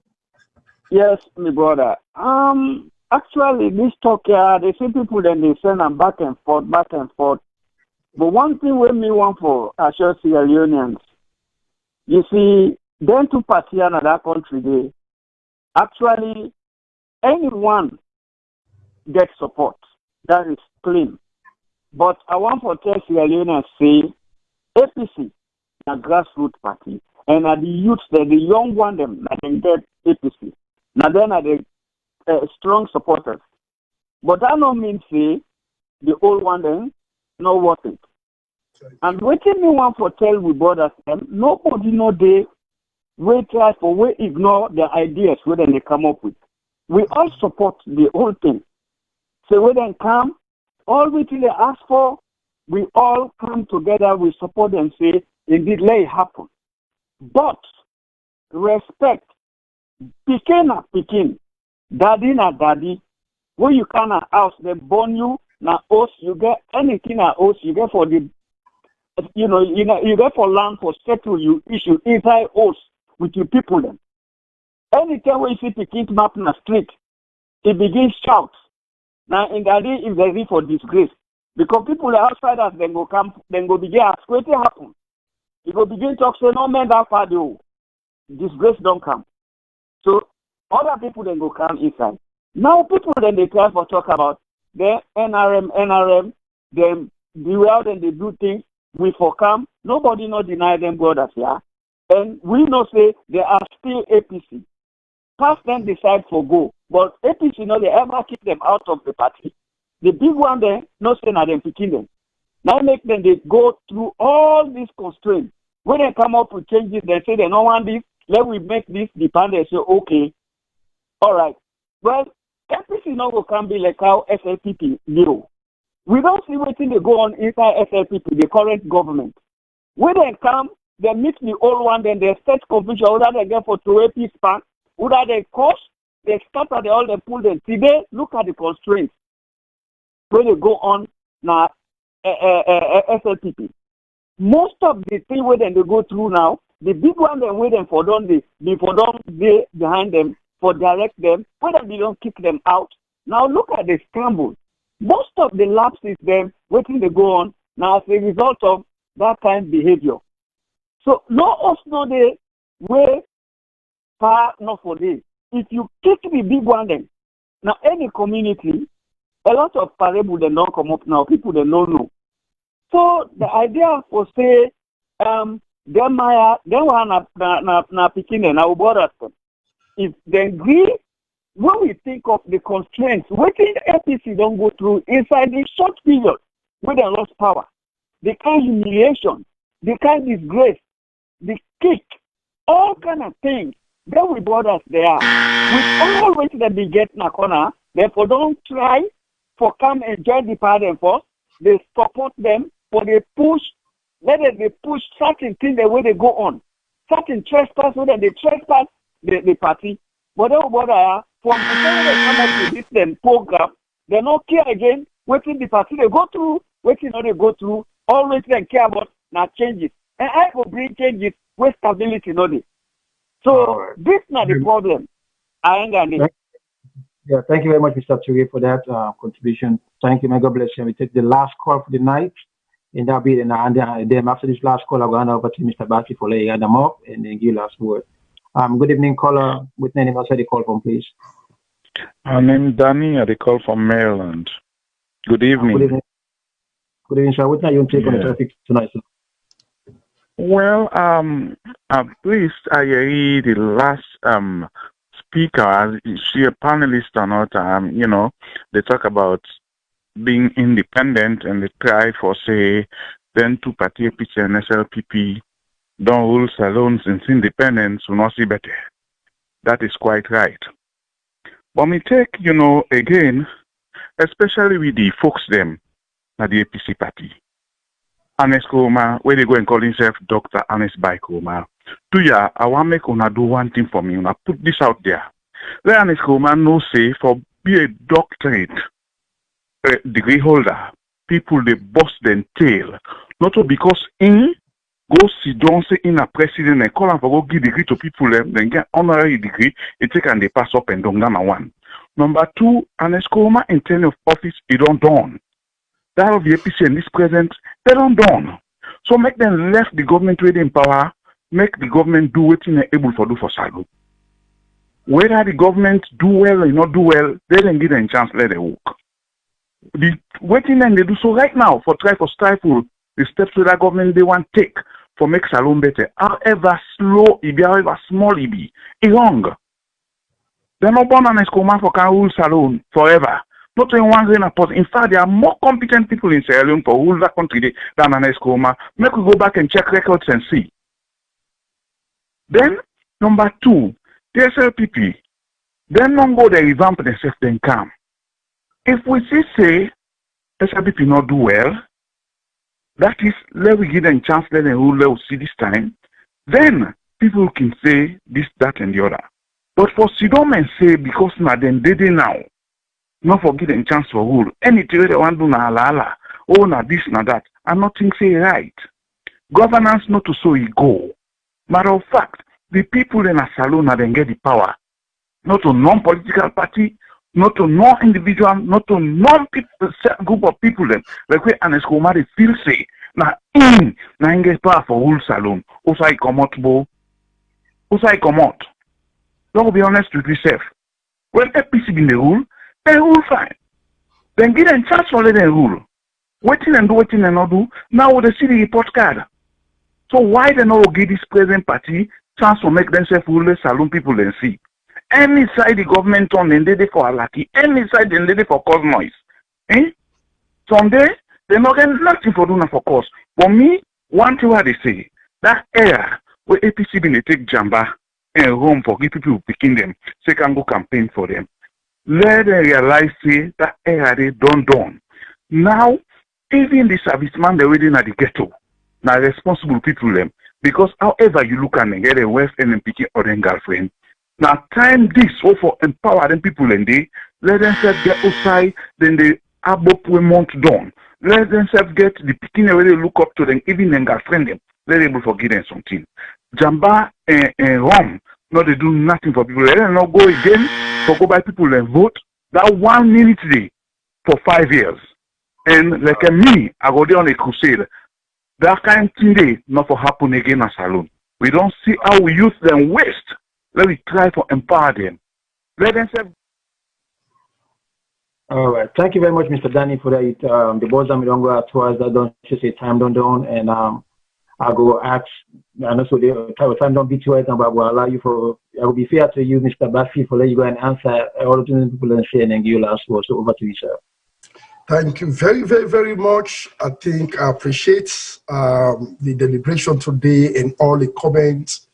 Yes, my brother. Actually, this talk here, they see people then they send them back and forth. But one thing we me want for assure Sierra Leoneans, you see, then to party in that country, they actually anyone gets support. That is clean. But I want to tell Sierra Leoneans say APC, a grassroots party, and the youth, the young one, them get APC. Now then are the strong supporters. But that don't mean say the old one then not worth it. And waiting me want for tell we brothers them, nobody know they we try for we ignore the ideas where they come up with. We all support the whole thing. So when they come, all we they ask for, we all come together, we support and say, indeed, let it happen. But respect, Pekin, daddy na daddy, where you can a house, they born you, na house, you get anything a house, you get for the, you get for land for settle you issue inside house with your people then. Anytime when you see Pekin map in the street, it begins shout. Now in that day, if they read for disgrace, Because people outsiders then go come, then go begin ask, what happen? You go begin talk, say, no man that far do. Disgrace don't come. So other people then go come inside. Now people then they try for talk about the NRM, them do well and they do things. We for come. Nobody not deny them brothers, yeah. And we know say they are still APC. Past them decide for go. But APC no they ever keep them out of the party. The big one there, no say na them picking them. Now make them they go through all these constraints. When they come up with changes, they say they don't want this, let we make this depend. They say, okay. All right. Well, APC now will come be like how SLPP zero. We don't see what thing they go on inside SLPP, the current government. When they come, they meet the old one, then they set confusion, whether they get for 2 AP span, whether they cost, they scatter, they all they pull them. Today, look at the constraints. When they go on now, SLPP. Most of the thing where they go through now, the big one they waiting for don't they behind them for direct them, whether they don't kick them out. Now look at the scramble. Most of the lapses them waiting to go on now as a result of that kind of behavior. So no us no they way far not for this. If you kick the big one then now any community, a lot of parable they don't come up now, people they don't know. So the idea was say them one na picking and our borders them. If they agree, when we think of the constraints, what the APC don't go through inside this short period when they lost power, the kind of humiliation, the kind of disgrace, the kick, all kind of things, then we borders there. We always that they get in a corner, therefore don't try for come and join the party and force, they support them, for they push, let them they push certain things the way they go on. Certain trespass, whether they trespass the party. But they bother from the time they come up with this them program, they don't care again waiting the party they go through, waiting how they go through, always they care about now changes. And I will bring changes with stability, no day. So this not the problem. I ain't gonna need. Yeah, thank you very much, Mr. Ture, for that contribution. Thank you, may God bless you. We take the last call for the night. And that'll be then after this last call, I'll go hand over to Mr. Bassi for laying them up and then give last word. Good evening, caller. With name also the call from, please. My name is Danny. I call from Maryland. Good evening. Good evening. Good evening, sir. What are you take on the topic tonight, sir? Well, at least I read the last speaker. Is she a panelist or not? You know, they talk about being independent and they try for say then two party APC and SLPP don't rule SALONE since independence will not see better. That is quite right. But me take, you know, again, especially with the folks them at the APC party. Ernest Koma, where they go and call himself Dr. Ernest Baikoma. I want to make una do one thing for me. Una put this out there. Let Ernest Koma know say for be a doctorate degree holder, people they bust them tail. Not because in go sit down say in a president and call and for go give degree to people then get honorary degree, it take and they pass up and down number one. Number two, Ernest Koma in terms of office, it don't done. That of the APC and this present, they don't done. So make them left the government with in power, make the government do what they're able to do for SALONE. Whether the government do well or not do well, they don't give them a chance, let them work. The waiting and they do so right now for try for stifle the steps that the government they want to take for make SALONE better. However slow it be, however small it be, it's wrong. They're not born on Escoma for can rule SALONE forever. Not in one grain of pot. In fact, there are more competent people in Sierra Leone for rule that country than an Escoma. Make we go back and check records and see. Then, number two, the SLPP. Then don't go they revamp themselves then come. If we say SLPP not do well, that is, let we give them a chance, let them rule, let us see this time, then people can say this, that, and the other. But for Sidom and say, because now then they now, not for give them a chance for rule. Anything they want to do na la, oh na this, na that, and nothing say right. Governance not to so it go. Matter of fact, the people in a SALONE then get the power. Not a non-political party, not to no individual, not to non people, group of people them. Like we and Escomari feel say na get power for whole salon. Also I come out bo. Also I come out. Don't be honest with yourself. When APC be in the rule, they rule fine. Then give them chance for let them rule. Waiting and not do. Now they see the report card. So why they not give this present party chance to make themselves rule salon people and see? Any side the government on and they for Alaki, any side and they for cause noise. Someday they not get nothing for doing for cause. For me, one thing what they say, that era where APC been take jamba and home for give people picking them, so can go campaign for them. Let them realize say that era they done. Now, even the serviceman they waiting at the ghetto, now responsible people them, because however you look at them, get a wife and picking other girlfriend. Now time this so for empower them people and they let themselves get outside, then they above a month done. Let themselves get the picking away they look up to them, even their girlfriend them. Let them forgive them something. Jamba and Rom, no they do nothing for people. Let them not go again for go by people and vote. That 1 minute day for 5 years. And like me, I go there on a crusade. That kind of thing they not for happen again at Salone. We don't see how we use them waste. Let me try to empower them. Let them say. All right. Thank you very much, Mr. Danny, for that. The boys are don't go towards that. Don't just say time down, and I'll go ask. And also the time don't be too right, but I will allow you for. I will be fair to you, Mr. Bafi, for let you go and answer all the people and say and then give you last word. So over to you, sir. Thank you very, very, very much. I think I appreciate the deliberation today and all the comments.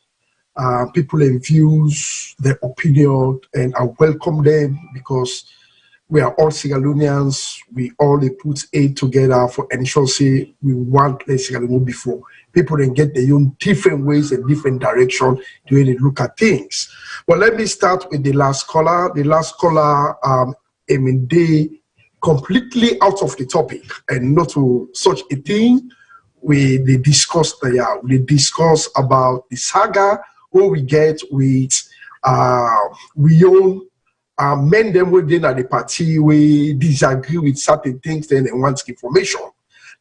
People and views, their opinion, and I welcome them because we are all Sierra-Leoneans. We all put aid together for ensure say we want less Sierra Leone before. People then get their own different ways and different direction the way they look at things. But let me start with the last caller. The last caller, they completely out of the topic and not to such a thing. They discussed there. We discuss about the saga who we get with we own men them within at the party we disagree with certain things then and want information.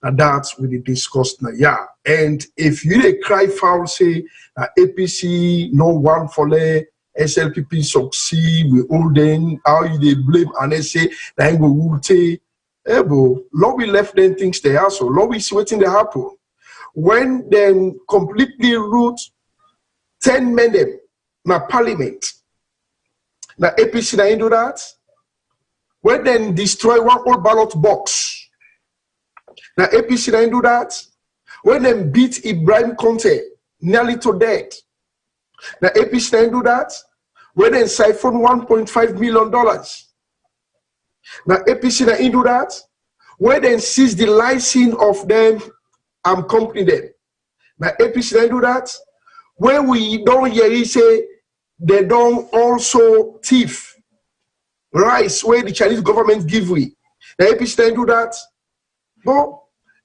And that's what we discussed now. Yeah. And if you cry foul say APC no one for the SLPP succeed, we all then how you they blame and they say that we will say Lord we left them things there so Lord we waiting to happen. When them completely root 10 men them na parliament. Na APC na do that. When then destroy one old ballot box. Na APC na do that. When them beat Ibrahim Conte nearly to death. Na APC na do that. When then siphon $1.5 million. Na APC na do that. When then seize the license of them and company them. Na APC na do that. When we don't hear it say they don't also thief rice where the Chinese government give we. The APC do that. But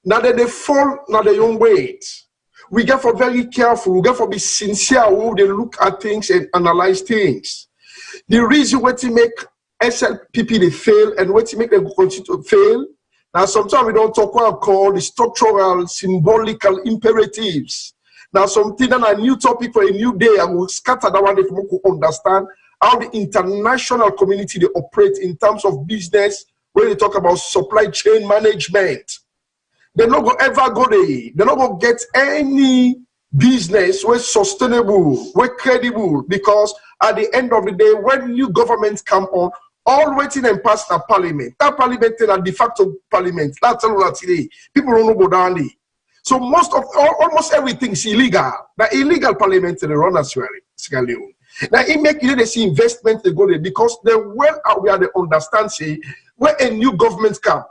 now that they fall now their own weight. We get for very careful, we get for be sincere who they look at things and analyze things. The reason why to make SLPP they fail and what to make them continue to fail. Now sometimes we don't talk what I call the structural symbolical imperatives. Now, something that a new topic for a new day, I will scatter that one if you could understand how the international community they operate in terms of business when they talk about supply chain management. They're not going to ever go there. They're not going to get any business where sustainable, where credible, because at the end of the day, when new governments come on, all waiting and pass the parliament. That parliament is a de facto parliament. That's all today. People don't know go down there. So almost everything is illegal. The illegal parliament they run as well. Now it make you see investment they go there because they well aware they understand say when a new government come,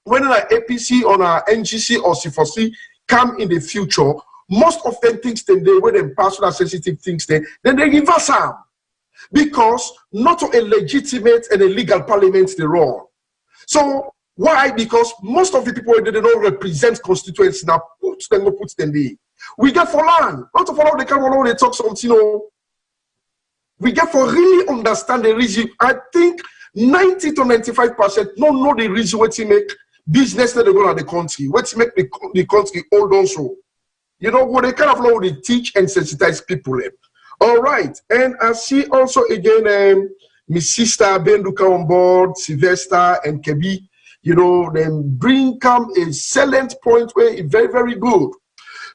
when an APC or an NGC or C4C come in the future, most of them things then they when them personal sensitive things then they reverse them. Because not a legitimate and a legal parliament they run. So why? Because most of the people they don't represent constituents now put them there. We get for land. Not to follow the camera they talk something. We get for really understand the reason. I think 90 to 95% no know the reason what to make business that they go to the country, what to make the country hold on so. You know, what they kind of know they teach and sensitize people. All right. And I see also again Miss Sister Benduka on board, Sylvester and Kebi, you know, then bring come a salient point where it's very, very good.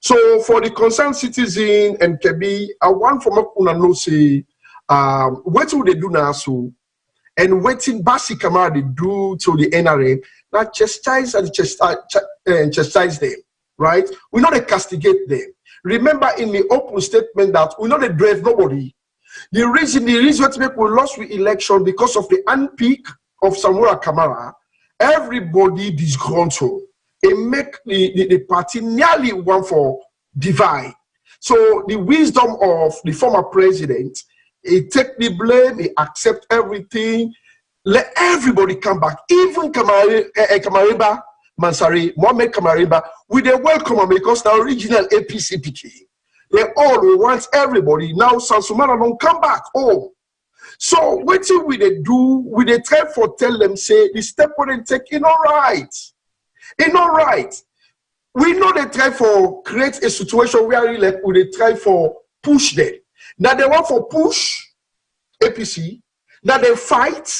So for the concerned citizen and Kebi, I want from Makuna no say, what will they do now? So, and waiting Basi Kamara they do to the NRM, now chastise and chastise them, right? We not castigate them. Remember in the open statement that we not drive nobody. The reason what make we lost the election because of the unpick of Samura Kamara, everybody disgruntled. It make the party nearly one for divide. So the wisdom of the former president, he take the blame, he accept everything, let everybody come back, even Kamariba Mansari, Mohamed Kamariba, with a welcome because the original APC PK. They all want everybody. Now Sansumana don't come back home. So what will they do? Will they try for tell them, say, the step what they take in all right. In all right. We know they try for create a situation where like will they try for push them. Now they want for push APC, now they fight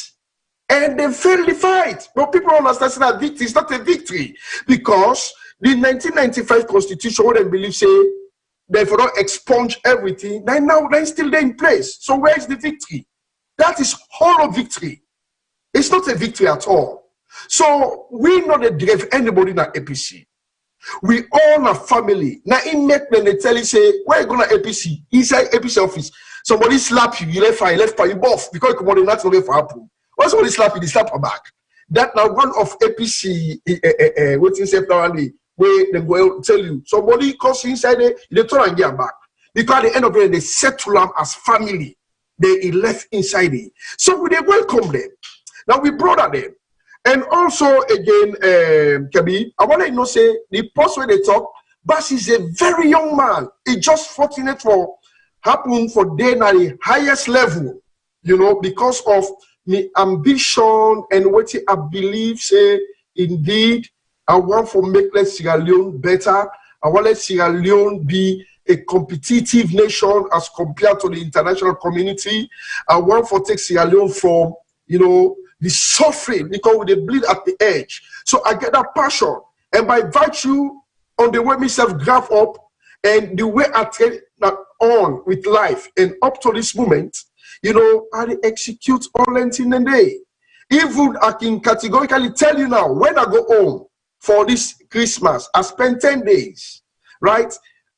and they fail the fight. But people don't understand that victory is not a victory because the 1995 constitution what they believe say they for not expunge everything, now they're still there in place. So where is the victory? That is hollow victory. It's not a victory at all. So we not drive anybody in the APC. We all a family. Now in make when they tell you say, where you going to APC? Inside APC office. Somebody slap you, you left fire, you buff because you come on not to for happen. Once somebody slap you, they slap her back. That now one of APC waiting separately where they go tell you somebody comes inside there, they turn and get back. Because at the end of the day, they settle them as family. They left inside it. So we they welcome them. Now we brought them. And also again, Kabi, I want to know say the post where they talk, Bas is a very young man. He just fortunate for happen for them at the highest level, you know, because of the ambition and what I believe say indeed I want to make Sierra Leone better. I want let Sierra Leone be a competitive nation as compared to the international community. I want to take Sierra Leone from, you know, the suffering because they bleed at the edge. So I get that passion. And by virtue on the way myself grab up and the way I take that on with life and up to this moment, you know, I execute all in a day. Even I can categorically tell you now, when I go home for this Christmas, I spend 10 days, right?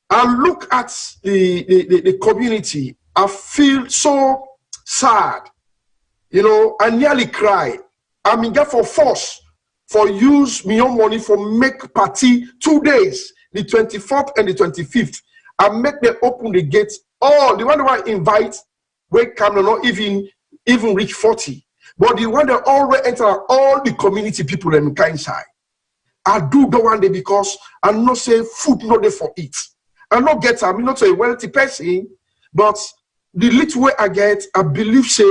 I look at the community, I feel so sad. You know, I nearly cry. I'm in for force for use my own money for make party 2 days, the 24th and the 25th. I make them open the gates. Oh, the one that I invite, wait, come not even reach 40. But the one that already enter all the community people in inside. I do the one day because I not say food not there for it. I not get, I'm not a wealthy person, but the little way I get, I believe say,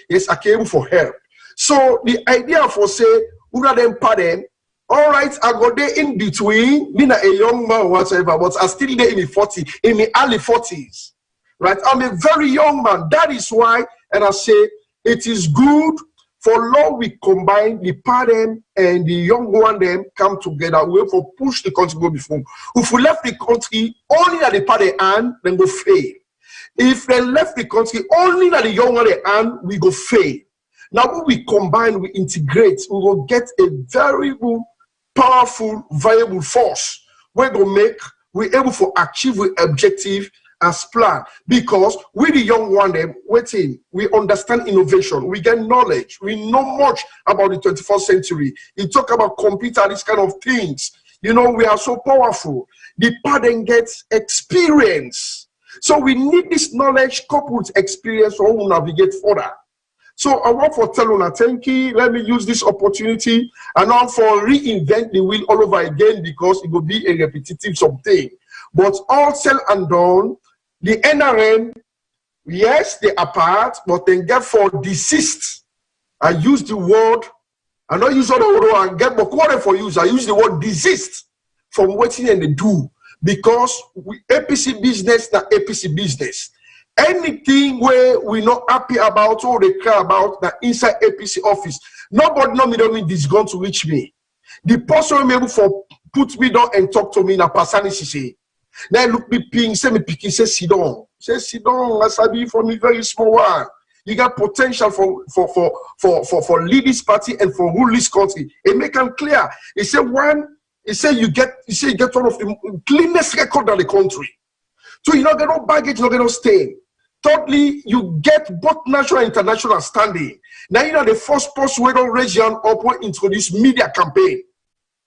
yes, I came for help. So the idea for say, una them pardon, all right, I go there in between, being a young man or whatever, but I still there in the 40s, in the early 40s. Right? I'm a very young man. That is why, and I say, it is good for long we combine the parent and the young one them come together. We for push the country go before. If we left the country only at the parent hand, then go fail. If they left the country only at the young one hand, we go fail. Now when we combine, we integrate, we will get a very good, powerful, viable force. We're we're able to achieve the objective as planned, because we the young one them waiting, we understand innovation, we get knowledge, we know much about the 21st century. You talk about computer, these kind of things, you know, we are so powerful. The parent gets experience, so we need this knowledge coupled with experience for to navigate further. So I want for tell una thank you. Let me use this opportunity and not for reinvent the wheel all over again, because it will be a repetitive something. But all said and done, the NRM, yes, they are part, but then get for desist I use the word, I don't use other word and get more quarter for use. I use the word desist from waiting and they do. Because we APC business, na APC business. Anything where we not happy about or they care about that inside APC office, nobody know me don't mean this going to reach me. The person able for put me down and talk to me in a person say. Then look me ping, say me picking, say sit down. Say sit down, as I be for me very small one. You got potential for lead this party and for rule this country. It make them clear. He said you get one of the cleanest record in the country. So you don't get no baggage, you don't get no stain. Thirdly, you get both national and international standing. Now you know the first person we don't raise your hand up will introduce media campaign.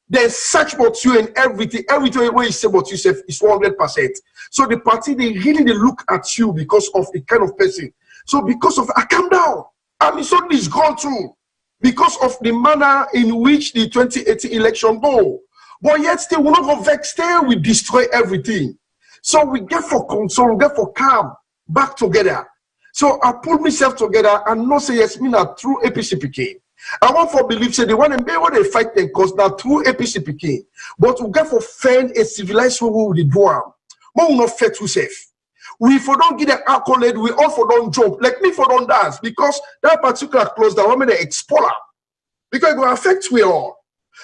Then search about you and everything where you say about yourself is 100%. So the party they look at you because of the kind of person. So because of I calm down. I mean so this gone through because of the manner in which the 2018 election go. But yet still we not go vex, still we destroy everything. So we get for console, we get for calm back together. So I pull myself together and not say yes, me not through APC PK. I want for believe say they want to be what they fight them cause now through APC PK. But we get for find a civilized way with the dwarf. But we not fair to safe. We for don't get the accolade, we all for don't jump. Like me for don't dance because that particular close down want me to exploit because it will affect we all.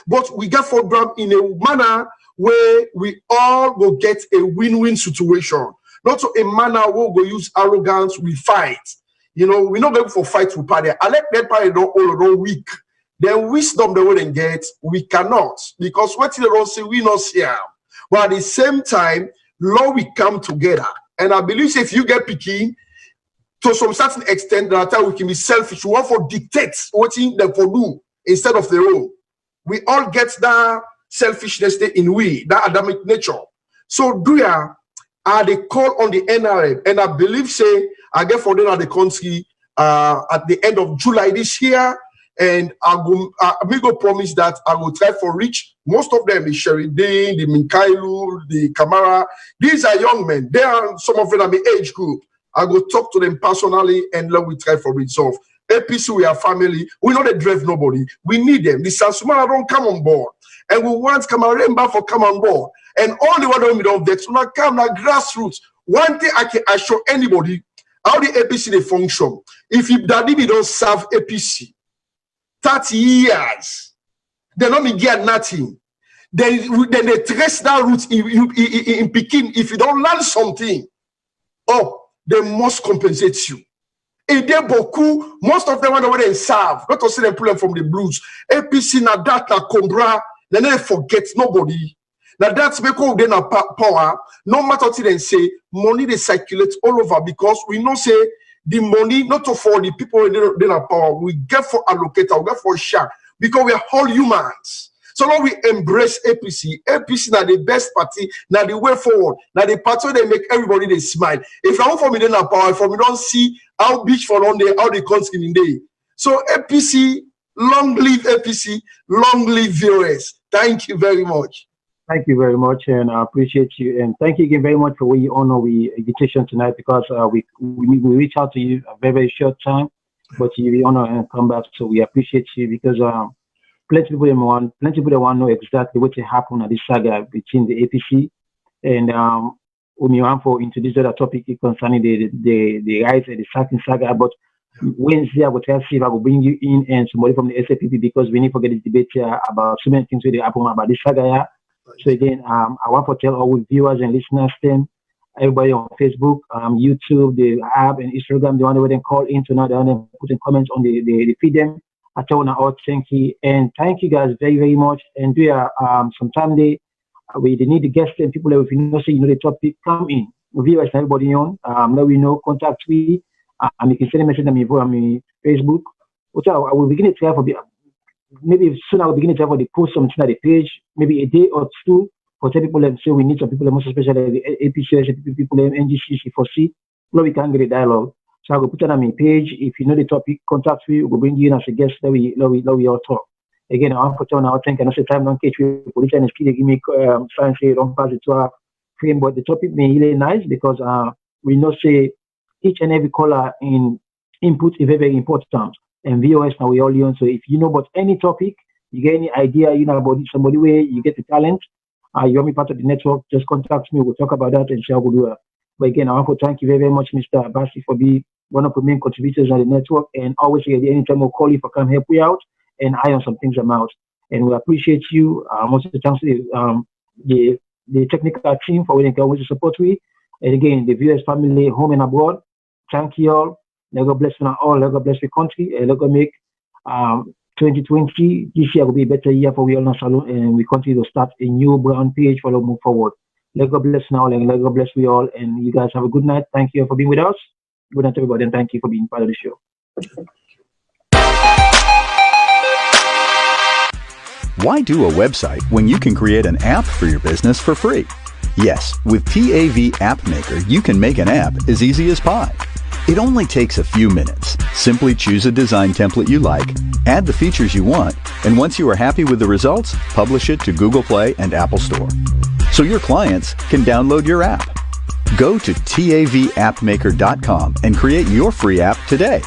But we get for Bram in a manner where we all will get a win-win situation. Not so a manner where we use arrogance, we fight. You know, we're not going for fight with party. I let that party don't all weak. Then wisdom they wouldn't get, we cannot. Because what they don't say, we not see them. But at the same time, Lord, we come together. And I believe if you get picky, to some certain extent, that time we can be selfish. We want for dictate what them for do instead of their own. We all get that selfishness in we, that Adamic nature. So do ya they call on the NRM, and I believe say I get for them at the country at the end of July this year, and I go promise that I will try for reach most of them, the Sheridan, the Minkailu, the Kamara. These are young men. They are some of them are my age group. I go talk to them personally and let we try for resolve. APC, we are family. We know they drive nobody. We need them. The Sansumana don't come on board. And we want Camaremba for come on board. And all the one we don't vex. We not come now grassroots. One thing I can assure anybody, how the APC they function. If Daddy don't serve APC 30 years, they don't get nothing. Then they trace that route in Peking. If you don't learn something, they must compensate you. Et they beaucoup, most of them when they serve, not to see them pull them from the blues. APC na that na Combra, they never forget nobody. Now that's because they na power. No matter what they say, money they circulate all over because we know say the money not for the people they na power. We get for allocator, we get for share because we are all humans. So now we embrace APC. APC now the best party, now the way forward. Now the party they make everybody they smile. If I want for me then a power, for me don't see how beach for on there, how the country in day. So APC, long live APC, long live VOS. Thank you very much. Thank you very much, and I appreciate you. And thank you again very much for what you honor the invitation tonight because we reach out to you a very, very short time, but you honor and come back. So we appreciate you because plenty of people want to know exactly what happened at this saga between the APC and when you want to introduce other topic concerning the rise and the sacking saga. But Wednesday I will try to see if I will bring you in and somebody from the SAPP because we need to get this debate here about so many things that happen about this saga here. So again, I want to tell all viewers and listeners, then everybody on Facebook, YouTube, the app, and Instagram, the one where they call in tonight, they want to put in comments on the feed them. I tell you all thank you and thank you guys very, very much. And we are sometime they need the guests and people that if you know say you know the topic come in. Viewers everybody on. Let we know contact me. And you can send a message to me on Facebook. Which I will begin to try for maybe soon I will begin to try for the post something at the page, maybe a day or two for people and say we need some people most especially the APC, people, NGC, C4C, so we can get a dialogue. So I will put it on my page. If you know the topic, contact me. We'll bring you in as a guest. That we all talk. Again, I want to tell now. Thank you. I know time don't catch you. Police and speed. Give me sign say don't pass it to our frame. But the topic may really nice because we know say each and every caller in input is very, very important. and VOS now we all learn. So if you know about any topic, you get any idea, you know about somebody where you get the talent, you want me part of the network, just contact me. We'll talk about that and see how we'll do it. But again, I want to thank you very, very much, Mr. Abasi, for being one of the main contributors on the network. And always, anytime we'll call you for come help you out and iron some things out. And we appreciate you. Also, thanks to the technical team for willing to always support we. And again, the viewers family, home and abroad. Thank you all. Let God bless you all. Let God bless the country. And let God make 2020 this year will be a better year for we all now Salone, and we continue to start a new brand page for move forward. Let God bless now, and let God bless we all. And you guys have a good night. Thank you for being with us. Good night, everybody, and thank you for being part of the show. Why do a website when you can create an app for your business for free? Yes, with TAV App Maker, you can make an app as easy as pie. It only takes a few minutes. Simply choose a design template you like, add the features you want, and once you are happy with the results, publish it to Google Play and Apple Store. So your clients can download your app. Go to TAVAppmaker.com and create your free app today.